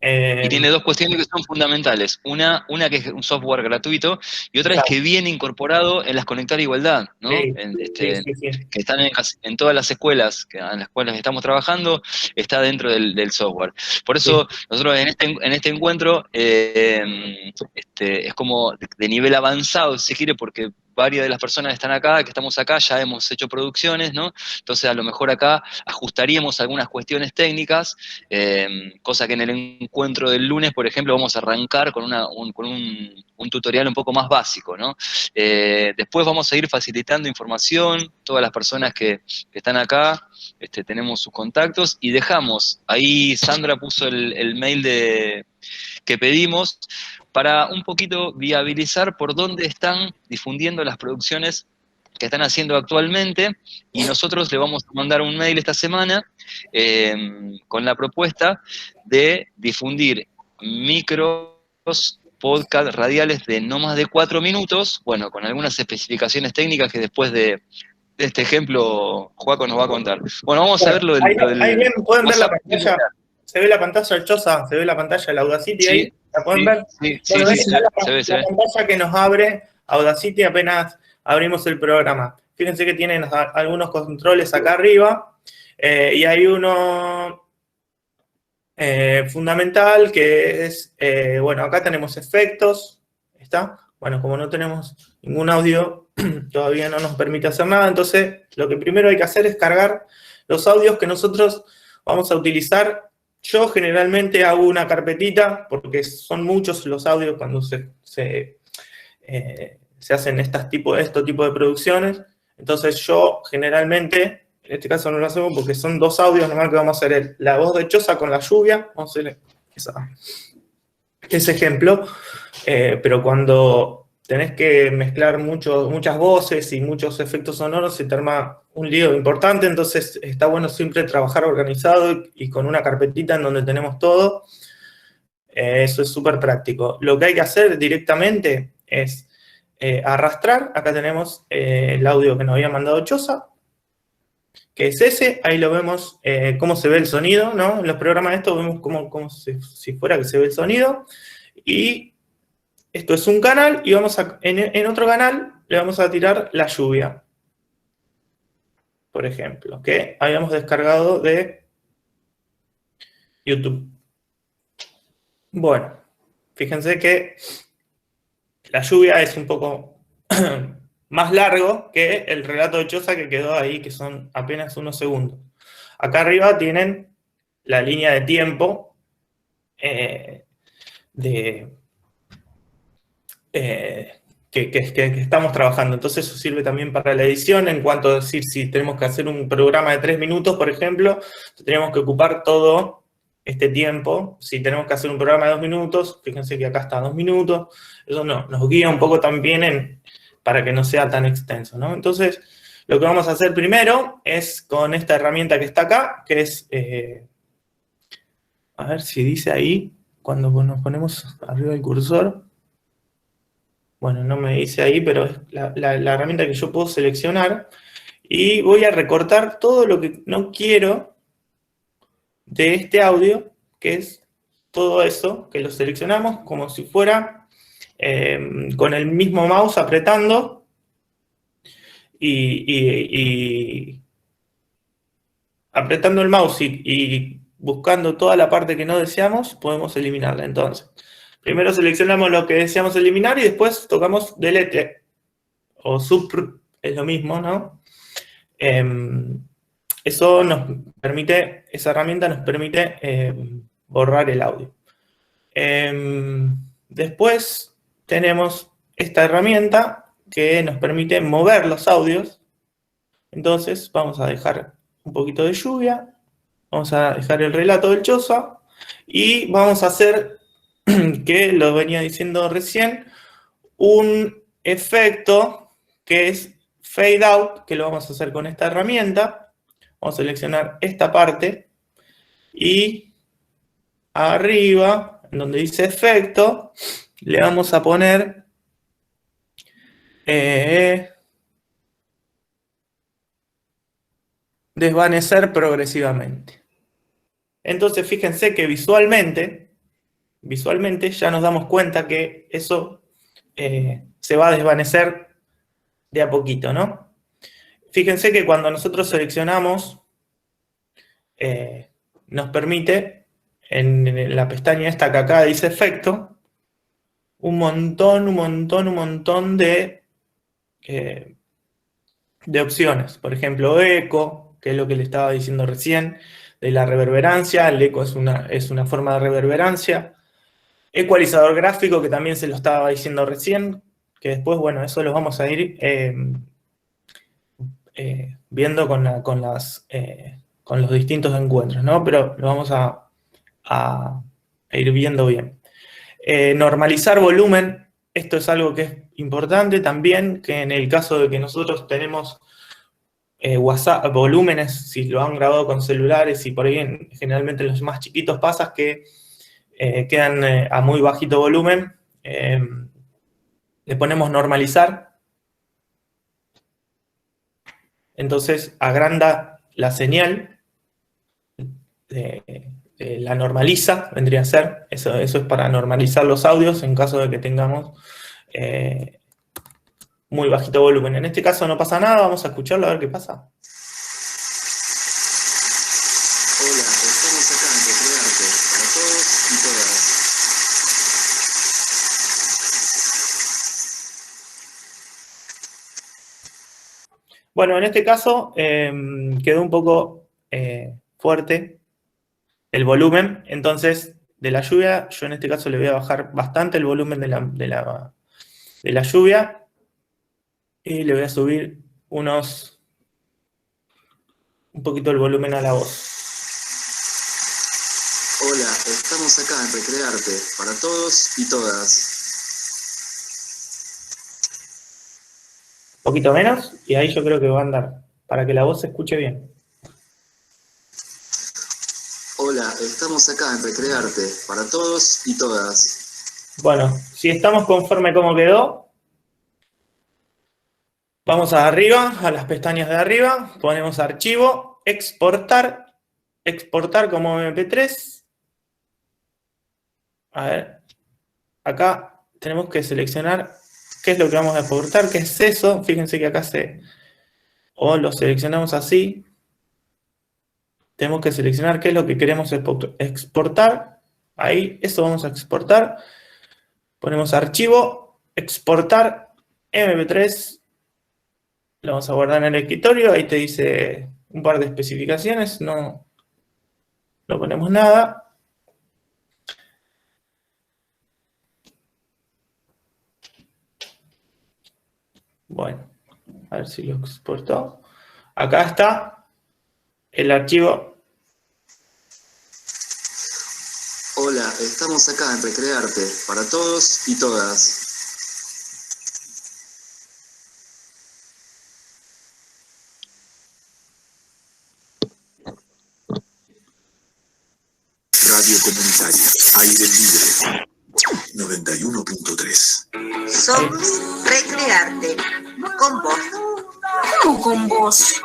[SPEAKER 2] Y tiene dos cuestiones que son fundamentales. Una que es un software gratuito, y otra es que viene incorporado en las Conectar Igualdad, ¿no? Que están en todas las escuelas en las cuales estamos trabajando, está dentro del software. Por eso nosotros en este encuentro es como de nivel avanzado, si se quiere, porque varias de las personas que están acá, que estamos acá, ya hemos hecho producciones, ¿no? Entonces a lo mejor acá ajustaríamos algunas cuestiones técnicas, cosa que en el encuentro del lunes, por ejemplo, vamos a arrancar con un tutorial un poco más básico, ¿no? Después vamos a ir facilitando información, todas las personas que están acá, tenemos sus contactos, y dejamos, ahí Sandra puso el mail que pedimos, para un poquito viabilizar por dónde están difundiendo las producciones que están haciendo actualmente, y nosotros le vamos a mandar un mail esta semana con la propuesta de difundir micros, podcast radiales de no más de 4 minutos, bueno, con algunas especificaciones técnicas que después de este ejemplo Joaco nos va a contar. Bueno, vamos a ver lo del...
[SPEAKER 18] Ahí bien, pueden ver la pantalla. Se ve la pantalla del Chosa, se ve la pantalla del Audacity ahí. ¿La pueden ver?
[SPEAKER 2] Sí,
[SPEAKER 18] la pantalla que nos abre Audacity apenas abrimos el programa. Fíjense que tienen algunos controles acá arriba, y hay uno fundamental que es, bueno, acá tenemos efectos, ¿está? Bueno, como no tenemos ningún audio, todavía no nos permite hacer nada, entonces lo que primero hay que hacer es cargar los audios que nosotros vamos a utilizar. Yo generalmente hago una carpetita, porque son muchos los audios cuando se hacen este tipo de producciones. Entonces yo generalmente, en este caso no lo hacemos porque son 2 audios nomás que vamos a hacer. La voz de Chosa con la lluvia, vamos a hacer ese ejemplo. Pero cuando tenés que mezclar muchas voces y muchos efectos sonoros, se te arma un lío importante, entonces está bueno siempre trabajar organizado y con una carpetita en donde tenemos todo. Eso es súper práctico. Lo que hay que hacer directamente es arrastrar. Acá tenemos el audio que nos había mandado Chosa, que es ese. Ahí lo vemos cómo se ve el sonido, ¿no? En los programas de esto vemos como si fuera que se ve el sonido. Y esto es un canal y vamos en otro canal le vamos a tirar la lluvia, por ejemplo, que habíamos descargado de YouTube. Bueno, fíjense que la lluvia es un poco más largo que el relato de Chosa que quedó ahí, que son apenas unos segundos. Acá arriba tienen la línea de tiempo que estamos trabajando. Entonces eso sirve también para la edición, en cuanto a decir, si tenemos que hacer un programa de 3 minutos, por ejemplo, tenemos que ocupar todo este tiempo. Si tenemos que hacer un programa de 2 minutos, fíjense que acá está 2 minutos. Eso nos guía un poco también para que no sea tan extenso, ¿no? Entonces, lo que vamos a hacer primero es con esta herramienta que está acá, que es, a ver si dice ahí, cuando nos ponemos arriba del cursor, bueno, no me dice ahí, pero es la herramienta que yo puedo seleccionar, y voy a recortar todo lo que no quiero de este audio, que es todo eso, que lo seleccionamos como si fuera con el mismo mouse apretando y apretando el mouse y buscando toda la parte que no deseamos, podemos eliminarla. Entonces, primero seleccionamos lo que deseamos eliminar y después tocamos delete o sub, es lo mismo, ¿no? Eso nos permite, esa herramienta nos permite borrar el audio. Después tenemos esta herramienta que nos permite mover los audios. Entonces vamos a dejar un poquito de lluvia, vamos a dejar el relato del choza y vamos a hacer, que lo venía diciendo recién, un efecto que es fade out, que lo vamos a hacer con esta herramienta. Vamos a seleccionar esta parte y arriba, en donde dice efecto, le vamos a poner desvanecer progresivamente. Entonces fíjense que visualmente ya nos damos cuenta que eso se va a desvanecer de a poquito, ¿no? Fíjense que cuando nosotros seleccionamos, nos permite, en la pestaña esta que acá dice efecto, un montón de opciones. Por ejemplo, eco, que es lo que le estaba diciendo recién, de la reverberancia. El eco es una forma de reverberancia. Ecualizador gráfico, que también se lo estaba diciendo recién, que después, bueno, eso lo vamos a ir viendo con los distintos encuentros, ¿no? Pero lo vamos a ir viendo bien. Normalizar volumen, esto es algo que es importante también, que en el caso de que nosotros tenemos WhatsApp, volúmenes, si lo han grabado con celulares y por ahí generalmente los más chiquitos pasa que quedan a muy bajito volumen, le ponemos normalizar. Entonces agranda la señal, la normaliza, vendría a ser. Eso es para normalizar los audios en caso de que tengamos muy bajito volumen. En este caso no pasa nada, vamos a escucharlo a ver qué pasa.
[SPEAKER 19] Hola, estamos acá en Recrearte, para todos y todas.
[SPEAKER 18] Bueno, en este caso quedó un poco fuerte el volumen, entonces de la lluvia, yo en este caso le voy a bajar bastante el volumen de la lluvia y le voy a subir un poquito el volumen a la voz.
[SPEAKER 19] Hola, estamos acá en Recrearte, para todos y todas.
[SPEAKER 18] Un poquito menos, y ahí yo creo que va a andar, para que la voz se escuche bien.
[SPEAKER 19] Hola, estamos acá en Recrearte, para todos y todas.
[SPEAKER 18] Bueno, si estamos conforme cómo quedó, vamos arriba, a las pestañas de arriba, ponemos archivo, exportar como MP3. A ver, acá tenemos que seleccionar qué es lo que vamos a exportar, qué es eso. Fíjense que acá o lo seleccionamos así. Tenemos que seleccionar qué es lo que queremos exportar. Ahí, eso vamos a exportar. Ponemos archivo, exportar, MP3. Lo vamos a guardar en el escritorio. Ahí te dice un par de especificaciones. No ponemos nada. Bueno, a ver si lo exportó. Acá está el archivo.
[SPEAKER 19] Hola, estamos acá en Recrearte, para todos y todas.
[SPEAKER 20] radio comunitaria, aire libre, 91.3.
[SPEAKER 4] Somos Recrearte, con vos.
[SPEAKER 21] ¿Cómo con vos?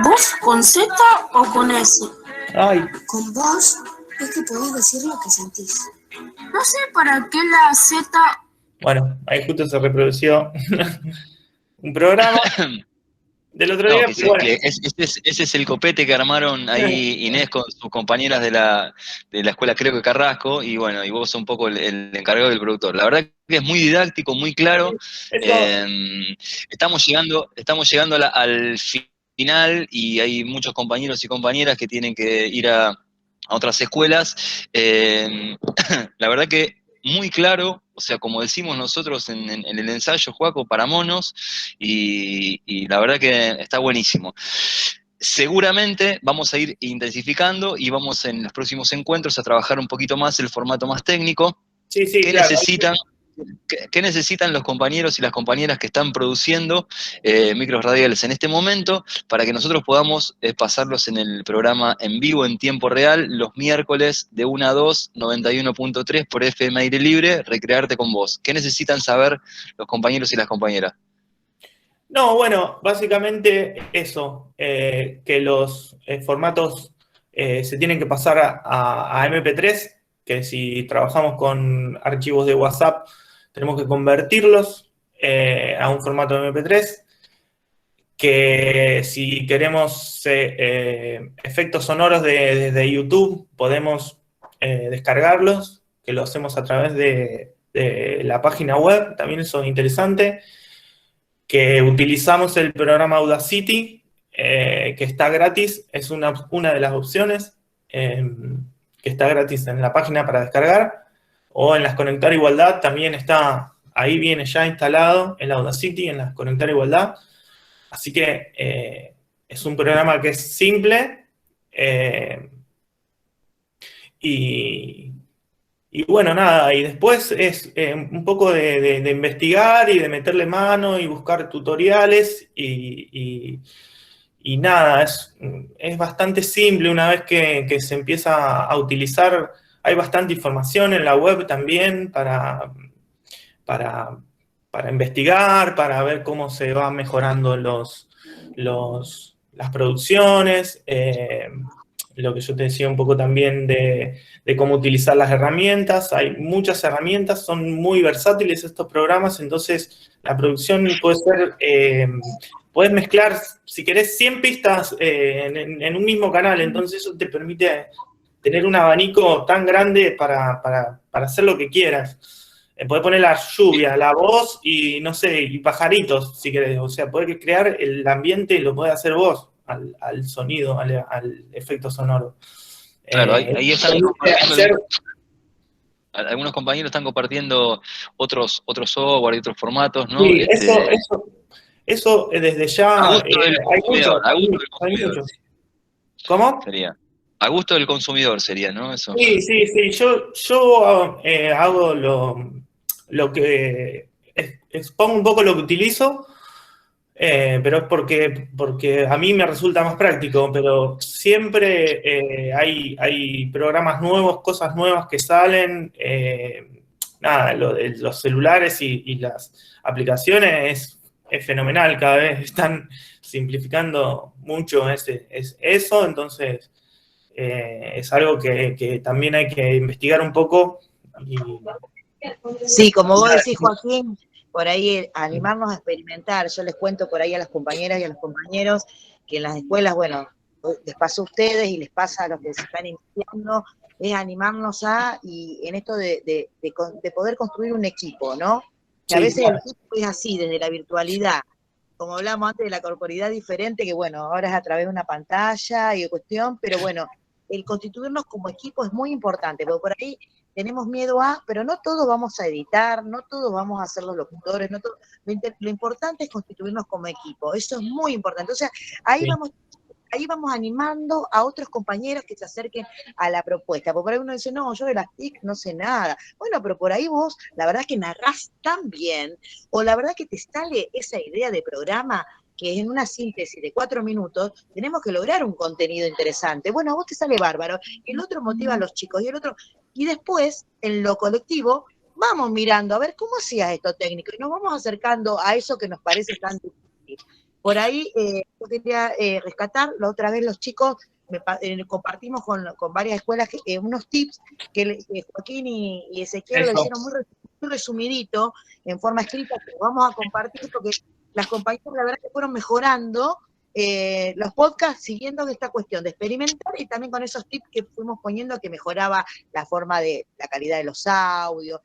[SPEAKER 21] ¿Vos con Z o con S?
[SPEAKER 18] Ay.
[SPEAKER 21] Con vos es que podés decir lo que sentís. No sé para qué la Z...
[SPEAKER 18] Bueno, ahí justo se reprodució un programa del otro día.
[SPEAKER 2] Ese es el copete que armaron ahí Inés con sus compañeras de la escuela, creo que Carrasco, y bueno, y vos sos un poco el encargado del productor. La verdad que es muy didáctico, muy claro. Estamos llegando al final y hay muchos compañeros y compañeras que tienen que ir a otras escuelas. La verdad que muy claro, o sea, como decimos nosotros en el ensayo, Joaco, para monos, y la verdad que está buenísimo. Seguramente vamos a ir intensificando y vamos en los próximos encuentros a trabajar un poquito más el formato más técnico.
[SPEAKER 18] Sí,
[SPEAKER 2] ¿Qué
[SPEAKER 18] claro.
[SPEAKER 2] necesitan los compañeros y las compañeras que están produciendo micros radiales en este momento para que nosotros podamos pasarlos en el programa en vivo, en tiempo real, los miércoles de 1 a 2, 91.3 por FM Aire Libre, Recrearte con vos? ¿Qué necesitan saber los compañeros y las compañeras?
[SPEAKER 18] No, bueno, básicamente eso, que los formatos se tienen que pasar a MP3, que si trabajamos con archivos de WhatsApp, tenemos que convertirlos a un formato MP3, que si queremos efectos sonoros desde YouTube, podemos descargarlos, que lo hacemos a través de la página web, también eso es interesante, que utilizamos el programa Audacity, que está gratis, es una de las opciones, que está gratis en la página para descargar, o en las Conectar Igualdad también está, ahí viene ya instalado el Audacity en las Conectar Igualdad. Así que es un programa que es simple y bueno, nada, y después es un poco de investigar y de meterle mano y buscar tutoriales y nada, es bastante simple una vez que se empieza a utilizar. Hay bastante información en la web también para investigar, para ver cómo se van mejorando las producciones, lo que yo te decía un poco también de cómo utilizar las herramientas. Hay muchas herramientas, son muy versátiles estos programas, entonces la producción puede ser, puedes mezclar, si querés, 100 pistas en un mismo canal, entonces eso te permite tener un abanico tan grande para hacer lo que quieras. Podés poner la lluvia, la voz y, no sé, y pajaritos, si querés. O sea, podés crear el ambiente y lo podés hacer vos al sonido, al efecto sonoro.
[SPEAKER 2] Claro, ahí están algunos compañeros están compartiendo otros software y otros formatos, ¿no?
[SPEAKER 18] Sí, eso desde ya hay muchos. ¿Cómo?
[SPEAKER 2] Sería. A gusto del consumidor sería, ¿no? Eso.
[SPEAKER 18] Sí. Yo hago lo que expongo un poco lo que utilizo, pero es porque a mí me resulta más práctico, pero siempre hay programas nuevos, cosas nuevas que salen. Nada, lo de los celulares y las aplicaciones es fenomenal, cada vez están simplificando mucho eso, entonces es algo que también hay que investigar un poco.
[SPEAKER 4] Sí, como vos decís, Joaquín, por ahí animarnos a experimentar. Yo les cuento por ahí a las compañeras y a los compañeros que en las escuelas, bueno, les pasa a ustedes y les pasa a los que se están iniciando, es animarnos y en esto de poder construir un equipo, ¿no? Que a veces el equipo es así, desde la virtualidad, como hablamos antes de la corporidad diferente, que bueno, ahora es a través de una pantalla y cuestión, pero bueno, el constituirnos como equipo es muy importante, porque por ahí tenemos miedo pero no todos vamos a editar, no todos vamos a ser los locutores, no todo, lo importante es constituirnos como equipo, eso es muy importante. O sea, ahí vamos animando a otros compañeros que se acerquen a la propuesta, porque por ahí uno dice, no, yo de las TIC no sé nada. Bueno, pero por ahí vos, la verdad que narrás tan bien, o la verdad que te sale esa idea de programa que en una síntesis de 4 minutos tenemos que lograr un contenido interesante. Bueno, a vos te sale bárbaro, el otro motiva a los chicos y el otro, y después, en lo colectivo, vamos mirando a ver cómo hacía esto técnico y nos vamos acercando a eso que nos parece tan difícil. Por ahí yo quería rescatar, la otra vez los chicos compartimos con varias escuelas unos tips que Joaquín y Ezequiel lo hicieron muy resumidito, en forma escrita, que lo vamos a compartir porque las compañeras la verdad que fueron mejorando los podcasts siguiendo esta cuestión de experimentar y también con esos tips que fuimos poniendo que mejoraba la forma de la calidad de los audios,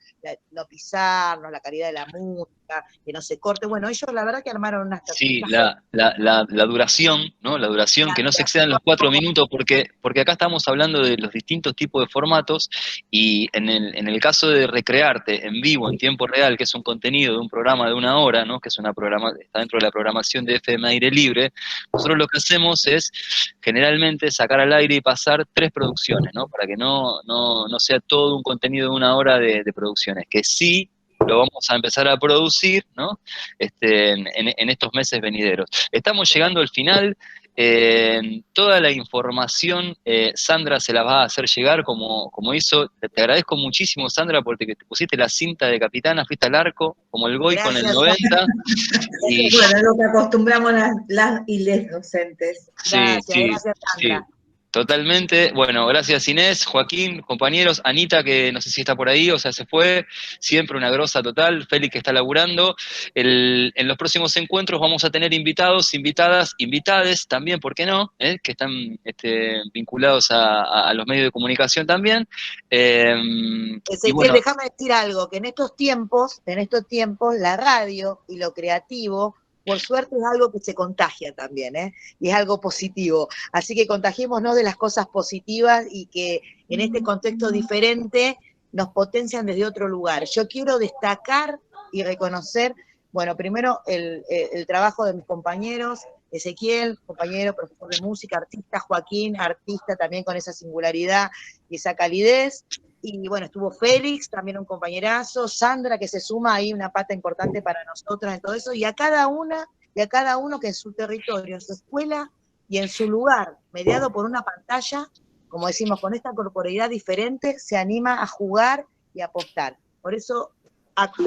[SPEAKER 4] no pisarnos, la calidad de la música, que no se corte. Bueno, ellos la verdad que armaron unas...
[SPEAKER 2] Sí, la duración, ¿no? La duración, que no se excedan los 4 minutos, porque acá estamos hablando de los distintos tipos de formatos, y en el caso de recrearte en vivo, en tiempo real, que es un contenido de un programa de 1 hora, ¿no? Que es está dentro de la programación de FM Aire Libre, nosotros lo que hacemos es generalmente sacar al aire y pasar 3 producciones, ¿no? Para que no sea todo un contenido de 1 hora de producciones, que sí lo vamos a empezar a producir, ¿no? En estos meses venideros. Estamos llegando al final. Toda la información Sandra se la va a hacer llegar como hizo. Te agradezco muchísimo, Sandra, porque te pusiste la cinta de capitana, fuiste al arco, como el Goy con el 90.
[SPEAKER 1] Y... Bueno, es lo que acostumbramos las y les docentes.
[SPEAKER 4] Gracias, gracias, Sandra.
[SPEAKER 2] Sí. Totalmente. Bueno, gracias Inés, Joaquín, compañeros, Anita, que no sé si está por ahí, o sea, se fue, siempre una grosa total, Félix que está laburando. En los próximos encuentros vamos a tener invitados, invitadas, invitades también, ¿por qué no? Que están vinculados a los medios de comunicación también.
[SPEAKER 4] Bueno, déjame decir algo, que en estos tiempos, la radio y lo creativo, por suerte es algo que se contagia también, y es algo positivo. Así que contagiémonos de las cosas positivas y que en este contexto diferente nos potencian desde otro lugar. Yo quiero destacar y reconocer, bueno, primero el trabajo de mis compañeros, Ezequiel, compañero, profesor de música, artista, Joaquín, artista también con esa singularidad y esa calidez. Y bueno, estuvo Félix, también un compañerazo, Sandra, que se suma ahí una pata importante para nosotras en todo eso, y a cada uno que en su territorio, en su escuela y en su lugar, mediado por una pantalla, como decimos, con esta corporeidad diferente, se anima a jugar y a apostar. Por eso,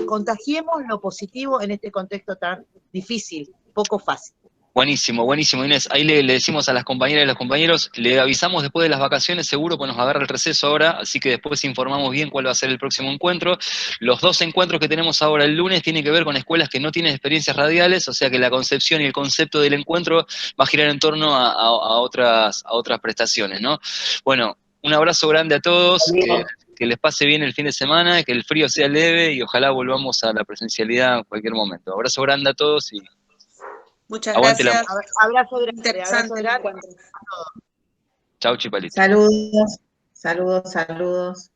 [SPEAKER 4] contagiemos lo positivo en este contexto tan difícil, poco fácil.
[SPEAKER 2] Buenísimo, buenísimo, Inés. Ahí le decimos a las compañeras y los compañeros, le avisamos después de las vacaciones, seguro, pues nos agarra el receso ahora, así que después informamos bien cuál va a ser el próximo encuentro. Los 2 encuentros que tenemos ahora el lunes tienen que ver con escuelas que no tienen experiencias radiales, o sea que la concepción y el concepto del encuentro va a girar en torno a otras prestaciones, ¿no? Bueno, un abrazo grande a todos, que les pase bien el fin de semana, que el frío sea leve y ojalá volvamos a la presencialidad en cualquier momento. Abrazo grande a todos y...
[SPEAKER 1] Muchas gracias.
[SPEAKER 4] Abrazo grande.
[SPEAKER 1] Interesante el encuentro.
[SPEAKER 2] Chau, Chipalito.
[SPEAKER 1] Saludos, saludos, saludos.